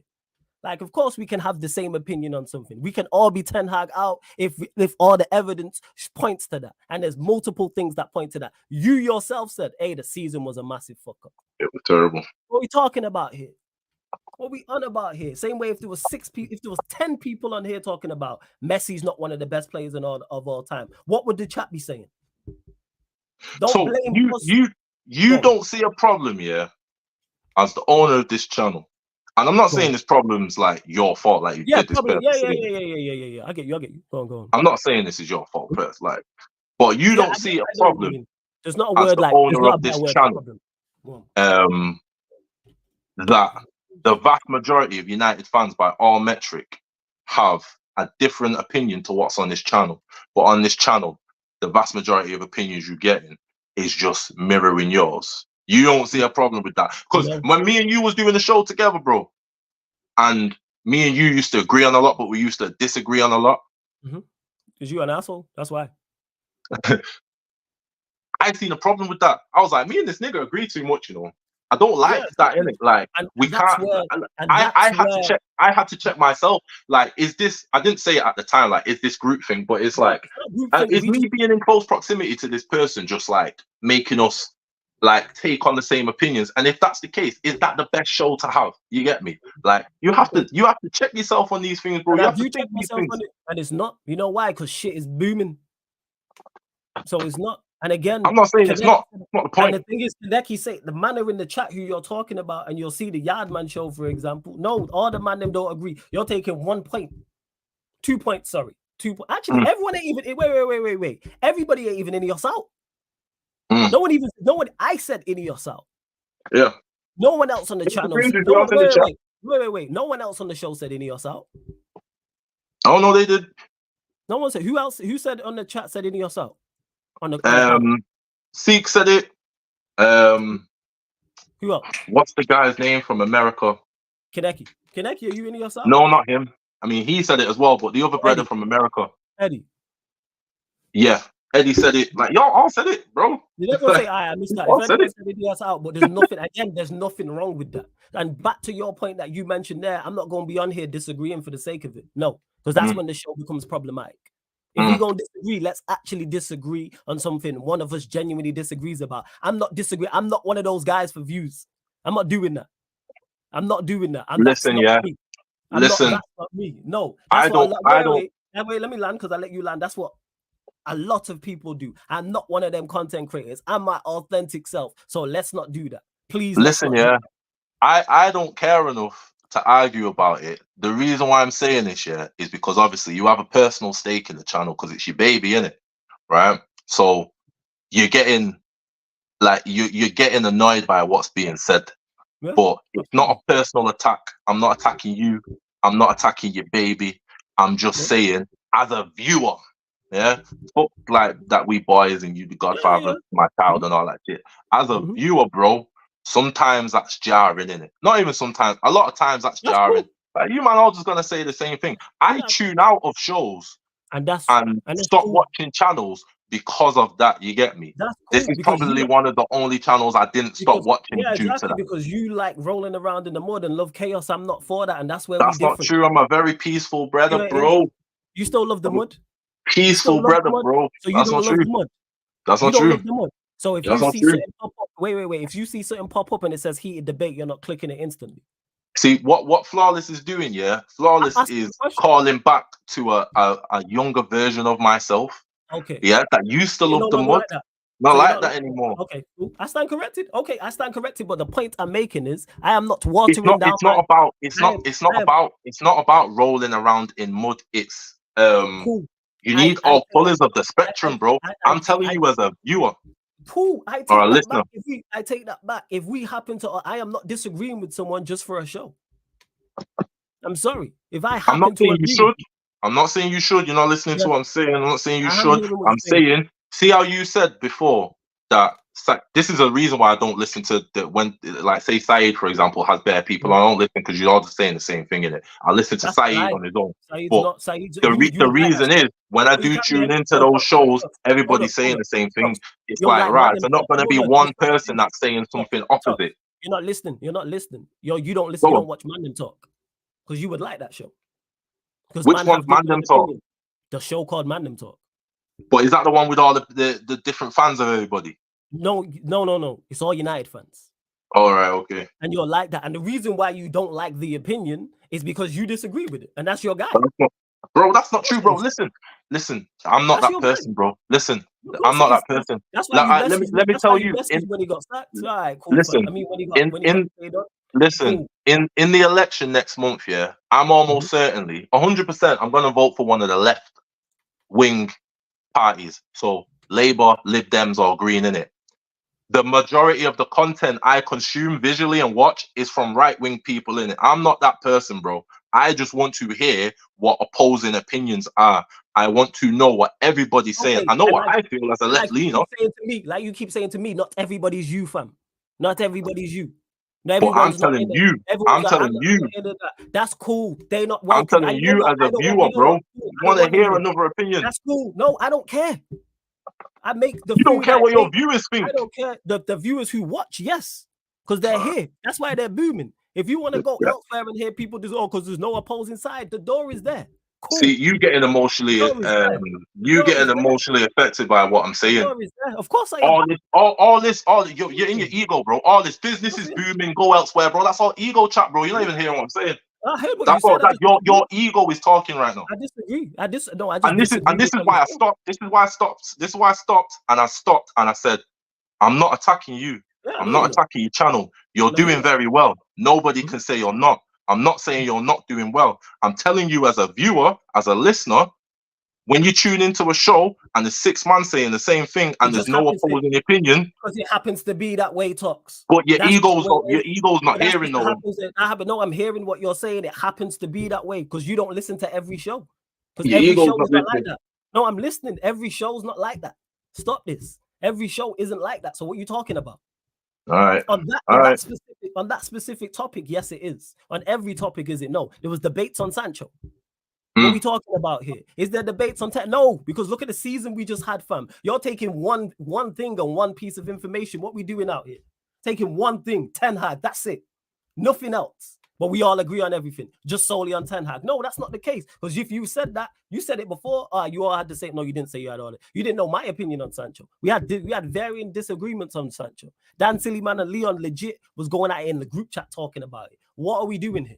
Like, of course, we can have the same opinion on something. We can all be Ten Hag out if all the evidence points to that. And there's multiple things that point to that. You yourself said, hey, the season was a massive fuck up. It was terrible. What are we talking about here? What are we on about here? Same way if there was 6 people, if there was 10 people on here talking about Messi's not one of the best players of all time, what would the chat be saying? Don't blame you don't see a problem, yeah, as the owner of this channel. And I'm not saying this problem's like your fault, like you did this. Yeah. I get you. Go on. I'm not saying this is your fault, first, like, but you don't see a problem. There's not a word like owner of this channel. That the vast majority of United fans, by all metric, have a different opinion to what's on this channel. But on this channel, the vast majority of opinions you're getting is just mirroring yours. You don't see a problem with that. Because when me and you was doing the show together, bro, and me and you used to agree on a lot, but we used to disagree on a lot. Because you're an asshole. That's why. I seen a problem with that. I was like, me and this nigga agree too much, you know. I don't like that, innit? Like, we can't. I had to check myself. Like, is this? I didn't say it at the time. Like, is this group thing? But it's like, is me being in close proximity to this person just like making us like take on the same opinions? And if that's the case, is that the best show to have? You get me? Like, you have to check yourself on these things, bro. You have to check these things. And it's not. You know why? Because shit is booming. So it's not. And again, I'm not saying it's not the point. And the thing is, Kaneki say the manner in the chat who you're talking about, and you'll see the Yardman show, for example. No, all the ManDem don't agree. You're taking 1 point, 2 points. Sorry, 2 points. Actually, everyone ain't even. Wait. Everybody ain't even Ineos out. No one. I said Ineos out. Yeah. No one else on the channel. Wait. No one else on the show said Ineos out. Oh no, they did. No one said. Who else? Who said on the chat said Ineos out? Seek said it. Who else? What's the guy's name from America? Kaneki, are you Ineos out? No, not him. I mean, he said it as well, but the other brother from America. Eddie. Yeah, Eddie said it. Like, y'all all said it, bro. You never say, I missed that. If anyone said Ineos out, but there's nothing. Again, there's nothing wrong with that. And back to your point that you mentioned there, I'm not going to be on here disagreeing for the sake of it. No, because that's when the show becomes problematic. If we're going to disagree, let's actually disagree on something one of us genuinely disagrees about. I'm not disagreeing. I'm not one of those guys for views. I'm not doing that. Listen, yeah. Listen. That's not me. No. I don't. Wait, let me land because I let you land. That's what a lot of people do. I'm not one of them content creators. I'm my authentic self. So let's not do that. Please. Listen, yeah. I don't care enough to argue about it. The reason why I'm saying this, yeah, is because obviously you have a personal stake in the channel because it's your baby, innit? Right? So you're getting like you're getting annoyed by what's being said. Yeah. But it's not a personal attack. I'm not attacking you. I'm not attacking your baby. I'm just saying, as a viewer, yeah, fuck like that we boys and you the godfather, my child and all that shit. As a viewer, bro, sometimes that's jarring, innit? Not even sometimes. A lot of times that's jarring. Cool. Like, you man are just gonna say the same thing. I tune out of shows and stop watching channels because of that. You get me? That's cool. This is probably one of the only channels I didn't stop watching due to that. Because you like rolling around in the mud and love chaos. I'm not for that, and that's where That's not true. I'm a very peaceful brother, bro. You still love the mud? Peaceful brother, bro. So you don't love the mud? That's not true. Love the mud. So if you see something pop up, wait. If you see something pop up and it says heated debate, you're not clicking it instantly. See what Flawless is doing, yeah? Flawless is calling back to a younger version of myself. Okay. Yeah, that used to love the mud. Not like that anymore. Okay, cool. I stand corrected. Okay, I stand corrected. But the point I'm making is, I am not watering down. It's not about rolling around in mud. It's cool. You need all colors of the spectrum, bro. I'm telling you as a viewer. Cool. I take that back. I take that back. If we happen to, I am not disagreeing with someone just for a show. I'm sorry. If I happen I'm not saying you should. I'm not saying you should. You're not listening to what I'm saying. I'm not saying you should. I'm saying, see how you said before that this is a reason why I don't listen to when, like, say Saeed, for example, has bare people. I don't listen because you're all just saying the same thing in it. I listen to Saeed on his own. But the reason is, when I do tune into those shows, everybody's saying the same thing. It's like, right, there's not going to be one person that's saying something opposite. You're not listening. You don't listen. You don't watch ManDem talk, because you would like that show. Which one's ManDem talk? The show called ManDem Talk. But is that the one with all the different fans of everybody? No. It's all United fans. All right, okay. And you're like that. And the reason why you don't like the opinion is because you disagree with it. And that's your guy. Bro, that's not true, bro. Listen. I'm not that person, bro. Listen, I'm not that person. That's why let me tell you. When he got sacked. Right, cool. Listen, in the election next month, yeah, I'm almost certainly 100%. I'm gonna vote for one of the left wing parties. So Labour, Lib Dems, or Green, in it. The majority of the content I consume visually and watch is from right-wing people in it. I'm not that person, bro. I just want to hear what opposing opinions are. I want to know what everybody's saying. I know what I feel as a left leaner. Like you keep saying to me, not everybody's you, fam. Not everybody's you. But I'm telling you. That's cool. They're not welcome. I'm telling you as a viewer, bro. You want to hear another opinion? That's cool. No, I don't care. I make the. You don't care what your viewers think. I don't care. The viewers who watch, yes, because they're here. That's why they're booming. If you want to go elsewhere and hear people just because there's no opposing side, the door is there. Cool. See, you getting emotionally, affected by what I'm saying. Of course, I am. You're in your ego, bro. All this business is booming. Go elsewhere, bro. That's all ego chat, bro. You're not even hearing what I'm saying. I heard what you said. Your ego is talking right now. I disagree. This is why I stopped. This is why I stopped, and I said, I'm not attacking you. I'm not attacking your channel. You're doing very well. Nobody can say you're not. I'm not saying you're not doing well. I'm telling you as a viewer, as a listener, when you tune into a show and there's 6 months saying the same thing and there's no opposing opinion, because it happens to be that way, Talks. But your ego's not hearing no. No, I'm hearing what you're saying. It happens to be that way because you don't listen to every show. Because every show is not like that. No, I'm listening. Every show's not like that. Stop this. Every show isn't like that. So what are you talking about? All right. On that specific topic, yes, it is. On every topic, is it? No. There was debates on Sancho. What are we talking about here? Is there debates on No, because look at the season we just had, fam. You're taking one thing and one piece of information. What we doing out here? Taking one thing, Ten Hag, that's it. Nothing else. But we all agree on everything, just solely on Ten Hag. No, that's not the case. Because if you said that, you said it before. You all had to say, no, you didn't say you had all it. You didn't know my opinion on Sancho. We had varying disagreements on Sancho. Dan Sillyman and Leon legit was going at it in the group chat talking about it. What are we doing here?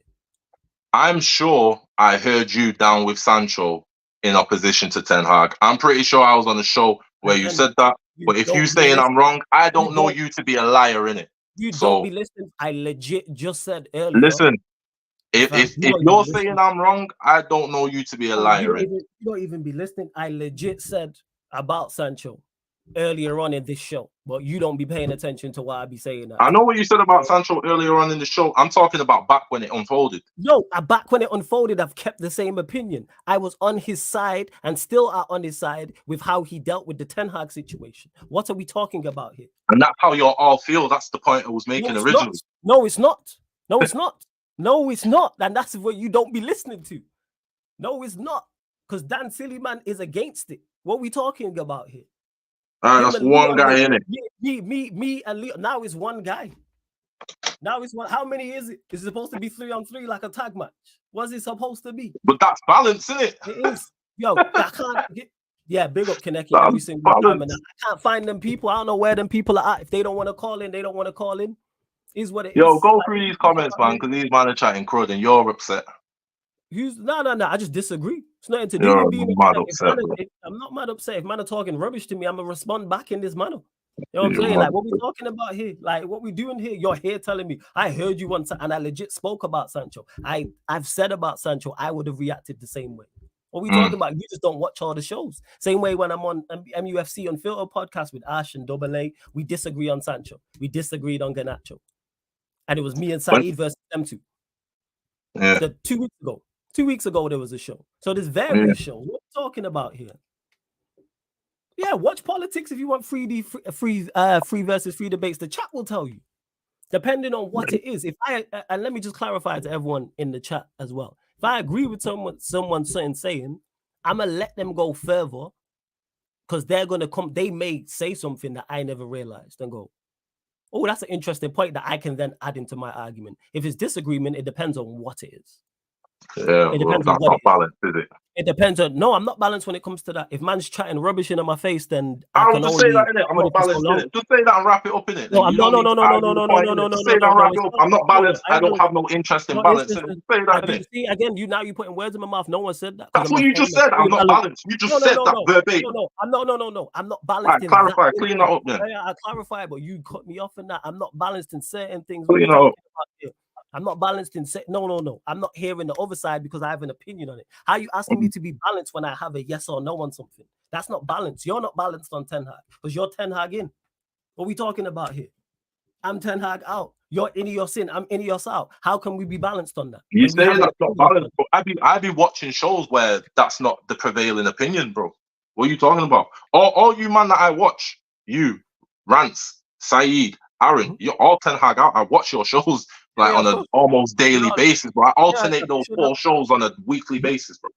I'm sure I heard you down with Sancho in opposition to Ten Hag. I'm pretty sure I was on the show where you said that. But if you're saying I'm wrong, I don't know you to be a liar in it. You don't be listening. I legit just said earlier. Listen, if you're saying I'm wrong, I don't know you to be a liar. You don't even be listening. I legit said about Sancho earlier on in this show, but you don't be paying attention to why I be saying that. I know what you said about Sancho earlier on in the show. I'm talking about back when it unfolded. Yo, back when it unfolded, I've kept the same opinion. I was on his side and still are on his side with how he dealt with the Ten Hag situation. What are we talking about here? And that's how you all feel. That's the point I was making originally. No, it's not. No, it's not. No, it's not. And that's what you don't be listening to. No, it's not. Because Dan Sillyman is against it. What are we talking about here? That's one guy in it. Me and Leo. Now it's one guy. Now it's one. How many is it? Is it supposed to be 3-on-3 like a tag match? What's it supposed to be? But that's balance, isn't it? It is. Yo, I can't get. Yeah, big up Kaneki every single time. And I can't find them people. I don't know where them people are at. If they don't want to call in, they don't want to call in. Is what it is. Yo, go through these comments, man, because these man are chatting crud and you're upset. No. I just disagree. It's nothing to do with being mad upset. I'm not mad upset. If man are talking rubbish to me, I'm gonna respond back in this manner. You know what I'm saying? Like, what we talking about here? Like, what we doing here? You're here telling me, I heard you once, and I legit spoke about Sancho. I've said about Sancho, I would have reacted the same way. What we talking about? You just don't watch all the shows. Same way when I'm on MUFC Unfiltered podcast with Ash and Double A, we disagree on Sancho. We disagreed on Garnacho. And it was me and Saeed versus them two. Yeah. So 2 weeks ago. 2 weeks ago, there was a show. So there's various shows. What are we talking about here? Yeah, watch politics if you want free versus free debates. The chat will tell you, depending on what it is. And let me just clarify to everyone in the chat as well. If I agree with someone saying, I'm gonna let them go further because they're gonna come. They may say something that I never realized and go, oh, that's an interesting point that I can then add into my argument. If it's disagreement, it depends on what it is. Yeah, that's not balanced, is it? It depends on. No, I'm not balanced when it comes to that. If man's chatting rubbish in my face, then I can just say that in it. I'm not balanced in it. Just say that and wrap it up in it. No. Say that and wrap it up. I'm not balanced. I don't have no interest in balance. Say that in it. See again, you putting words in my mouth. No one said that. That's what you just said. I'm not balanced. You just said that verbatim. No. I'm not balanced. Clarify. Clean that up. Yeah, I clarify, but you cut me off in that. I'm not balanced in certain things. I'm not balanced in no. I'm not hearing the other side because I have an opinion on it. How are you asking me to be balanced when I have a yes or no on something? That's not balanced. You're not balanced on Ten Hag because you're Ten Hag in. What are we talking about here? I'm Ten Hag out. You're Ineos in. I'm Ineos out. How can we be balanced on that? You say that's not balanced, bro. I be watching shows where that's not the prevailing opinion, bro. What are you talking about? All you man that I watch, you, Rance, Saeed, Aaron, you're all Ten Hag out. I watch your shows like on an almost daily basis, bro. I alternate those 4 shows on a weekly basis, bro.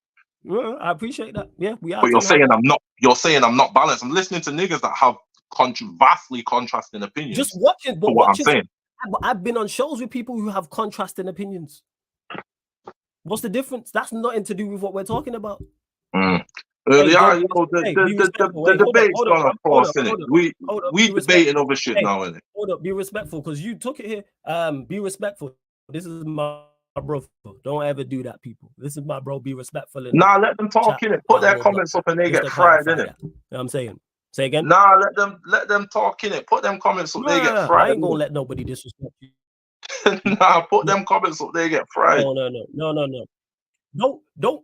Yeah, I appreciate that. Yeah, we are. But you're saying I'm not. You're saying I'm not balanced. I'm listening to niggas that have vastly contrasting opinions. Just watching, but what I'm saying. I've been on shows with people who have contrasting opinions. What's the difference? That's nothing to do with what we're talking about. The debate's gone across, innit? We debating over shit now, innit? Hold up, be respectful, because you took it here. Be respectful. This is my bro. Don't ever do that, people. This is my bro. Be respectful. Nah, let them talk in it. Put their comments up and they get fried, innit? You know what I'm saying? Say again. Nah, let them talk in it. Put them comments up, they get fried. I ain't gonna let nobody disrespect you. Nah, put them comments up, they get fried. No. Don't.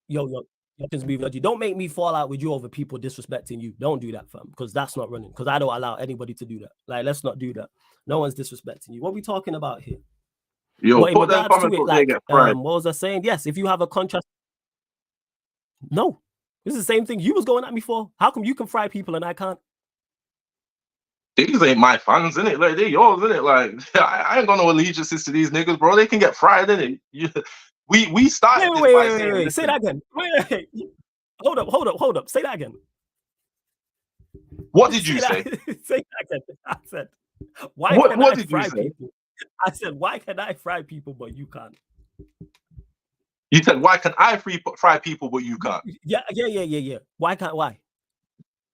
Yo. Don't make me fall out with you over people disrespecting you. Don't do that, fam, because that's not running. Because I don't allow anybody to do that. Like, let's not do that. No one's disrespecting you. What are we talking about here? Yo, put them comments up, they get fried. What was I saying? Yes, if you have a contrast. No, this is the same thing you was going at me for. How come you can fry people and I can't? These ain't my fans, innit? Like, they're yours, innit? Like, I ain't got no allegiances to these niggas, bro. They can get fried, innit? We started this by saying, wait. Say that again. Wait. Hold up. Say that again. What did you say? Say that again. I said, what did you say? People? I said, why can I fry people but you can't? You said, why can I fry people but you can't? Yeah. Why?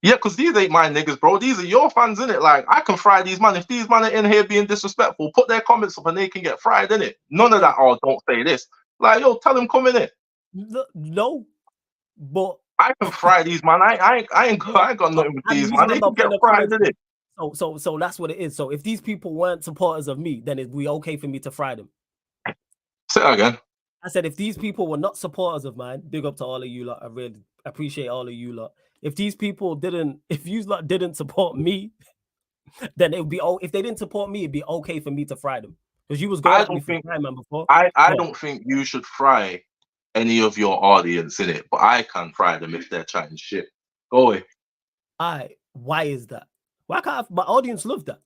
Yeah, because these ain't my niggas, bro. These are your fans, innit? Like, I can fry these man. If these man are in here being disrespectful, put their comments up and they can get fried, innit? None of that, don't say this. Like, yo, tell them come in it. No, but I can fry these man. I ain't got nothing with these man. They can get fried, innit? So that's what it is. So if these people weren't supporters of me, then it'd be okay for me to fry them. Say that again. I said if these people were not supporters of mine, big up to all of you lot. I really appreciate all of you lot. If these people if you lot didn't support me, then it would be if they didn't support me, it'd be okay for me to fry them. Because you was going at me for frying man before. I don't think you should fry any of your audience in it, but I can fry them if they're chatting shit. Go away. Why is that? Why can't my audience love that?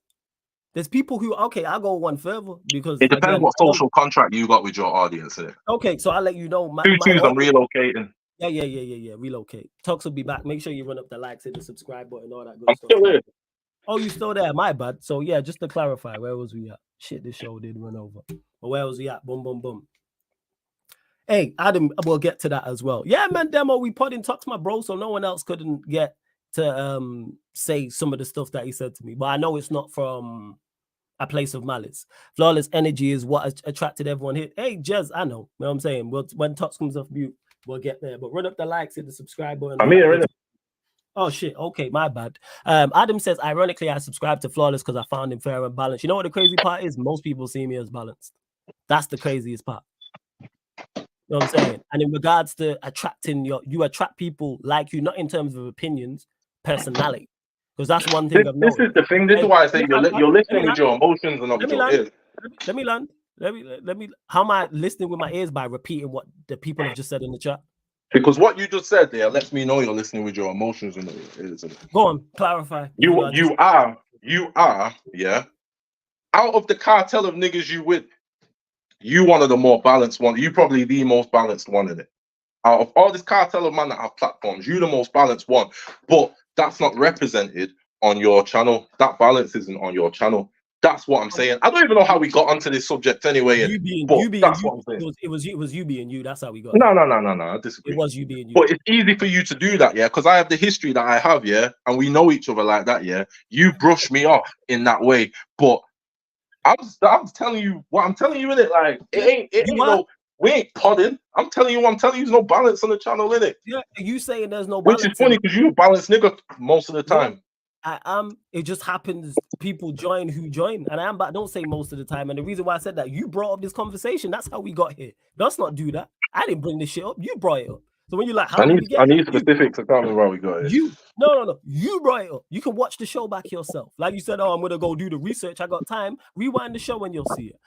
There's people who I'll go one further because it depends what social contract you got with your audience in it. Okay, so I'll let you know. I'm relocating. Yeah. Relocate. Talks will be back. Make sure you run up the likes, hit the subscribe button, all that good I'm stuff. still here. Oh, you still there? My bad. So yeah, just to clarify, where was we at? Shit, this show did run over. But where was we at? Boom. Hey, Adam, we'll get to that as well. Yeah, man, demo, we put in talks, my bro, so no one else couldn't get to say some of the stuff that he said to me. But I know it's not from a place of malice. Flawless energy is what attracted everyone here. Hey, Jez, I know. You know what I'm saying? When talks comes off mute, we'll get there. But run up the likes, hit the subscribe button. I'm here, innit? Oh shit, okay, my bad. Adam says, ironically, I subscribed to Flawless because I found him fair and balanced. You know what the crazy part is? Most people see me as balanced. That's the craziest part. You know what I'm saying? And in regards to attracting you attract people like you, not in terms of opinions, personality. Because that's one thing I've noticed. This is the thing. This is why I say you're listening with your emotions and not with your ears. Let me land. Let me. How am I listening with my ears? By repeating what the people have just said in the chat. Because what you just said there lets me know you're listening with your emotions and your ears. Go on, clarify. You are, yeah. Out of the cartel of niggas you with, you one of the more balanced one. You probably the most balanced one in it. Out of all this cartel of man that have platforms, you the most balanced one. But that's not represented on your channel. That balance isn't on your channel. That's what I'm saying. I don't even know how we got onto this subject anyway. That's what I'm saying. It was you being you. That's how we got. No. I disagree. It was you being you. But it's easy for you to do that, yeah, because I have the history that I have, yeah, and we know each other like that, yeah. You brush me off in that way, but I'm telling you what I'm telling you in it. Like it ain't no. We ain't podding. I'm telling you, there's no balance on the channel, innit? Yeah, you saying there's no balance. Which is funny because you a balanced nigga most of the time. I am. It just happens people join who join, and I am. But don't say most of the time. And the reason why I said that, you brought up this conversation. That's how we got here. Let's not do that. I didn't bring this shit up. You brought it up. So when you're like, I need specifics. I can't remember why we got it. No. You brought it up. You can watch the show back yourself. Like you said, I'm gonna go do the research. I got time. Rewind the show and you'll see it.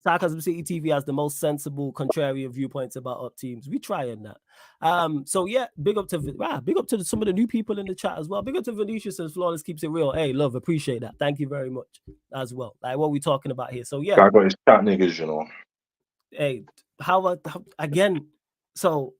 Sarcasm City TV has the most sensible, contrarian viewpoints about up teams. We trying that. So yeah, big up to some of the new people in the chat as well. Big up to Venetia says Flawless keeps it real. Hey, love, appreciate that. Thank you very much as well. Like what we talking about here. So yeah, I got his chat niggas, you know. Hey, how again? So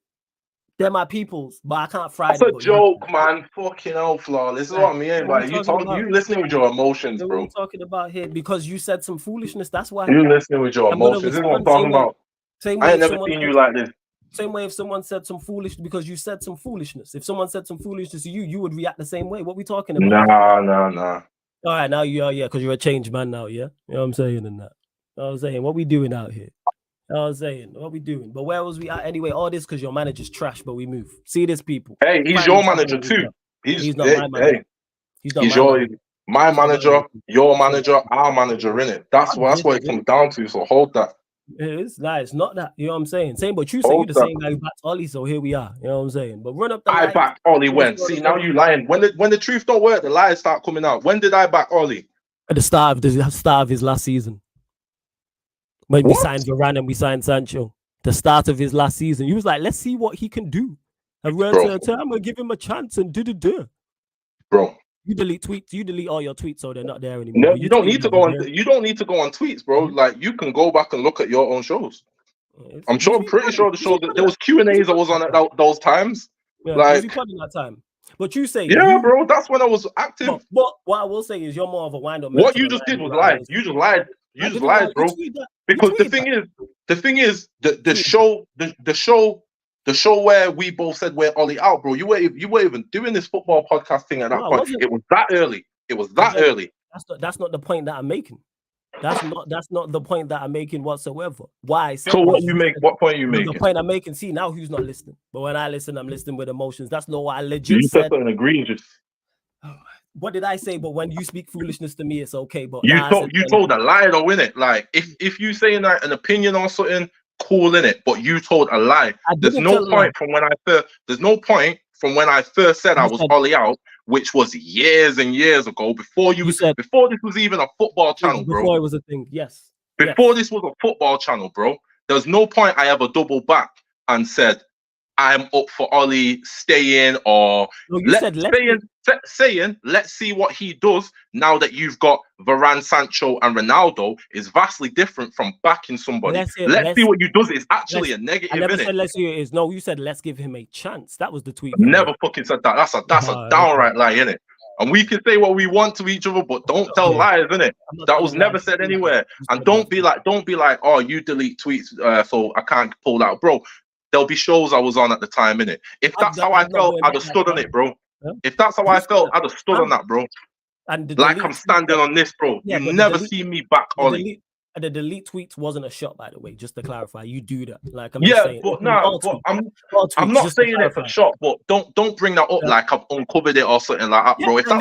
they're my peoples, but I can't fry them. That's a joke, man. Fucking hell, Flawless. This is what I mean. Like you listening with your emotions, bro. What are we talking about here? Because you said some foolishness. That's why you listening with your emotions. This is what I'm talking about. I ain't never seen you like this. Same way if someone said some foolishness because you said some foolishness. If someone said some foolishness to you, you would react the same way. What we talking about? Nah. All right, now you are, yeah, because you're a changed man now, yeah? You know what I'm saying in that? You know what I'm saying? What we doing out here? You know what I'm saying? What we doing? But where was we at anyway? All this because your manager's trash, but we move. See this, people. Hey, he's your manager too. He's not my manager. He's my manager, your manager, our manager, innit? That's what it comes down to. So hold that. It is. Nah, it's not that. You know what I'm saying? Same, but you say you're the same guy who backed Ollie, so here we are. You know what I'm saying? But run up the I backed Ollie when? See, now you lying. When the truth don't work, the lies start coming out. When did I back Ollie? At the start of his last season. When we signed Varane and we signed Sancho. The start of his last season. He was like, let's see what he can do. And we're I'm gonna give him a chance and Bro. You delete tweets. You delete all your tweets, so they're not there anymore. No, you don't need to go on. You don't need to go on tweets, bro. Like you can go back and look at your own shows. I'm pretty sure the show that there was Q&As that was on at those times. Yeah, like that time. But you say, bro, that's when I was active. But what I will say is, you're more of a wind-up. What you just did was lie. You just lied. You just lied, bro. Because the thing is, the show where we both said we're Ollie out, bro. You weren't even doing this football podcast thing at that point. It was that early. Early. That's not the point that I'm making. That's not the point that I'm making whatsoever. Why? I said so what point are you making? The point I'm making. See, now who's not listening? But when I listen, I'm listening with emotions. That's not what I legit said. You said something egregious. What did I say? But when you speak foolishness to me, it's okay. But you told a lie, though, innit? Like if you saying that an opinion or something, cool, innit? But you told a lie. There's no point from when I first said I was Ollie out, which was years and years ago. Before this was even a football channel, bro. Before it was a thing, yes. Before this was a football channel, bro. There's no point I ever double back and said I'm up for Ollie staying, or No, you said saying let's see what he does now that you've got Varane, Sancho, and Ronaldo is vastly different from backing somebody. Let's see what you does is actually a negative. I never said let's see it is. No, you said let's give him a chance. That was the tweet. Never fucking said that. That's a downright lie, innit? And we can say what we want to each other, but don't tell lies, innit? That was never said anywhere. And don't be like, oh, you delete tweets, so I can't pull that, bro. There'll be shows I was on at the time, innit? If that's how I felt, I'd have stood on it, bro. If that's how I felt, I'd have stood on that, bro. And like I'm standing on this, bro. You never see me back, Ollie. And the delete tweets wasn't a shot, by the way, just to clarify. You do that. Like I'm just saying. But no, I'm not saying it for shot, but don't bring that up like I've uncovered it or something like that, bro. If that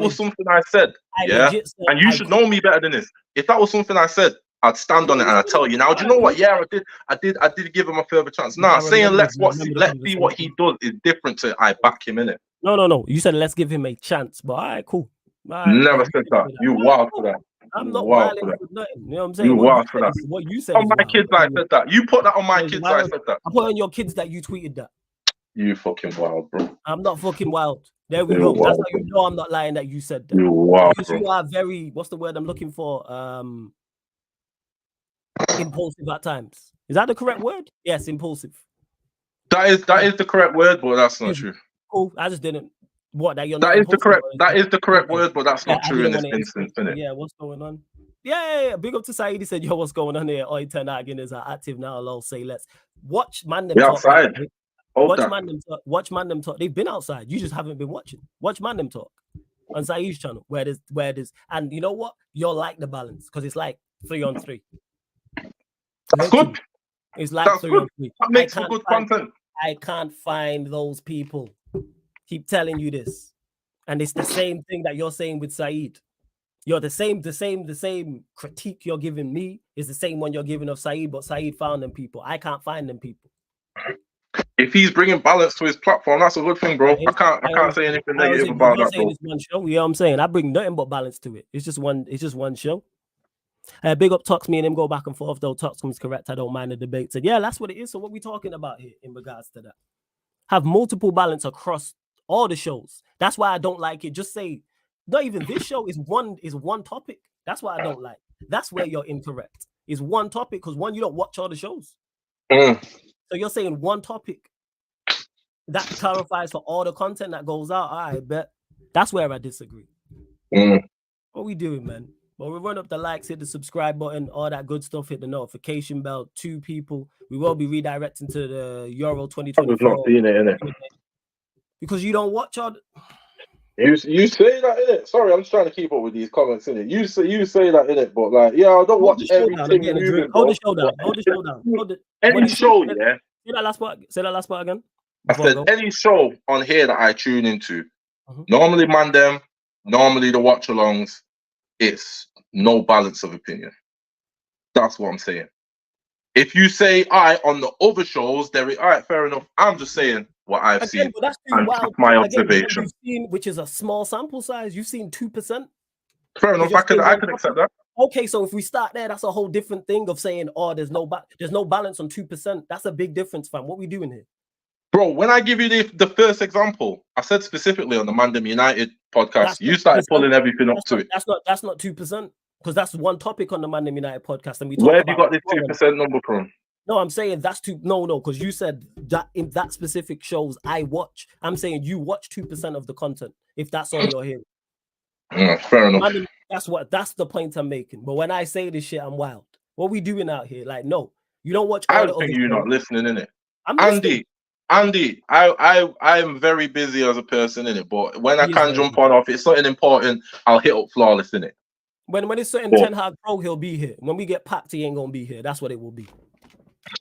was something I said, and you should know me better than this. If that was something I said, I'd stand on it and I'd tell you. Now, do you know what? Yeah, I did give him a further chance. Nah, saying let's see what he does is different to I back him in it. No. You said let's give him a chance, but all right, cool. Never said that. You wild for that. I'm not wild for nothing. You know what I'm saying? You wild for that. What you said on my kids, I said that. You put that on my kids, I said that. I put on your kids that you tweeted that. You fucking wild, bro. I'm not fucking wild. There we go. That's how you know I'm not lying that you said that. You wild, because you are very, what's the word I'm looking for? Impulsive at times. Is that the correct word? Yes, impulsive. That is the correct word, but that's not true. Cool. I just didn't. What that you're that is the correct. That is the correct word, but that's not true in this instance, innit? Yeah. What's going on? Yeah. Big up to Saeed. He said, "Yo, what's going on here? Oi, Ten Hag is active now. I'll say let's watch ManDem talk. Outside. Watch ManDem talk. They've been outside. You just haven't been watching. Watch ManDem talk on Saeed's channel where there's and you know what? You'll like the balance because it's like 3-on-3. That's good. It's like 3-on-3. That makes for good content. I can't find those people. Keep telling you this, and it's the same thing that you're saying with Saeed. You're the same critique you're giving me is the same one you're giving of Saeed, but Saeed found them people. I can't find them people. If he's bringing balance to his platform, that's a good thing, bro. I can't say anything negative about that, bro. It's one show, you know what I'm saying? I bring nothing but balance to it. It's just one show. Big up Tox, me and him go back and forth though. Tox is correct. I don't mind the debate. Said, yeah, that's what it is. So what we talking about here in regards to that? Have multiple balance across all the shows. That's why I don't like it. Just say, not even this show is one topic. That's why I don't like. That's where you're incorrect. Is one topic because one, you don't watch all the shows. So you're saying one topic that clarifies for all the content that goes out. I bet that's where I disagree. What we doing, man? Well, we run up the likes, hit the subscribe button, all that good stuff, hit the notification bell. 2 people. We will be redirecting to the Euro 2024. Not seeing it, innit? Because you don't watch all. You say that, innit? Sorry, I'm just trying to keep up with these comments, innit? You say that, innit? But like, yeah, I don't watch everything. Hold the show down. Hold the show down. Any show, yeah. Say that last part again. I said any show on here that I tune into, normally ManDem, normally the watch-alongs, it's no balance of opinion. That's what I'm saying. If you say on the other shows, all right, fair enough. I'm just saying what I've seen. But that's too wild. My observation. Which is a small sample size. You've seen 2%. Fair enough. I could accept that. Okay, so if we start there, that's a whole different thing of saying, there's no balance on 2%. That's a big difference, fam. What we doing here? Bro, when I give you the first example, I said specifically on the ManDem United podcast, you started pulling everything up to it. That's not 2%. Because that's one topic on the ManDem United podcast, and we. Where have you got this 2% number from? No, I'm saying that's no, because you said that in that specific shows I watch. I'm saying you watch 2% of the content if that's all you're hearing. Fair enough. ManDem, that's the point I'm making. But when I say this shit, I'm wild. What we doing out here? Like, no, you don't watch. I don't think you're not listening, innit? Andy, I am very busy as a person, innit? But when I can jump on off, it's something important, I'll hit up Flawless, innit? When it's certain Ten Hag Pro, he'll be here. When we get packed, he ain't gonna be here. That's what it will be.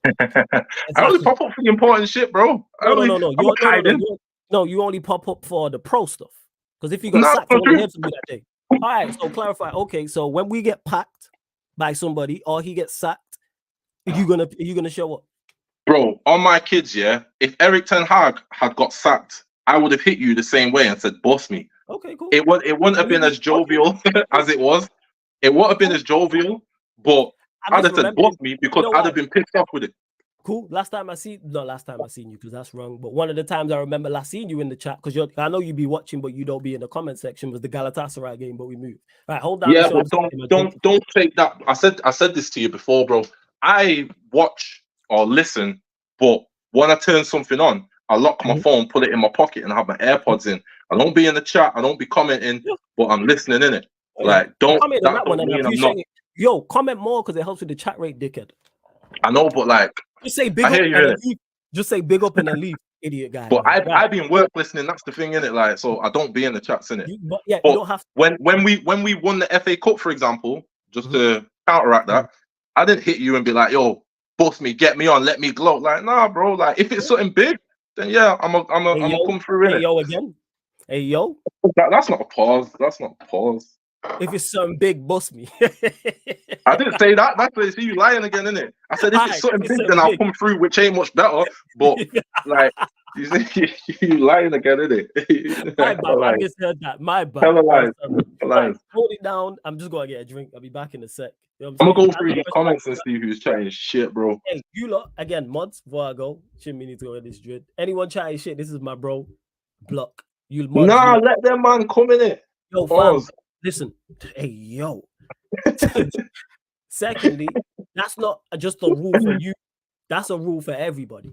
I only pop up for the important shit, bro. No, you only pop up for the pro stuff. Because if you got sacked, you only have to do that day. All right, so clarify. Okay, so when we get packed by somebody or he gets sacked, are you gonna show up? Bro, on my kids, yeah. If Eric Ten Hag had got sacked, I would have hit you the same way and said, "Boss me." Okay, cool. It wouldn't have been as jovial as it was. It wouldn't have been as jovial, but I'd have said boss me because I'd have been pissed off with it. Cool. Last time I seen you, because that's wrong. But one of the times I remember last seeing you in the chat, because I know you be watching, but you don't be in the comment section, was the Galatasaray game, but we moved. Right, hold down. Yeah, but don't take that. I said this to you before, bro. I watch or listen, but when I turn something on, I lock my phone, put it in my pocket, and have my AirPods in. I don't be in the chat. I don't be commenting, but I'm listening in it. Like, don't comment on that one, and I mean I'm appreciate not. it. Yo, comment more because it helps with the chat rate, dickhead. I know, but like, Just say big I up hear and you then in it. leave. Just say big up and then leave, idiot guy. But man. I be in work listening. That's the thing in it. Like, so I don't be in the chats in it. But you don't have to. when we won the FA Cup, for example, just to counteract that, I didn't hit you and be like, "Yo, bust me, get me on, let me gloat." Like, nah, bro. Like, if it's something big, then yeah, I'm a come through in Hey it. yo again. Hey yo. That's not a pause. That's not a pause. If it's something big, bust me. I didn't say that. That's what you lying again, innit? I said if it's something big, then I'll come through, which ain't much better. But like, you lying again, innit? My bad. I misheard that. My bad. Hella lies. Right, hold it down. I'm just gonna get a drink. I'll be back in a sec. You know I'm gonna go through these comments and see who's chatting shit, bro. Hey, you lot again, mods. Before I go, shouldn't be need to go in this dread. Anyone chatting shit? This is my bro. Block. You mods. Nah, let them man come in it. Yo, fam, listen. Hey, yo. Secondly, that's not just a rule for you. That's a rule for everybody.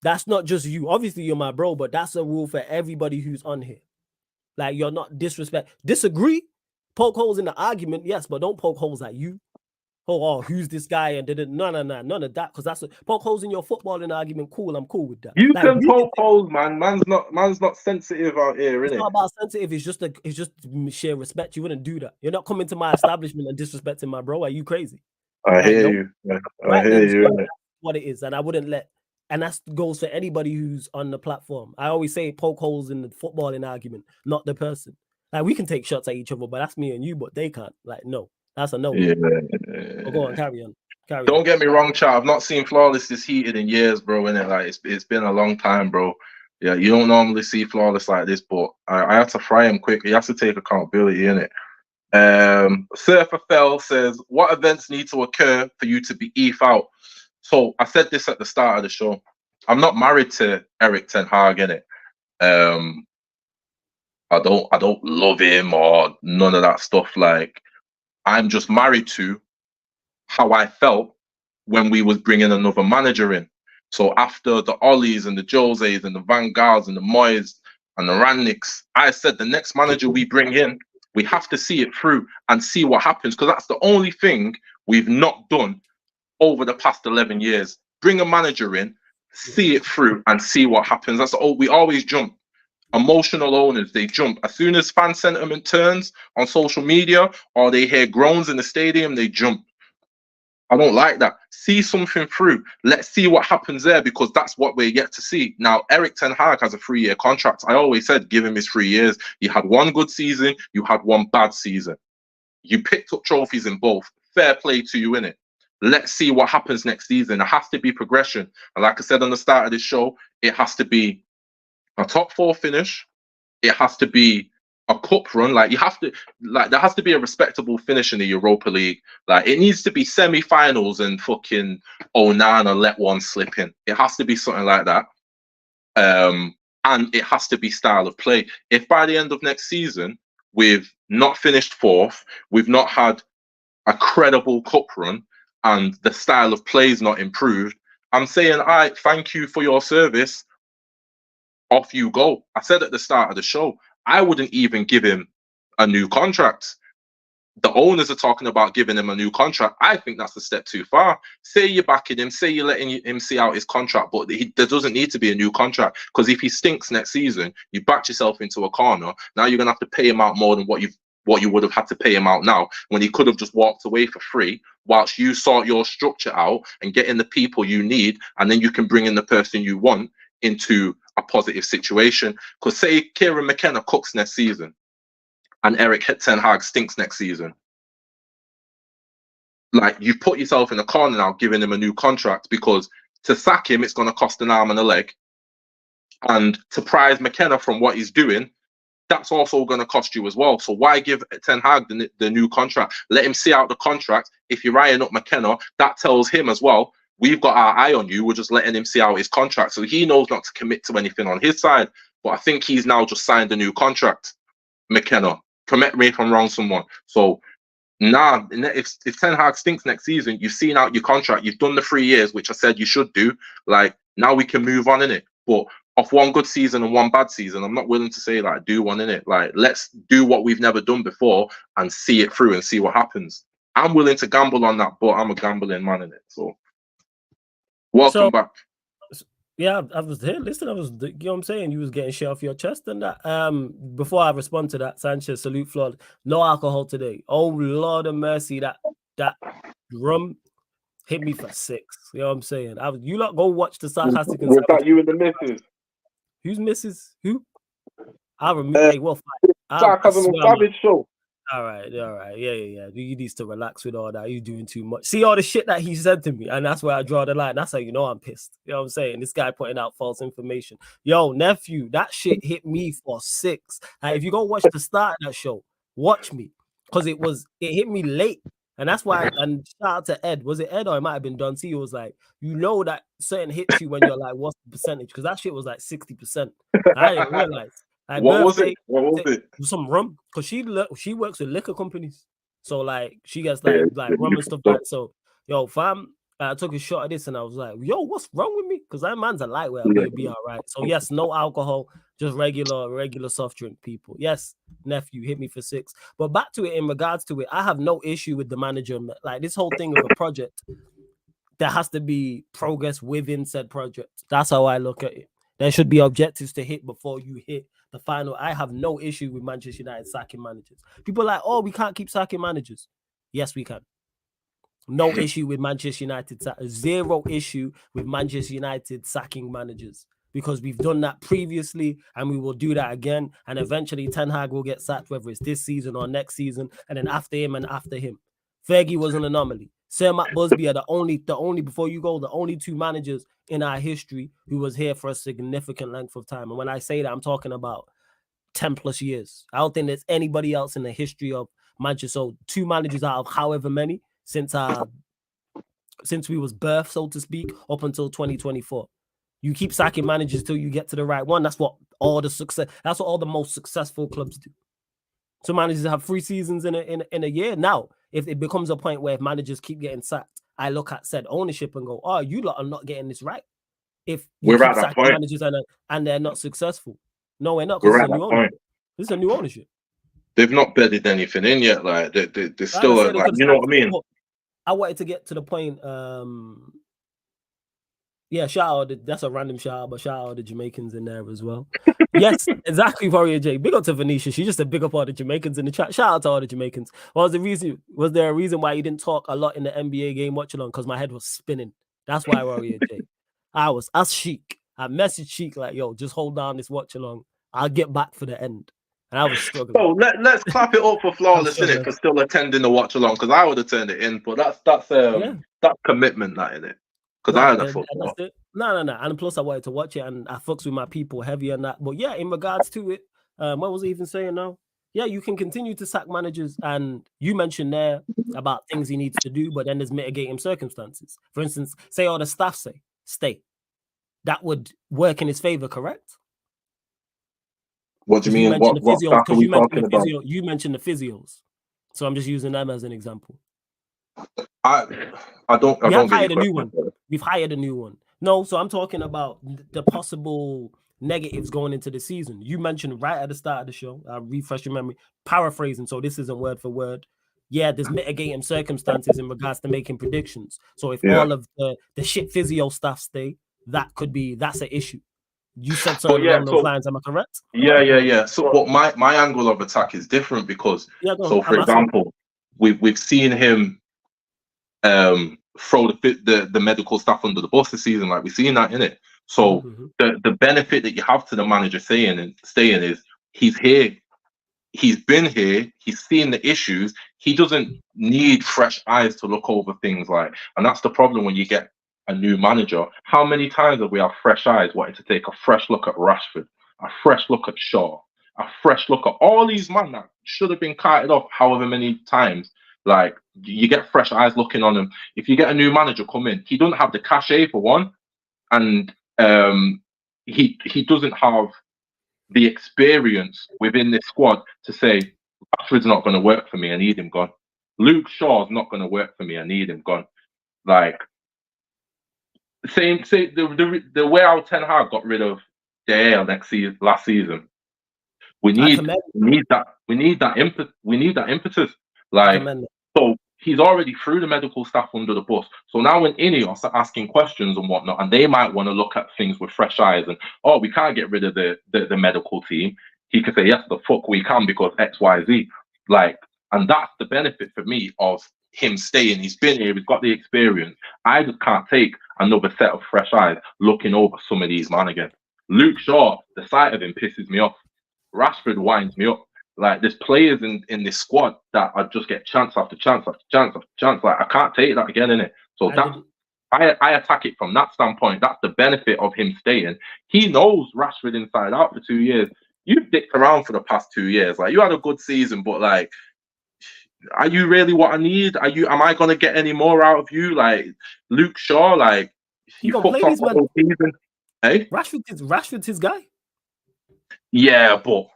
That's not just you. Obviously, you're my bro, but that's a rule for everybody who's on here. Like, you're not disagree, poke holes in the argument, yes, but don't poke holes at you. Oh, who's this guy? And none of that, because that's poke holes in your footballing argument. Cool, I'm cool with that. You can poke holes, man. Man's not sensitive out here, innit? It's not about sensitive. It's just sheer respect. You wouldn't do that. You're not coming to my establishment and disrespecting my bro. Are you crazy? I hear you. I hear you. That's what it is, and I wouldn't let. And that goes for anybody who's on the platform. I always say poke holes in the footballing argument, not the person. Like, we can take shots at each other, but that's me and you, but they can't. Like, no, that's a no. Yeah. Go on, carry on. Don't get me wrong, chat. I've not seen Flawless this heated in years, bro. Innit? Like, it's been a long time, bro. Yeah, you don't normally see Flawless like this, but I had to fry him quick. He has to take accountability in it. Surfer Fell says, what events need to occur for you to be ETH out? So I said this at the start of the show. I'm not married to Eric Ten Hag, innit? I don't love him or none of that stuff. Like, I'm just married to how I felt when we was bringing another manager in. So after the Ollies and the Joses and the Vanguards and the Moyes and the Rangnicks, I said the next manager we bring in, we have to see it through and see what happens, because that's the only thing we've not done over the past 11 years. Bring a manager in, see it through, and see what happens. That's all. We always jump. Emotional owners, they jump. As soon as fan sentiment turns on social media or they hear groans in the stadium, they jump. I don't like that. See something through. Let's see what happens there, because that's what we're yet to see. Now, Eric Ten Hag has a 3-year contract. I always said, give him his 3 years. You had one good season. You had one bad season. You picked up trophies in both. Fair play to you, innit? Let's see what happens next season. It has to be progression. And like I said on the start of this show, it has to be a top 4 finish. It has to be a cup run. Like, you have to, like, there has to be a respectable finish in the Europa League. Like, it needs to be semi-finals and fucking Onana let one slip in. It has to be something like that. And it has to be style of play. If by the end of next season we've not finished 4th, we've not had a credible cup run, and the style of play is not improved, I'm saying, all right, thank you for your service. Off you go. I said at the start of the show, I wouldn't even give him a new contract. The owners are talking about giving him a new contract. I think that's a step too far. Say you're backing him, say you're letting him see out his contract, but there doesn't need to be a new contract, because if he stinks next season, you backed yourself into a corner. Now you're going to have to pay him out more than what you would have had to pay him out now, when he could have just walked away for free whilst you sort your structure out and get in the people you need, and then you can bring in the person you want into a positive situation. Because say Kieran McKenna cooks next season and Eric Ten Hag stinks next season, like, you put yourself in a corner now giving him a new contract, because to sack him, it's going to cost an arm and a leg, and to prize McKenna from what he's doing, that's also going to cost you as well. So why give Ten Hag the new contract? Let him see out the contract. If you're eyeing up McKenna, that tells him as well, we've got our eye on you. We're just letting him see out his contract. So he knows not to commit to anything on his side. But I think he's now just signed a new contract. McKenna, correct me if I'm wrong, someone. So now, if Ten Hag stinks next season, you've seen out your contract. You've done the 3 years, which I said you should do. Like, now we can move on in it. But off one good season and one bad season, I'm not willing to say, like, do one in it. Like, let's do what we've never done before and see it through and see what happens. I'm willing to gamble on that, but I'm a gambling man in it. So, welcome back. Yeah, I was here. Listen, you know what I'm saying? You was getting shit off your chest and that. Before I respond to that, Sanchez, salute Flood. No alcohol today. Oh, Lord of mercy, that rum hit me for 6. You know what I'm saying? You lot go watch the sarcastic. Was that you and the missus? Who's missus? Who? I remember. Hey, well, Sarcasm and Savage show. All right. Yeah. You need to relax with all that. You're doing too much. See all the shit that he said to me, and that's where I draw the line. That's how you know I'm pissed. You know what I'm saying? This guy putting out false information. Yo, nephew, that shit hit me for 6. If you go watch the start of that show, watch me, because it hit me late, and that's why. And shout out to Ed. Was it Ed or it might have been Don T? It was like, you know that certain hits you when you're like, what's the percentage? Because that shit was like 60%. I didn't realize. Like, what was it? Some rum, because she works with liquor companies, so like she gets like rum and stuff like that. So yo, fam, I took a shot of this and I was like, yo, what's wrong with me? Because that man's a lightweight, but it'll be all right. So yes, no alcohol, just regular soft drink, people. Yes, nephew, hit me for 6. But back to it, in regards to it, I have no issue with the manager. Like, this whole thing of a project, there has to be progress within said project. That's how I look at it. There should be objectives to hit before you hit the final. I have no issue with Manchester United sacking managers. People are like, oh, we can't keep sacking managers. Yes, we can. No issue with Manchester United. Zero issue with Manchester United sacking managers, because we've done that previously and we will do that again. And eventually Ten Hag will get sacked, whether it's this season or next season, and then after him and after him. Fergie was an anomaly. Sir Matt Busby are the only before you go, the only 2 managers in our history who was here for a significant length of time. And when I say that, I'm talking about 10 plus years. I don't think there's anybody else in the history of Manchester. So 2 managers out of however many since we was birthed, so to speak, up until 2024. You keep sacking managers till you get to the right one. That's what all the most successful clubs do. So managers have 3 seasons in a year. Now, if it becomes a point where if managers keep getting sacked, I look at said ownership and go, oh, you lot are not getting this right. If you keep sacking managers and they're not successful. No, we're not, because this is a new ownership. They've not bedded anything in yet. Like, they're still, you know what I mean? I wanted to get to the point. Yeah, shout out. That's a random shout out, but shout out the Jamaicans in there as well. Yes, exactly, Warrior J. Big up to Venetia. She just a big up all the Jamaicans in the chat. Shout out to all the Jamaicans. Was there a reason why you didn't talk a lot in the NBA game watch along? Because my head was spinning. That's why, Warrior J. I was Sheik. I messaged Sheik like, yo, just hold down this watch along. I'll get back for the end. And I was struggling. So let's clap it up for Flawless, innit, for still attending the watch along, because I would have turned it in, but that's commitment, that, innit? Because I had a football. No. And plus, I wanted to watch it, and I fucks with my people heavy on that. But yeah, in regards to it, what was I even saying now? Yeah, you can continue to sack managers, and you mentioned there about things he needs to do, but then there's mitigating circumstances. For instance, say all the staff say stay. That would work in his favor, correct? What do you mean? What staff are we talking about? You mentioned the physios, so I'm just using them as an example. I don't. We have hired a new one. We've hired a new one. No, so I'm talking about the possible negatives going into the season. You mentioned right at the start of the show. I'll refresh your memory. Paraphrasing, so this isn't word for word. Yeah, there's mitigating circumstances in regards to making predictions. So if all of the shit physio staff stay, that's an issue. You said something along those lines. Am I correct? Yeah. So, but my angle of attack is different because, for example, we've seen him throw the medical staff under the bus this season. Like, we've seen that in it. So the benefit that you have to the manager staying is he's here, he's been here, he's seen the issues. He doesn't need fresh eyes to look over things, like, and that's the problem when you get a new manager. How many times have we had fresh eyes wanting to take a fresh look at Rashford, a fresh look at Shaw, a fresh look at all these men that should have been carted off however many times? Like, you get fresh eyes looking on him. If you get a new manager come in, he doesn't have the cachet for one, and he doesn't have the experience within this squad to say, Rashford's not going to work for me, I need him gone. Luke Shaw's not going to work for me, I need him gone. Like, the way how Ten Hag got rid of De Gea last season. We need that impetus. Like, so he's already threw the medical staff under the bus. So now when Ineos are asking questions and whatnot, and they might want to look at things with fresh eyes, and we can't get rid of the medical team. He could say, yes, the fuck we can, because X, Y, Z. Like, and that's the benefit for me of him staying. He's been here, he's got the experience. I just can't take another set of fresh eyes looking over some of these man again. Luke Shaw, the sight of him pisses me off. Rashford winds me up. Like, there's players in this squad that I just get chance after chance after chance after chance. Like, I can't take that again, innit? So I attack it from that standpoint. That's the benefit of him staying. He knows Rashford inside out for 2 years. You've dicked around for the past 2 years. Like, you had a good season, but like, are you really what I need? Am I gonna get any more out of you? Like, Luke Shaw, like, you fucked off the whole season. Hey? Rashford's his guy. Yeah, but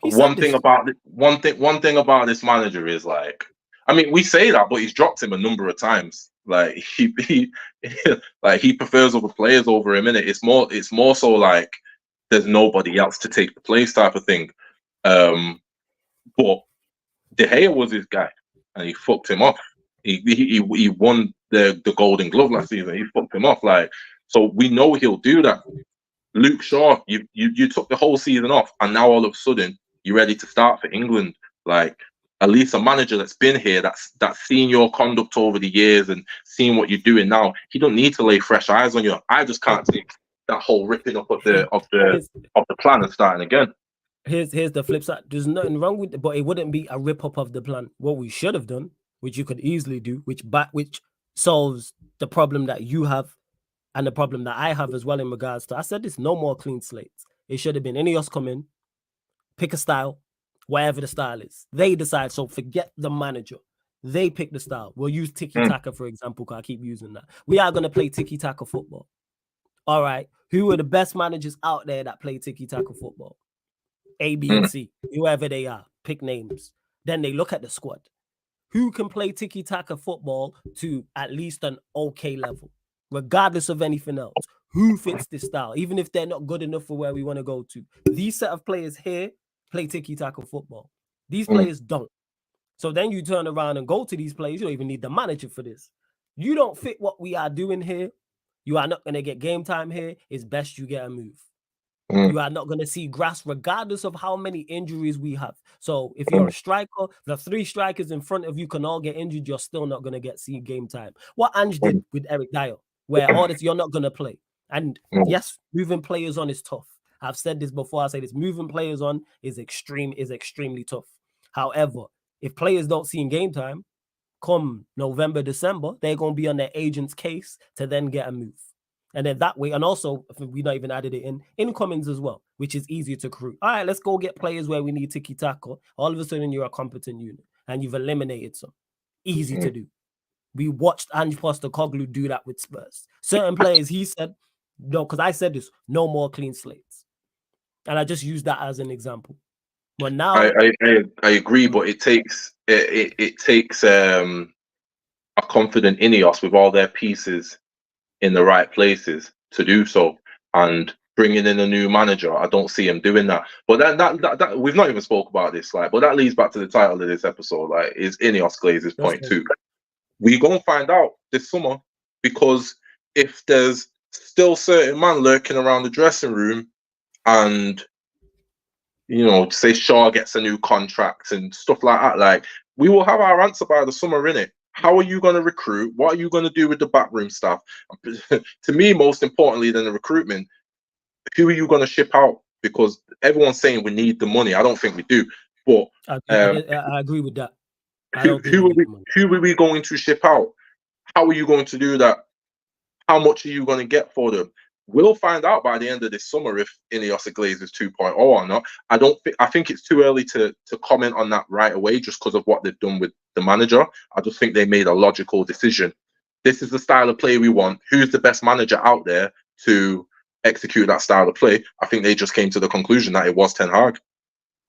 one thing about this manager is, like, I mean, we say that, but he's dropped him a number of times. Like, he prefers other players over him, innit? It's more so like there's nobody else to take the place type of thing. But De Gea was his guy, and he fucked him off. He won the Golden Glove last season. He fucked him off. Like, so we know he'll do that. Luke Shaw, you took the whole season off, and now all of a sudden you're ready to start for England. Like, at least a manager that's been here, that's seen your conduct over the years and seen what you're doing now. He don't need to lay fresh eyes on you. I just can't take that whole ripping up of the plan and starting again. Here's the flip side. There's nothing wrong with it, but it wouldn't be a rip up of the plan. What we should have done, which you could easily do, which solves the problem that you have and the problem that I have as well in regards to, I said this, no more clean slates. It should have been Ineos come in, pick a style, whatever the style is. They decide, so forget the manager. They pick the style. We'll use tiki-taka, for example, because I keep using that. We are going to play tiki-taka football. All right. Who are the best managers out there that play tiki-taka football? A, B, and C. Whoever they are. Pick names. Then they look at the squad. Who can play tiki-taka football to at least an okay level? Regardless of anything else, who fits this style, even if they're not good enough for where we want to go to. These set of players here play tiki-taka football. These players don't. So then you turn around and go to these players. You don't even need the manager for this. You don't fit what we are doing here. You are not going to get game time here. It's best you get a move. You are not going to see grass regardless of how many injuries we have. So if you're a striker, the 3 strikers in front of you can all get injured. You're still not going to see game time. What Ange did with Eric Dyer, where all this, you're not going to play. And yes, moving players on is tough. I've said this before. I say this, moving players on is extremely tough. However, if players don't see in game time, come November, December, they're going to be on their agent's case to then get a move. And then that way, and also, we not even added it in incomings as well, which is easier to recruit. All right, let's go get players where we need tiki-taka. All of a sudden, you're a competent unit, and you've eliminated some. Easy to do. We watched Ange Postecoglou do that with Spurs. Certain players, he said, no, because I said this, no more clean slates. And I just used that as an example. But now... I agree, but it takes a confident Ineos with all their pieces in the right places to do so, and bringing in a new manager, I don't see him doing that. But that we've not even spoke about this, like, but that leads back to the title of this episode, like, is Ineos Glazers point 2. We're gonna find out this summer, because if there's still certain man lurking around the dressing room, and say Shaw gets a new contract and stuff like that, like, we will have our answer by the summer, innit? How are you going to recruit? What are you going to do with the backroom staff? To me, most importantly than the recruitment, who are you going to ship out? Because everyone's saying we need the money. I don't think we do. But I agree with that. Who are we going to ship out? How are you going to do that? How much are you going to get for them? we'll find out by the end of this summer if Ineos are GLAZERS 2.0 or not. I think it's too early to comment on that right away, just because of what they've done with the manager. I just think they made a logical decision. This is the style of play we want. Who's the best manager out there to execute that style of play? I think they just came to the conclusion that it was Ten Hag.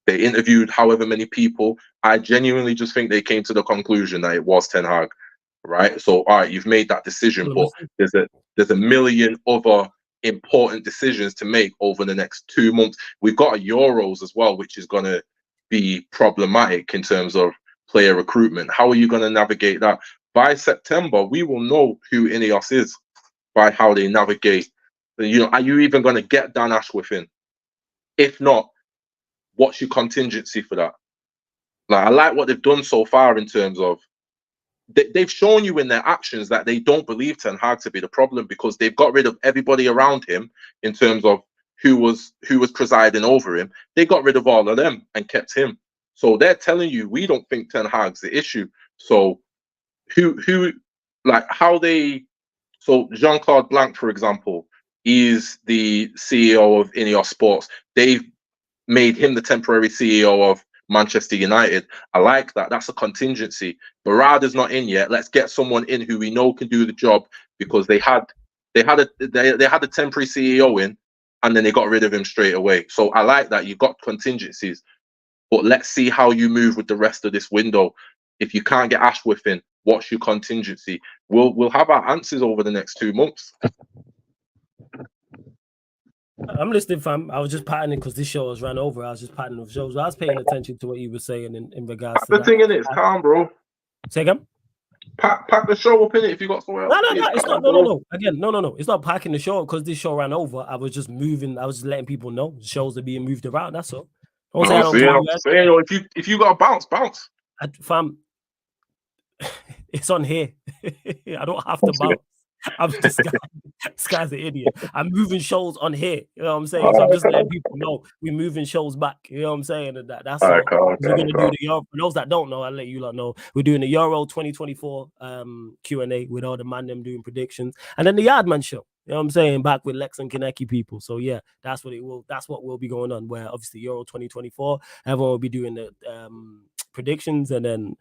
They interviewed however many people. I genuinely just think they came to the conclusion that it was Ten Hag, right? So, all right, you've made that decision, but there's a million other important decisions to make over the next 2 months. We've got a Euros as well, which is going to be problematic in terms of player recruitment. How are you going to navigate that? By September, we will know who Ineos is by how they navigate. You know, are you even going to get Dan Ashworth in? If not, what's your contingency for that? Like, I like what they've done so far in terms of they've shown you in their actions that they don't believe Ten Hag to be the problem, because they've got rid of everybody around him in terms of who was presiding over him. They got rid of all of them and kept him. So they're telling you, we don't think Ten Hag's the issue. So so Jean-Claude Blanc, for example, is the CEO of Ineos Sports. They've made him the temporary CEO of Manchester United. I like that. That's a contingency. Barada's not in yet. Let's get someone in who we know can do the job, because they had a temporary CEO in, and then they got rid of him straight away. So I like that. You've got contingencies, but let's see how you move with the rest of this window. If you can't get Ashworth in, what's your contingency? We'll have our answers over the next 2 months. I'm listening, fam. I was just patterning because this show has run over. I was just patterning with shows. I was paying attention to what you were saying in regards to the thing in it's calm, bro. Say again? Pack the show up in it if you got somewhere else. No, it's not. No. Again, no. It's not packing the show because this show ran over. I was just moving. I was just letting people know the shows are being moved around. That's all. If you got to bounce. Fam, it's on here. I don't have to bounce. I'm just this guy's an idiot. I'm moving shows on here. You know what I'm saying? So I'm just letting people know we're moving shows back. You know what I'm saying? And that's all. We're gonna do the Euro. For those that don't know, I'll let you lot know. We're doing the Euro 2024 Q&A with all the ManDem doing predictions, and then the Yardman show. You know what I'm saying? Back with Lex and Kaneki people. So yeah, that's what will be going on. Where obviously Euro 2024, everyone will be doing the predictions, and then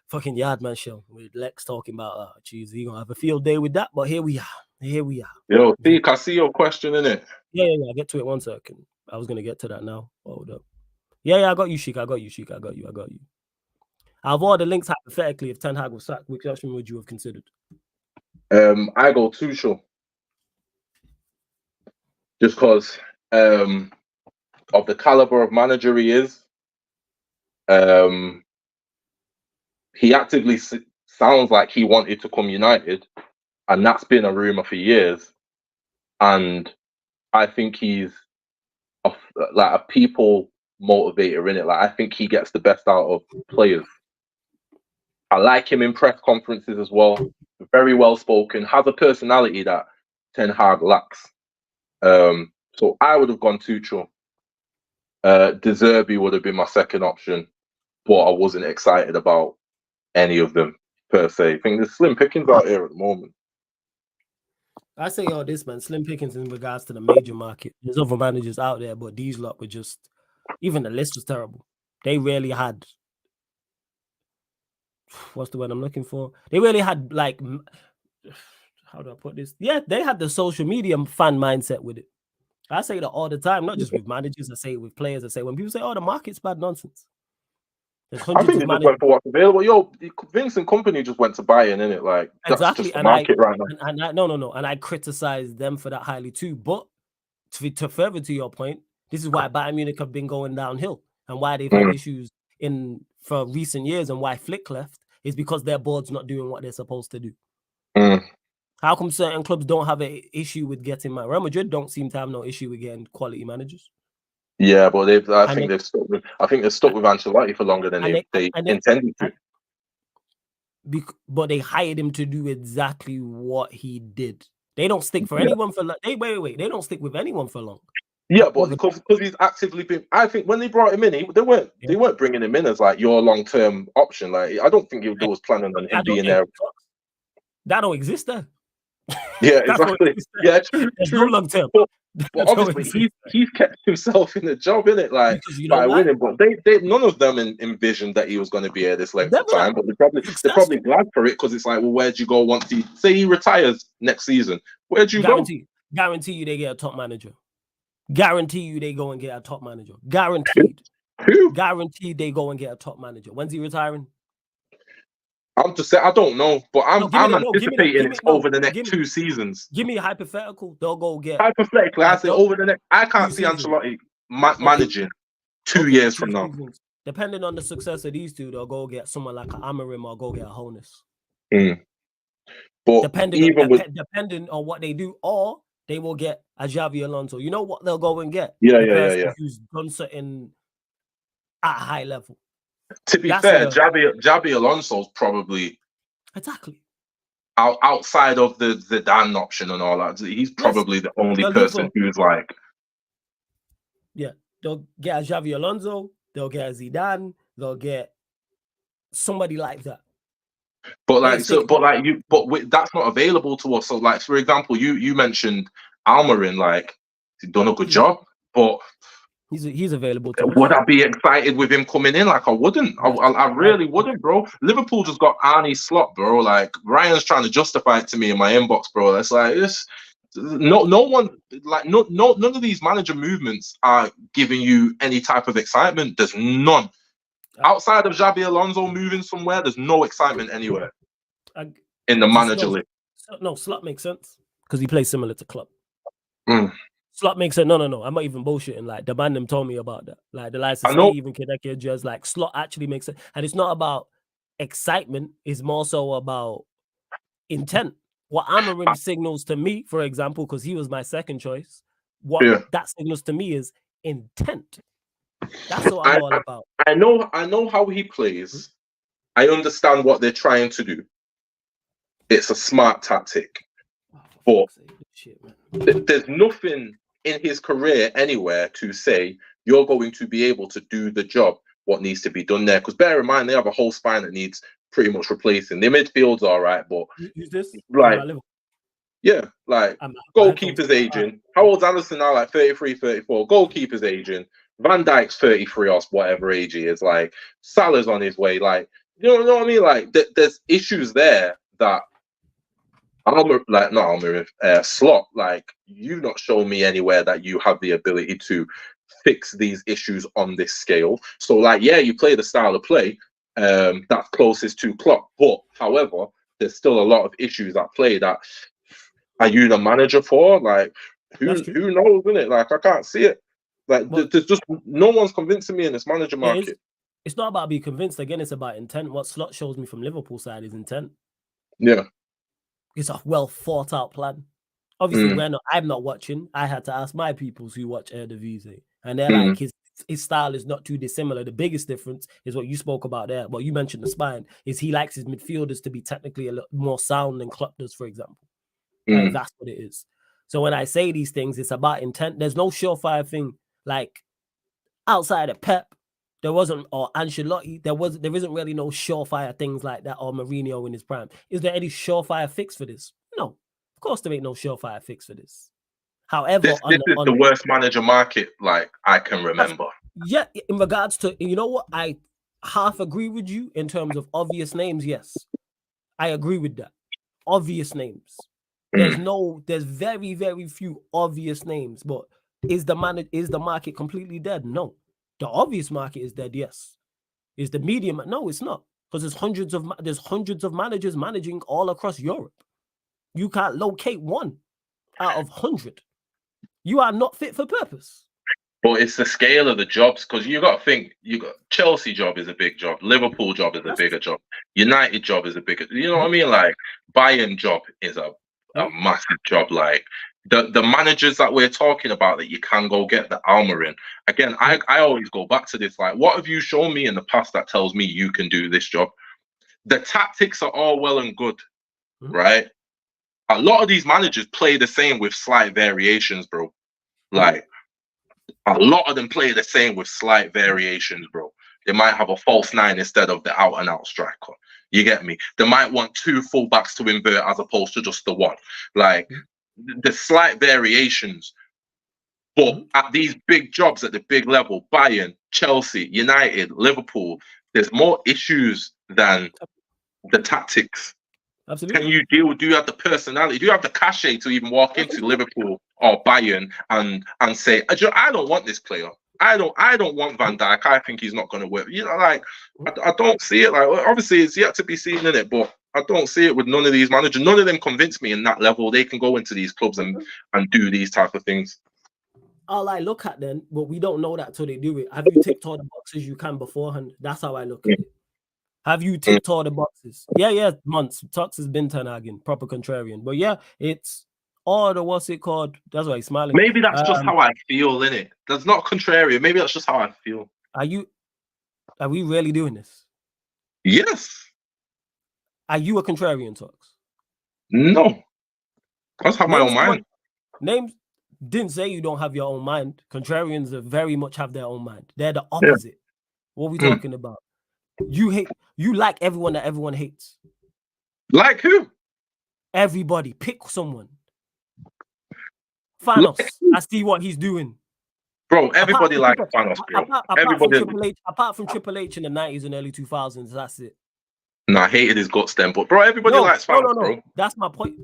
fucking Yardman show with Lex talking about geez, he gonna have a field day with that. But here we are. Yo, I see your question in it. Yeah. I'll get to it 1 second. I was gonna get to that now. Hold up. Yeah, I got you, Sheik. I got you. Out of all the links, hypothetically, if Ten Hag was sacked, which option would you have considered? I go Tuchel. Just because of the caliber of manager he is. He actively sounds like he wanted to come United, and that's been a rumor for years. And I think he's a people motivator in it. Like, I think he gets the best out of players. I like him in press conferences as well. Very well spoken. Has a personality that Ten Hag lacks. So I would have gone Tuchel. De Zerbi would have been my second option, but I wasn't excited about any of them per se. I think there's slim pickings out here at the moment. I say all this, man. Slim pickings in regards to the major market. There's other managers out there, but these lot were just, even the list was terrible. They really had, what's the word I'm looking for? They really had, like, how do I put this? Yeah, they had the social media fan mindset with it. I say that all the time, not just with managers. I say it with players. I say when people say, "Oh, the market's bad," nonsense. There's hundreds I think they just went for what's available. Yo, Vincent Company just went to Bayern, innit? Like, that's exactly. Just the market right now. No. And I criticize them for that highly too. But to further to your point, this is why Bayern Munich have been going downhill and why they've had issues for recent years, and why Flick left is because their board's not doing what they're supposed to do. How come certain clubs don't have an issue with getting Real Madrid don't seem to have no issue with getting quality managers? Yeah, but I think they've stuck with Ancelotti for longer than they intended to. But they hired him to do exactly what he did. They don't stick for anyone for long. Wait. They don't stick with anyone for long. Yeah, but because he's actively been. I think when they brought him in, they weren't bringing him in as like your long-term option. Like, I don't think they was planning on him being there. That don't exist there. Yeah, That's what exactly. he said. Yeah, true, There's no true. long term. But That's what obviously he said. he's kept himself in the job, innit? Like Because you know by why? winning. But they none of them envisioned that he was going to be here this length They're of time. But they're successful. probably glad for it because it's like, well, where'd you go once he say he retires next season? Where'd you go? Guarantee you they get a top manager. Guarantee you they go and get a top manager. Guaranteed. Who? Guaranteed they go and get a top manager. When's he retiring? I'm just saying, I don't know, but I'm anticipating it's over the next 2 seasons. Give me a hypothetical. They'll go get hypothetically. I say over the next. I can't see Ancelotti managing 2 years from now. Depending on the success of these two, they'll go get someone like an Amorim or go get a Honus. But depending on what they do, or they will get a Xavi Alonso. You know what they'll go and get? Yeah. Who's done something at a high level. To be fair, Xavi Alonso's probably exactly outside of the Zidane option and all that. He's probably the only person who's like, yeah, they'll get a Xavi Alonso, they'll get a Zidane, they'll get somebody like that. But that's not available to us. So, like, for example, you mentioned Almiron, like he's done a good job, but he's available to us. Would I be excited with him coming in? Like, I wouldn't. I really wouldn't, bro. Liverpool just got Arnie Slot, bro. Like, Ryan's trying to justify it to me in my inbox, bro. It's like this. No one, like, none of these manager movements are giving you any type of excitement. There's none. Outside of Xabi Alonso moving somewhere, there's no excitement anywhere in the manager list. No, Slot makes sense because he plays similar to Klopp. Slot makes sense. No. I'm not even bullshitting. Like, the ManDem told me about that. Like, the likes of Steve and Kedeke just like Slot actually makes sense. And it's not about excitement. It's more so about intent. What Amorim signals to me, for example, because he was my second choice, that signals to me is intent. That's what I'm all about. I know how he plays. I understand what they're trying to do. It's a smart tactic. But there's nothing in his career anywhere to say you're going to be able to do the job, what needs to be done there. Because bear in mind, they have a whole spine that needs pretty much replacing. Their midfield's all right, but who's this? Like, yeah, like goalkeeper's aging. How old's Alisson now? Like 33, 34. Goalkeeper's aging. Van Dijk's 33 or whatever age he is. Like, Salah's on his way. Like, you know what I mean? Like, there's issues there that Slot, like, you've not shown me anywhere that you have the ability to fix these issues on this scale. So, like, yeah, you play the style of play that's closest to Klopp, but however, there's still a lot of issues at play that are you the manager for? Like, who knows, isn't it? Like, I can't see it. Like, there's just no one's convincing me in this manager market. It's not about being convinced. Again, it's about intent. What Slot shows me from Liverpool side is intent. Yeah. It's a well thought out plan. Obviously, I'm not watching. I had to ask my peoples who watch Eredivisie, and they're like, his style is not too dissimilar. The biggest difference is what you spoke about there. Well, you mentioned the spine. Is he likes his midfielders to be technically a little more sound than Klopp does, for example. That's what it is. So when I say these things, it's about intent. There's no surefire thing. Like, outside of Pep, there wasn't, or Ancelotti, there isn't really no surefire things like that, or Mourinho in his prime. Is there any surefire fix for this? No, of course there ain't no surefire fix for this. However, this is the worst manager market like I can remember. Yeah, in regards to, you know what, I half agree with you in terms of obvious names. Yes, I agree with that. Obvious names. There's very, very few obvious names, but is the market completely dead? No. The obvious market is dead, yes. Is the medium? No, it's not. Because there's hundreds of managers managing all across Europe. You can't locate one out of 100. You are not fit for purpose. But it's the scale of the jobs, because you got to think, Chelsea job is a big job, Liverpool job is a bigger job, United job is a bigger, you know what I mean? Like, Bayern job is a massive job. Like, the managers that we're talking about that you can go get, the Almiron. Again, I always go back to this. Like, what have you shown me in the past that tells me you can do this job? The tactics are all well and good, right? A lot of these managers play the same with slight variations, bro. Like, a lot of them play the same with slight variations, bro. They might have a false nine instead of the out-and-out striker. You get me? They might want 2 fullbacks to invert as opposed to just the one. Like the slight variations. But at these big jobs at the big level, Bayern, Chelsea, United, Liverpool, there's more issues than the tactics. Absolutely. Can you deal? Do you have the personality? Do you have the cachet to even walk into Liverpool or Bayern and say, I don't want this player. I don't want Van Dijk. I think he's not going to work. You know, like I don't see it. Like obviously it's yet to be seen in it, but I don't see it with none of these managers. None of them convince me in that level. They can go into these clubs and do these type of things. All I look at then, but we don't know that till they do it. Have you ticked all the boxes you can beforehand? That's how I look at it. Have you ticked all the boxes? Yeah, months. Tux has been Ten Hag, proper contrarian. But yeah, it's all the what's it called? That's why he's smiling. Maybe that's just how I feel, innit? That's not contrarian. Maybe that's just how I feel. Are we really doing this? Yes. Are you a contrarian, Tux? No. I just have my own mind. Names didn't say you don't have your own mind. Contrarians very much have their own mind. They're the opposite. Yeah. What are we talking about? You like everyone that everyone hates. Like who? Everybody. Pick someone. Thanos. I see what he's doing. Bro, everybody likes Thanos, bro. Apart from Triple H in the 90s and early 2000s, that's it. No, I hated his guts then, but bro, everybody likes Thanos, bro. That's my point.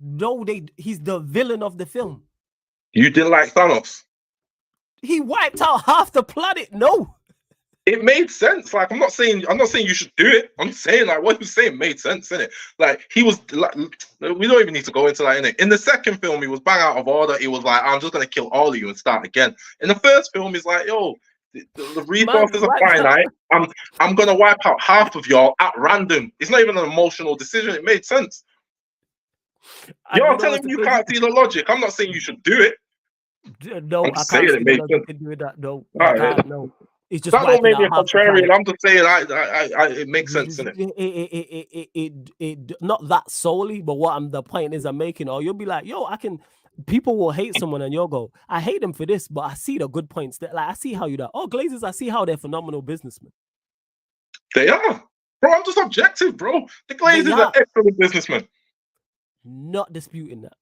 No, he's the villain of the film. You didn't like Thanos? He wiped out half the planet. No. It made sense. Like I'm not saying you should do it. I'm saying like what he was saying made sense, innit? Like he was like, we don't even need to go into that, innit? In the second film, he was bang out of order. He was like, I'm just gonna kill all of you and start again. In the first film, he's like, yo, the resources are finite. I'm gonna wipe out half of y'all at random. It's not even an emotional decision. It made sense. You're telling me you can't see the logic. I'm not saying you should do it. No, I can't say that can do that. No, I can't. No. It's just that don't make me a contrarian. I'm just saying, it makes sense, innit? It not that solely, but the point is I'm making. Or you'll be like, yo, people will hate someone, and you'll go, I hate them for this, but I see the good points. That like I see how you that. Oh, Glazers, I see how they're phenomenal businessmen. They are, bro. I'm just objective, bro. The Glazers are excellent businessmen. Not disputing that.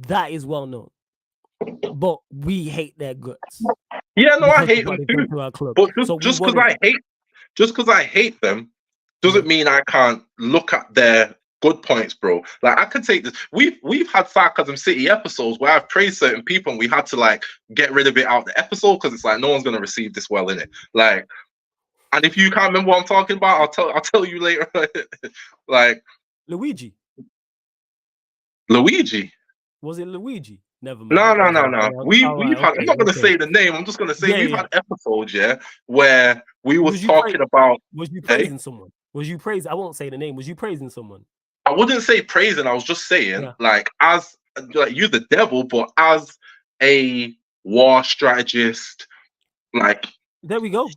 That is well known. But we hate their guts. Yeah, no, I hate them too. But just because I hate them doesn't mean I can't look at their good points, bro. Like I could take this. We've had Sarcasm City episodes where I've praised certain people and we had to like get rid of it out of the episode because it's like no one's gonna receive this well in it. Like, and if you can't remember what I'm talking about, I'll tell you later. Like Luigi. Was it Luigi? Never mind. No. We've had. I'm not gonna say the name. I'm just gonna say we've had episodes, where we was talking about. Was you praising someone? Was you praising? I won't say the name. Was you praising someone? I wouldn't say praising. I was just saying, like, as like you're the devil, but as a war strategist, like. There we go.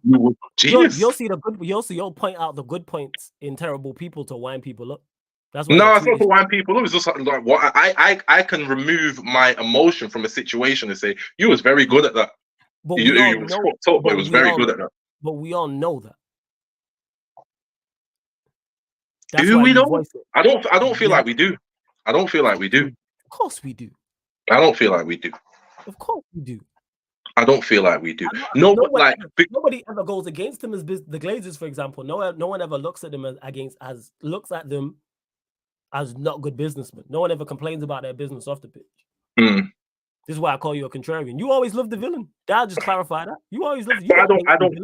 Genius. You'll point out the good points in terrible people to wind people up. That's no, it's not to wind people up. It's just like what I can remove my emotion from a situation and say you was very good at that. But you was fucked up, but it was very good at that. But we all know that. Do we know? I don't feel like we do. I don't feel like we do. Of course we do. I don't feel like we do. Of course we do. I don't feel like we do. Nobody ever goes against them as the Glazers, for example. No one ever looks at them as not good businessmen. No one ever complains about their business off the pitch. This is why I call you a contrarian. You always love the villain. I'll just clarify that. You always love.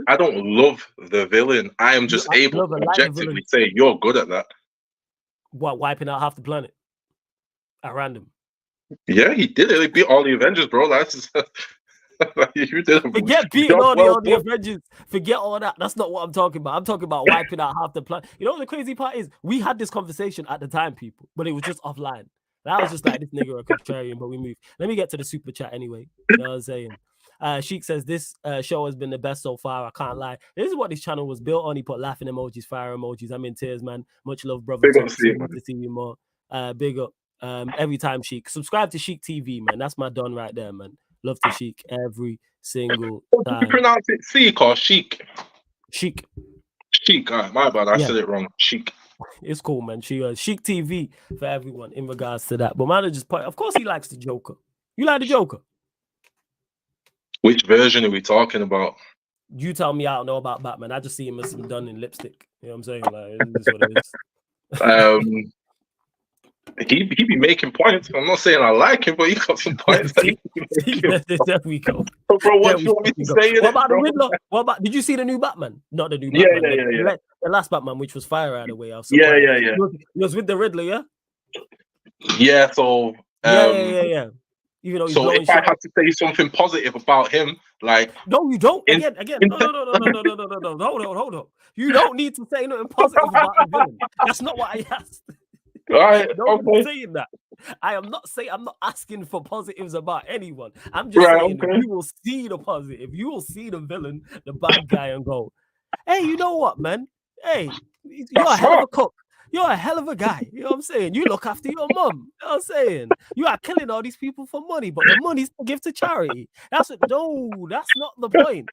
I don't love the villain. I am just able to objectively say you're good at that. What, wiping out half the planet at random? Yeah, he did it. He beat all the Avengers, bro. That's you did. Forget beating all the Avengers. Forget all that. That's not what I'm talking about. I'm talking about wiping out half the planet. You know what the crazy part is? We had this conversation at the time, people, but it was just offline. That was just like this nigga a contrarian, but we moved. Let me get to the super chat anyway. You know what I'm saying? Sheik says this show has been the best so far. I can't lie. This is what this channel was built on. He put laughing emojis, fire emojis. I'm in tears, man. Much love, brother. Good to see you more. Big up. Every time, Sheik. Subscribe to Sheik TV, man. That's my don right there, man. Love to Sheik every single time. Did you pronounce it Sheik or Sheik? Sheik. Sheik. All right, my bad. I said it wrong. Sheik. It's cool, man. She chic TV for everyone in regards to that. But man, just point. Of course, he likes the Joker. You like the Joker? Which version are we talking about? You tell me. I don't know about Batman. I just see him as some done in lipstick. You know what I'm saying? Like, this is what it is. He be making points. I'm not saying I like him, but he got some points. There we go. Bro, what do you want me to say? What about the Riddler? What about? Did you see the new Batman? Not the new Batman. Yeah. The last Batman, which was fire out of the way. Yeah. He was with the Riddler, yeah. Yeah. So. Yeah. Even though so if I had to say something positive about him, like no, you don't. Again. No. Hold on. You don't need to say nothing positive about the villain. That's not what I asked. All right, I'm saying that. I'm not asking for positives about anyone. I'm just saying you will see the positive. You will see the villain, the bad guy, and go, hey, you know what, man? Hey, you're a hell of a cook. You're a hell of a guy. You know what I'm saying? You look after your mum. You know what I'm saying? You are killing all these people for money, but the money's to give to charity. That's not the point.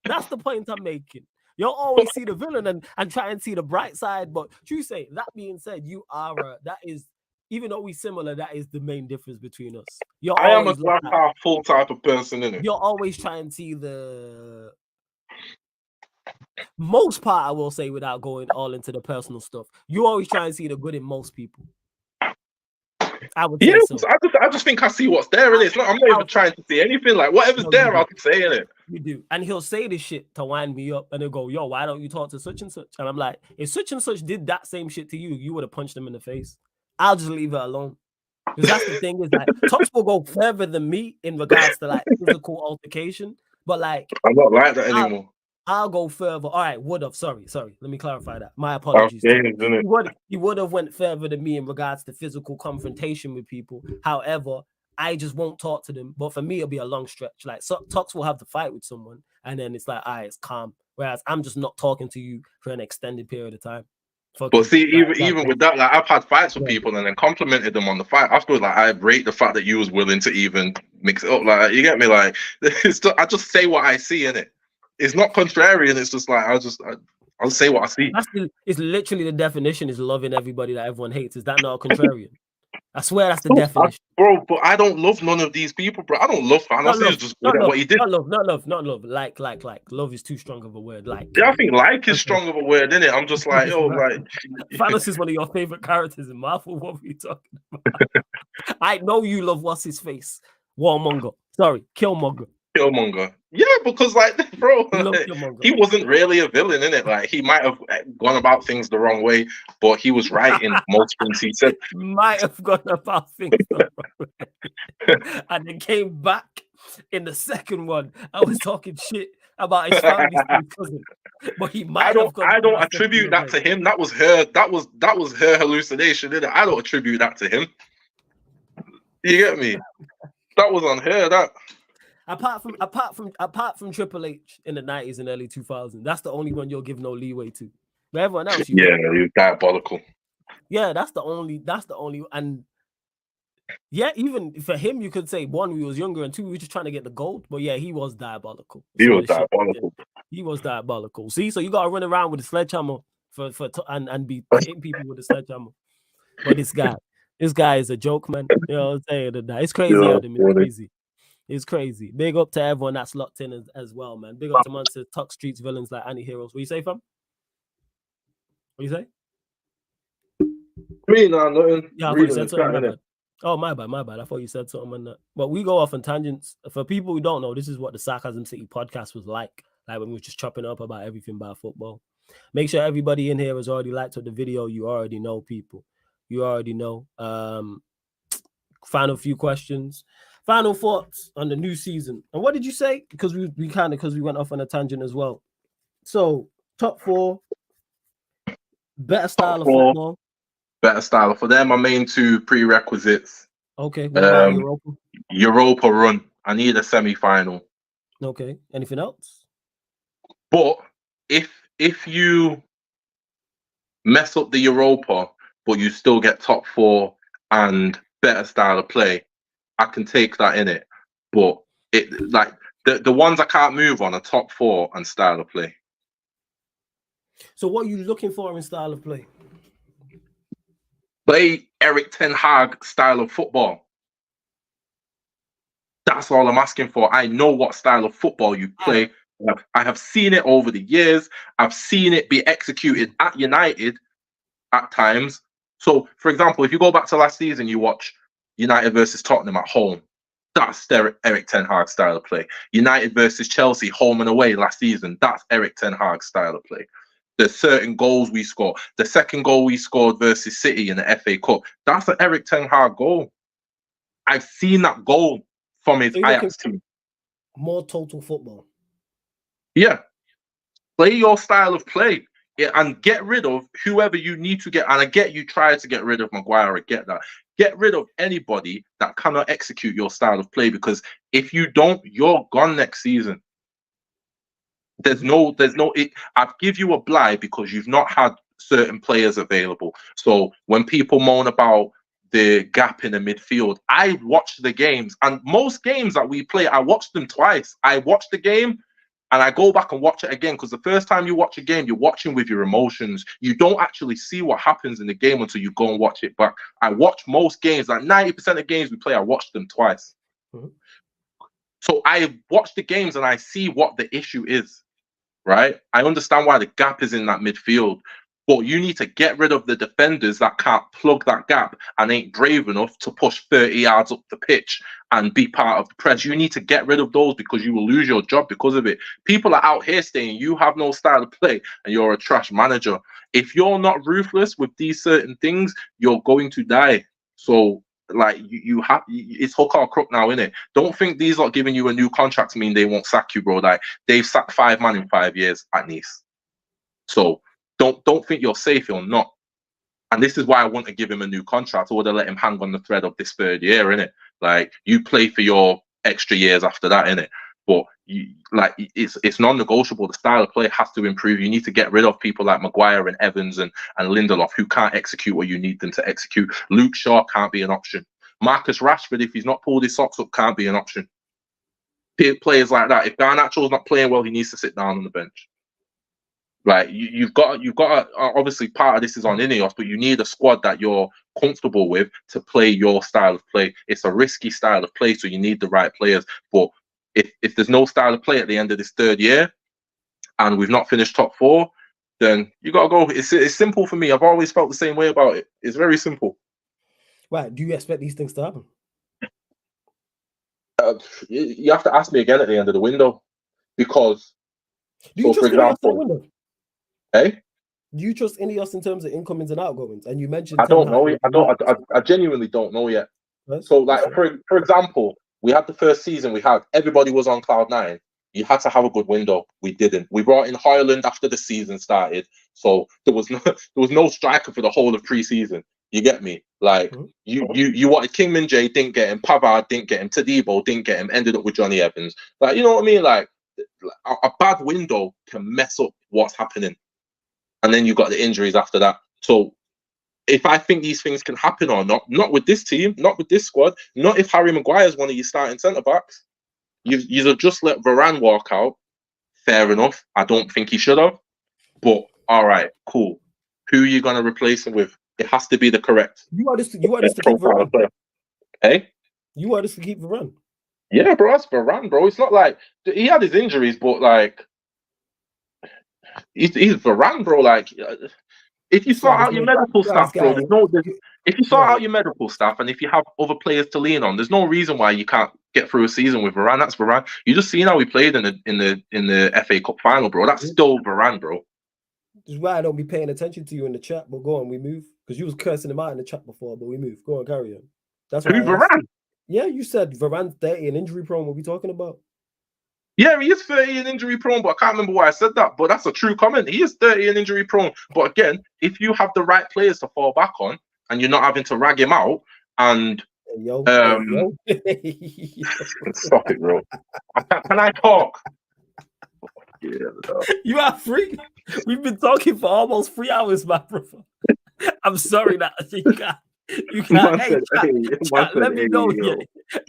That's the point I'm making. You'll always see the villain and try and see the bright side. But you say, that being said, you are that is, even though we're similar, that is the main difference between us. I am a glass half full type of person, innit? You're always trying to see the most part, I will say, without going all into the personal stuff. You always try and see the good in most people. I would say so. I just think I see what's there, innit? I'm not even trying to see anything. Like, whatever's there, I'll say, innit? You do. And he'll say this shit to wind me up, and he'll go, yo, why don't you talk to such and such? And I'm like, if such and such did that same shit to you, you would have punched him in the face. I'll just leave it alone. Because that's the thing, is like, Tops will go further than me in regards to like physical altercation. But like, I'm not like that anymore. I'll go further. All right, would have. Sorry. Let me clarify that. My apologies. He would have went further than me in regards to physical confrontation with people. However, I just won't talk to them. But for me, it'll be a long stretch. Like, Tox will have to fight with someone, and then it's like, all right, it's calm. Whereas I'm just not talking to you for an extended period of time. But see, even with that, like, I've had fights with people and then complimented them on the fight. Afterwards, like, I rate the fact that you was willing to even mix it up. Like, you get me? Like, I just say what I see in it. It's not contrarian. It's just like I'll say what I see. It's literally the definition is loving everybody that everyone hates. Is that not a contrarian? I swear that's the definition, bro. But I don't love none of these people, bro. I don't love Fantasy. Just what he did. Not love. Like. Love is too strong of a word. Like, yeah, I think like is strong of a word, isn't it? I'm just like, oh, like Fantasy is one of your favorite characters in Marvel. What were you talking about? I know you love what's his face, Warmonger. Sorry, Killmonger. Yeah, because like, bro, he wasn't really a villain, innit? Like, he might have gone about things the wrong way, but he was right in most things he said. Might have gone about things the wrong way. And then came back in the second one. I was talking shit about his family cousin, but he might have gone. I don't attribute that to him. That was her. That was her hallucination, innit? I don't attribute that to him. You get me? That was on her. That. Apart from Triple H in the 90s and early 2000s, that's the only one you'll give no leeway to. But everyone else, he was diabolical. Yeah, that's the only, and yeah, even for him, you could say one, we was younger, and two, we were just trying to get the gold. But yeah, he was diabolical. He was diabolical. See, so you gotta run around with a sledgehammer and be hitting people with a sledgehammer. But this guy is a joke, man. You know what I'm saying? It's crazy out there, man. Crazy. It's crazy. Big up to everyone that's locked in as well, man. Big up to Monster, Tuck Streets, villains like anti-heroes. What you say, fam? What you say? Me, no, nothing. Yeah, I thought you said something. My bad. Oh, my bad. I thought you said something on that. But we go off on tangents. For people who don't know, this is what the Sarcasm City podcast was like when we were just chopping up about everything about football. Make sure everybody in here has already liked the video. You already know, people. You already know. Final few questions. Final thoughts on the new season. And what did you say? Because we went off on a tangent as well. So, top 4, better style of football. Better style. For them, my main 2 prerequisites. Okay. What about Europa? Europa run. I need a semi-final. Okay. Anything else? But if you mess up the Europa, but you still get top 4 and better style of play, I can take that in it, but it like the ones I can't move on are top 4 and style of play. So what are you looking for in style of play? Play Eric Ten Hag style of football. That's all I'm asking for. I know what style of football you play. I have seen it over the years. I've seen it be executed at United at times. So, for example, if you go back to last season, you watch United versus Tottenham at home. That's Eric Ten Hag style of play. United versus Chelsea, home and away last season. That's Eric Ten Hag style of play. There's certain goals we score. The second goal we scored versus City in the FA Cup, that's an Eric Ten Hag goal. I've seen that goal from his Ajax team. More total football. Yeah. Play your style of play and get rid of whoever you need to get. And I get you try to get rid of Maguire. I get that. Get rid of anybody that cannot execute your style of play, because if you don't, you're gone next season. I'd give you a blight because you've not had certain players available. So when people moan about the gap in the midfield, I watch the games, and most games that we play, I watch them twice. I watch the game and I go back and watch it again, because the first time you watch a game, you're watching with your emotions. You don't actually see what happens in the game until you go and watch it back. I watch most games, like 90% of games we play, I watch them twice. Mm-hmm. So I watch the games and I see what the issue is, right? I understand why the gap is in that midfield, but you need to get rid of the defenders that can't plug that gap and ain't brave enough to push 30 yards up the pitch and be part of the press. You need to get rid of those, because you will lose your job because of it. People are out here saying you have no style of play and you're a trash manager. If you're not ruthless with these certain things, you're going to die. So, like, you have, it's hook or crook now, innit? Don't think these are giving you a new contract mean they won't sack you, bro. Like, they've sacked 5 man in 5 years at Nice. So don't think you're safe. You're not. And this is why I want to give him a new contract. I would have let him hang on the thread of this 3rd year, innit? Like, you play for your extra years after that, innit? But it's non-negotiable. The style of play has to improve. You need to get rid of people like Maguire and Evans and Lindelof, who can't execute what you need them to execute. Luke Shaw can't be an option. Marcus Rashford, if he's not pulled his socks up, can't be an option. Players like that. If Garnacho's not playing well, he needs to sit down on the bench. Like, you've got to, obviously part of this is on Ineos, but you need a squad that you're comfortable with to play your style of play. It's a risky style of play, so you need the right players. But if there's no style of play at the end of this 3rd year and we've not finished top 4, then you got to go. It's simple for me. I've always felt the same way about it. It's very simple. Right. Do you expect these things to happen? You have to ask me again at the end of the window, because, do you trust Ineos in the window? Hey? Do you trust Ineos in terms of incomings and outgoings? And you mentioned, I don't know yet. I genuinely don't know yet. So, like, for example, we had the first season. Everybody was on cloud 9. You had to have a good window. We didn't. We brought in Højlund after the season started, so there was no striker for the whole of pre-season. You get me? Like, you wanted King Min-jae, didn't get him. Pavard didn't get him. Tadibo didn't get him. Ended up with Johnny Evans. Like, you know what I mean? Like, a bad window can mess up what's happening. And then you got the injuries after that. So if I think these things can happen or not with this team, not with this squad, not if Harry Maguire is one of your starting centre-backs. You've just let Varane walk out. Fair enough. I don't think he should have. But, all right, cool. Who are you going to replace him with? It has to be the correct. You want us to keep Varane? Hey? You want us to keep Varane? Yeah, bro, that's Varane, bro. It's not like he had his injuries, but like he's Varane, bro. Like, if you sort out your medical staff, bro, if you sort out your medical staff and if you have other players to lean on, there's no reason why you can't get through a season with Varane. That's Varane. You just seen how he played in the FA Cup final, bro. That's still Varane, bro. This is why I don't be paying attention to you in the chat. But go on, we move, because you was cursing him out in the chat before. But we move. Go on, carry on. That's why. Varane? Yeah, you said Varane's 30 and injury prone. What are we talking about? Yeah, he is 30 and injury prone, but I can't remember why I said that. But that's a true comment. He is 30 and injury prone. But again, if you have the right players to fall back on and you're not having to rag him out and stop it, bro. Can I talk? Yeah, no. You are free. We've been talking for almost 3 hours, my brother. I'm sorry that you can't. You can't. Hey, chat, let me know.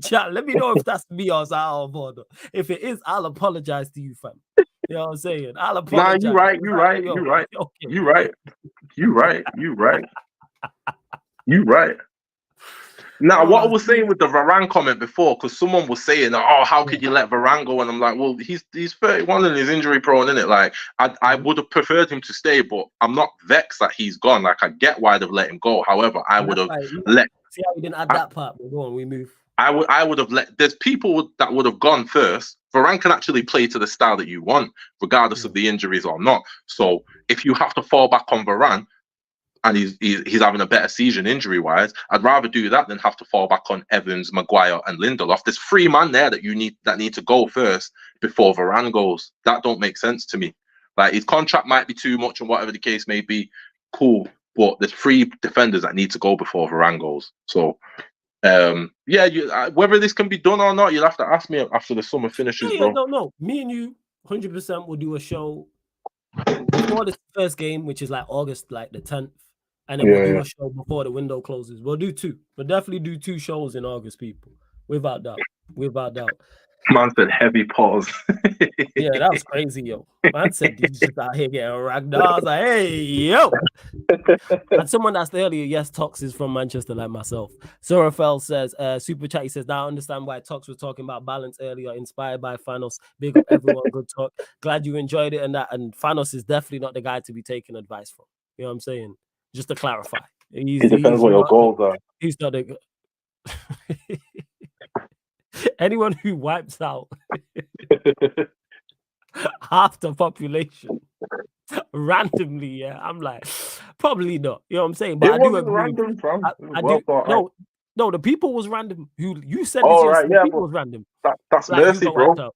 Chat, let me know if that's me or out of order. If it is, I'll apologize to you, fam. You know what I'm saying? I'll apologize. Nah, you're right. Okay. You're right. You right. Now, what I was saying with the Varane comment before, because someone was saying, "Oh, how could you let Varane go?" And I'm like, "Well, he's 31 and he's injury prone, isn't it? Like, I would have preferred him to stay, but I'm not vexed that he's gone. Like, I get why they've let him go. However, I would have let. See how we didn't add that part. We'll go on. We move. I would have let. There's people that would have gone first. Varane can actually play to the style that you want, regardless of the injuries or not. So if you have to fall back on Varane, and he's having a better season injury wise, I'd rather do that than have to fall back on Evans, Maguire, and Lindelof. There's 3 men there that need to go first before Varane goes. That don't make sense to me. Like, his contract might be too much, and whatever the case may be, cool. But there's 3 defenders that need to go before Varane goes. So, whether this can be done or not, you'll have to ask me after the summer finishes, bro. No. Me and you, 100% will do a show before the first game, which is like August, like the 10th. And then we'll do a show before the window closes. We'll do 2. We'll definitely do 2 shows in August, people. Without doubt. Man said heavy pause. Yeah, that was crazy, yo. Man said he's just out here getting ragged. I was like, hey, yo. And someone asked earlier, yes, Tox is from Manchester like myself. Sorafel says, Super Chat, he says, now I understand why Tox was talking about balance earlier, inspired by Thanos. Big up everyone, good talk. Glad you enjoyed it and that. And Thanos is definitely not the guy to be taking advice from. You know what I'm saying? Just to clarify. It depends what your goals are. He's not a anyone who wipes out half the population randomly, yeah, I'm like, probably not. You know what I'm saying? But I do agree. Random, fam. No, the people was random. Who you said this? The people was random. That's like, mercy, bro.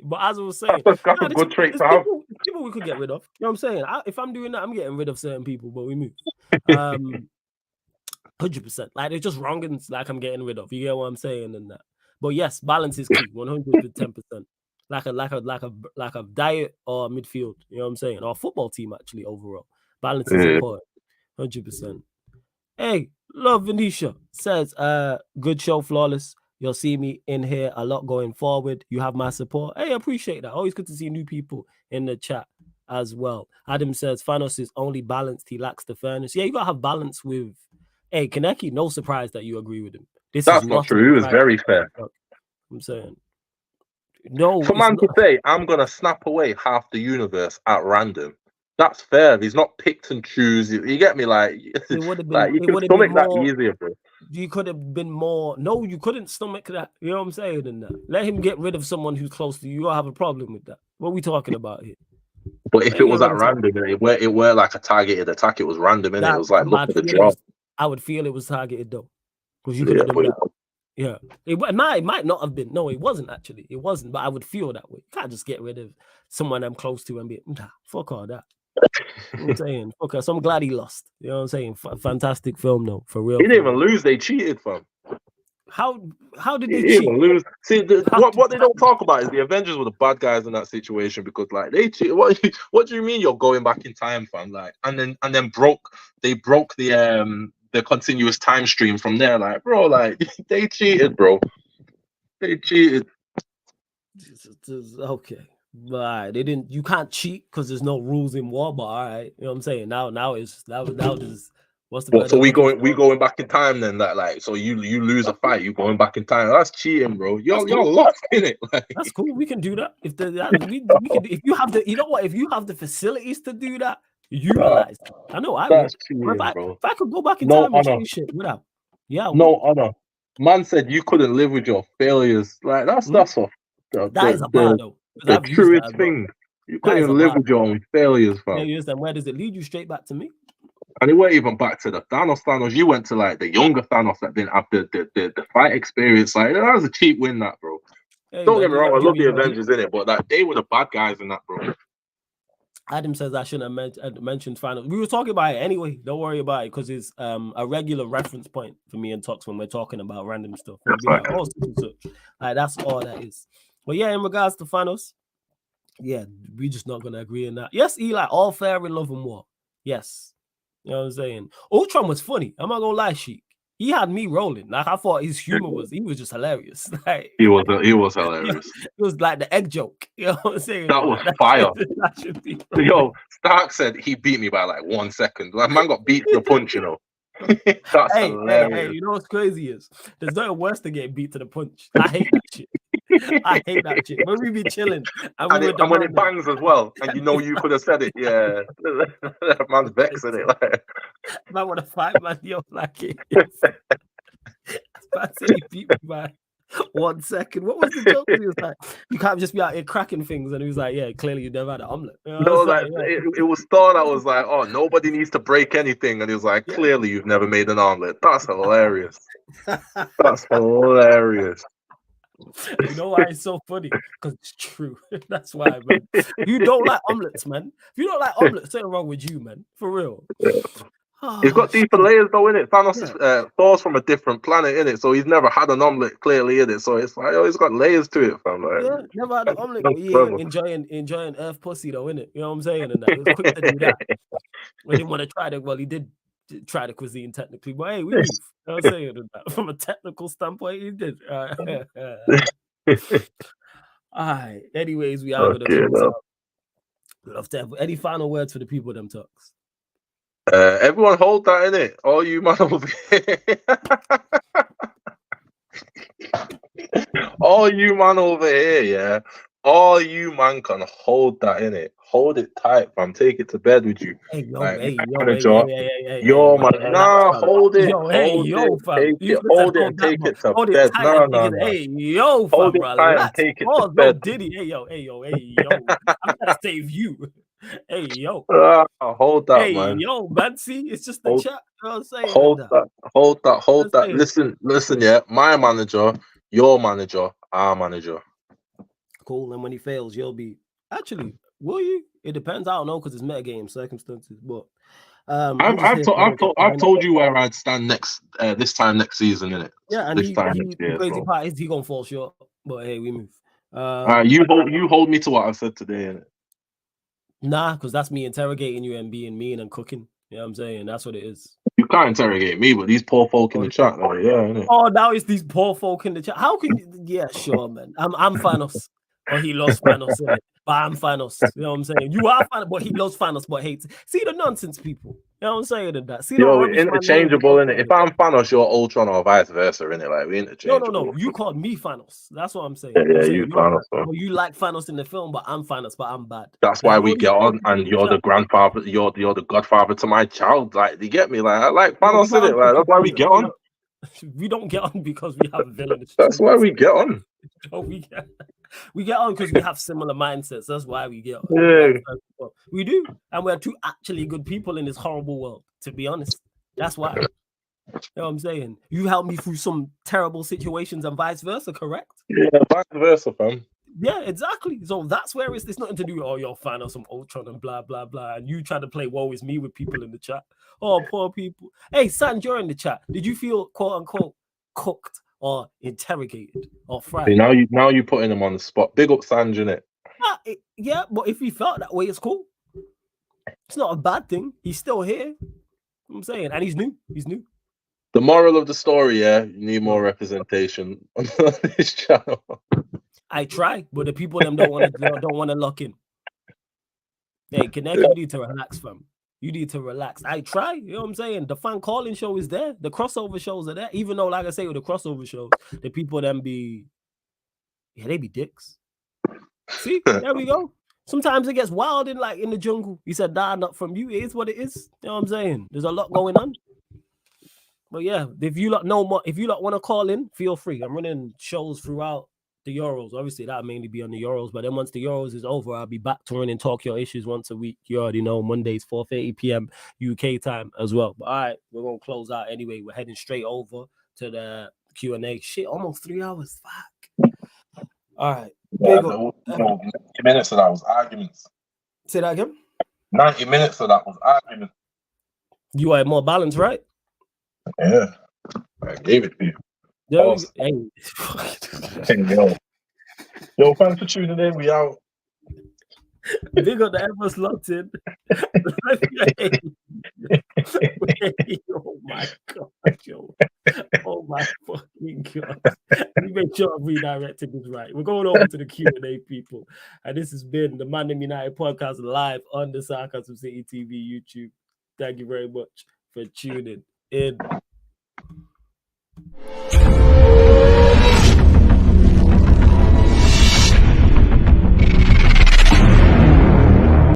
But as I was saying, that's a good trait to have. People we could get rid of. You know what I'm saying? If I'm doing that, I'm getting rid of certain people, but we move. 100%. Like, they're just wrongins, like, I'm getting rid of. You get what I'm saying? And that. But yes, balance is key. 110%. Like a diet or midfield. You know what I'm saying? Or a football team, actually, overall. Balance is important. 100%. Hey, Love Venetia says, good show, Flawless. You'll see me in here a lot going forward. You have my support. Hey, I appreciate that. Always good to see new people in the chat as well. Adam says, Thanos is only balanced. He lacks the fairness. Yeah, you got to have balance with... Hey, Kaneki, no surprise that you agree with him. That's not true. He was very fair. I'm saying. No. For man to say, I'm going to snap away half the universe at random, that's fair. He's not picked and choose. You get me? Like, it would have been, like, you can stomach that easier, bro. You could have been more. No, you couldn't stomach that. You know what I'm saying? In that, let him get rid of someone who's close to you. You don't have a problem with that. What are we talking about here? But if it was at random, it were like a targeted attack. It was random, and it was like, look at the job. I would feel it was targeted though, because you could have done that. Yeah, it might not have been. No, it wasn't actually. It wasn't. But I would feel that way. You can't just get rid of someone I'm close to and be fuck all that. I'm saying, okay, so I'm glad he lost. You know what I'm saying? Fantastic film, though, for real. He didn't even lose. They cheated, fam. How did they cheat? Lose. See, what they don't talk about is the Avengers were the bad guys in that situation, because like they cheated. What do you mean you're going back in time, fam? Like, and then broke the continuous time stream from there. Like, bro, like they cheated, bro. They cheated. Okay. Right, they didn't. You can't cheat because there's no rules in war. But all right, you know what I'm saying. Now it's now just what's the. So we going back in time then? That like, so you lose a fight, you going back in time. That's cheating, bro. You're lost in it. Like, that's cool. We can do that if we can. If you have the, you know what? If you have the facilities to do that, utilize. I know. That's cheating, bro. If I could go back in time and change shit, without. Yeah. No honor. Man said you couldn't live with your failures. Like that's off. That is a bar though. The truest thing. You couldn't even live with your own failures, fam. Yeah, then where does it lead you? Straight back to me. And it weren't even back to the Thanos. You went to like the younger Thanos that didn't have the fight experience. Like, that was a cheap win, that, bro. Hey, don't get me wrong, I love the Avengers in it, but like they were the bad guys in that, bro. Adam says I shouldn't have mentioned Thanos. We were talking about it anyway. Don't worry about it, because it's a regular reference point for me and Tox when we're talking about random stuff. Like, that's all that is. But yeah, in regards to Thanos, yeah, we're just not going to agree on that. Yes, Eli, all fair in love and war. Yes. You know what I'm saying? Ultron was funny. I'm not going to lie, Sheik. He had me rolling. Like, I thought his humor was just hilarious. Like, he was hilarious. It was like the egg joke. You know what I'm saying? That was fire. Yo, Stark said he beat me by like 1 second. Like, man got beat to the punch, you know. That's Hey, hilarious. you know what's crazy is there's nothing worse than getting beat to the punch. I hate that shit. I hate that shit. When we be chilling and we were And when it demanding, bangs as well, and you know you could have said it, yeah. That man's vexing it. Like. man want to fight, man. Yo, like it. I say he beat me by 1 second. What was the joke? He was like, you can't just be out here cracking things. And he was like, yeah, clearly you never had an omelet. You know, No, like, it was thought I was like, oh, nobody needs to break anything, and he was like, clearly you've never made an omelet. That's hilarious. That's hilarious. You know why it's so funny? Because it's true. That's why, man. You don't like omelets, man. If you don't like omelets, something wrong with you, man. For real. Yeah. He's got deeper layers though, innit? Thanos is Thor's from a different planet, innit? So he's never had an omelet, clearly, innit? So it's like, oh, he's got layers to it, fam. Like, yeah, never had an omelet. no But yeah, problem. enjoying Earth pussy though, innit? You know what I'm saying? And that. He was quick to do that. We didn't want to try the. Well, he did try the cuisine technically, but hey, we move. You know what I'm saying? And that. From a technical standpoint, he did. All right. Anyways, we are gonna close out. Love to have any final words for the people them talks. Everyone hold that, innit? All you man over here. All you man over here, yeah. All you man can hold that, innit? Hold it tight, fam. Take it to bed with you. Hey, yo, like, hey, yo, man. Nah, hold it. Yo, hey, yo, fam. Take it, hold it, and take it to bed. Nah. Hey, yo, fam, hold it tight and take it to bed. No, Diddy. Hey, yo. I'm gonna save you. Hey, yo. Hold that, hey, man. Yo, man. See, it's just the chat. You know what I'm saying? Hold that. Listen, yeah. My manager, your manager, our manager. Cool. And when he fails, you'll be actually. Will you? It depends. I don't know because it's metagame circumstances. But I've told you where I'd stand this time next season, innit? Yeah, and this time next year. The crazy part is he gonna fall short. But hey, we move. You hold me to what I've said today, innit? Nah, because that's me interrogating you and being mean and cooking. You know what I'm saying? That's what it is. You can't interrogate me, but these poor folk in the chat, like, innit? Oh, now it's these poor folk in the chat. How can you? Yeah, sure, man. I'm Thanos. But he loves Thanos, innit? But I'm Thanos. You know what I'm saying? You are Thanos, but he loves Thanos, but hates. See the nonsense, people. You know what I'm saying? In that. See the rubbish, interchangeable, innit? If I'm Thanos, you're Ultron, or vice versa, innit? Like, we interchangeable. No. You called me Thanos. That's what I'm saying. Yeah, you Thanos. Well, you like Thanos in the film, but I'm Thanos, but I'm bad. That's why we get on, and you're the grandfather. You're the godfather to my child. Like, you get me? Like, I like Thanos, innit? Like, that's why we get on. We don't get on because we have a villain. That's why we get on. We get on because we have similar mindsets. That's why we get on. Yeah. We do. And we're two actually good people in this horrible world, to be honest. That's why. You know what I'm saying? You helped me through some terrible situations and vice versa, correct? Yeah, vice versa, fam. Yeah, exactly. So that's where it's nothing to do with, oh, you're a fan of some Ultron and blah, blah, blah. And you try to play woe is me with people in the chat. Oh, poor people. Hey, San, you're in the chat. Did you feel, quote unquote, cooked or interrogated or fried? See, now you're putting him on the spot. Big up Sanj, innit? Yeah, but if he felt that way, it's cool. It's not a bad thing. He's still here. You know what I'm saying, and he's new. The moral of the story, yeah, you need more representation on this channel. I try, but the people them don't want to lock in. Hey, Connect, you need to relax, fam. You need to relax. I try, you know what I'm saying? The fan calling show is there. The crossover shows are there. Even though, like I say, with the crossover shows, the people them be, yeah, they be dicks. See, there we go. Sometimes it gets wild in the jungle. He said, "Nah, not from you." It is what it is. You know what I'm saying? There's a lot going on. But yeah, if you lot know more, if you lot want to call in, feel free. I'm running shows throughout the Euros. Obviously, that'll mainly be on the Euros. But then once the Euros is over, I'll be back to running Talk Your Issues once a week. You already know, Mondays, 4:30 p.m. UK time as well. But all right, we're going to close out anyway. We're heading straight over to the Q&A. Shit, almost 3 hours. Fuck. All right. 90 minutes of that was arguments. Say that again? 90 minutes of that was arguments. You are more balanced, right? Yeah. I gave it to you. Yo, thanks for tuning in. We out. Big up the Everest locked in. Oh my god, yo. Oh my fucking god. We make sure I've redirected this right. We're going over to the Q&A, people. And this has been the ManDem United podcast live on the Sarcasm City TV YouTube. Thank you very much for tuning In.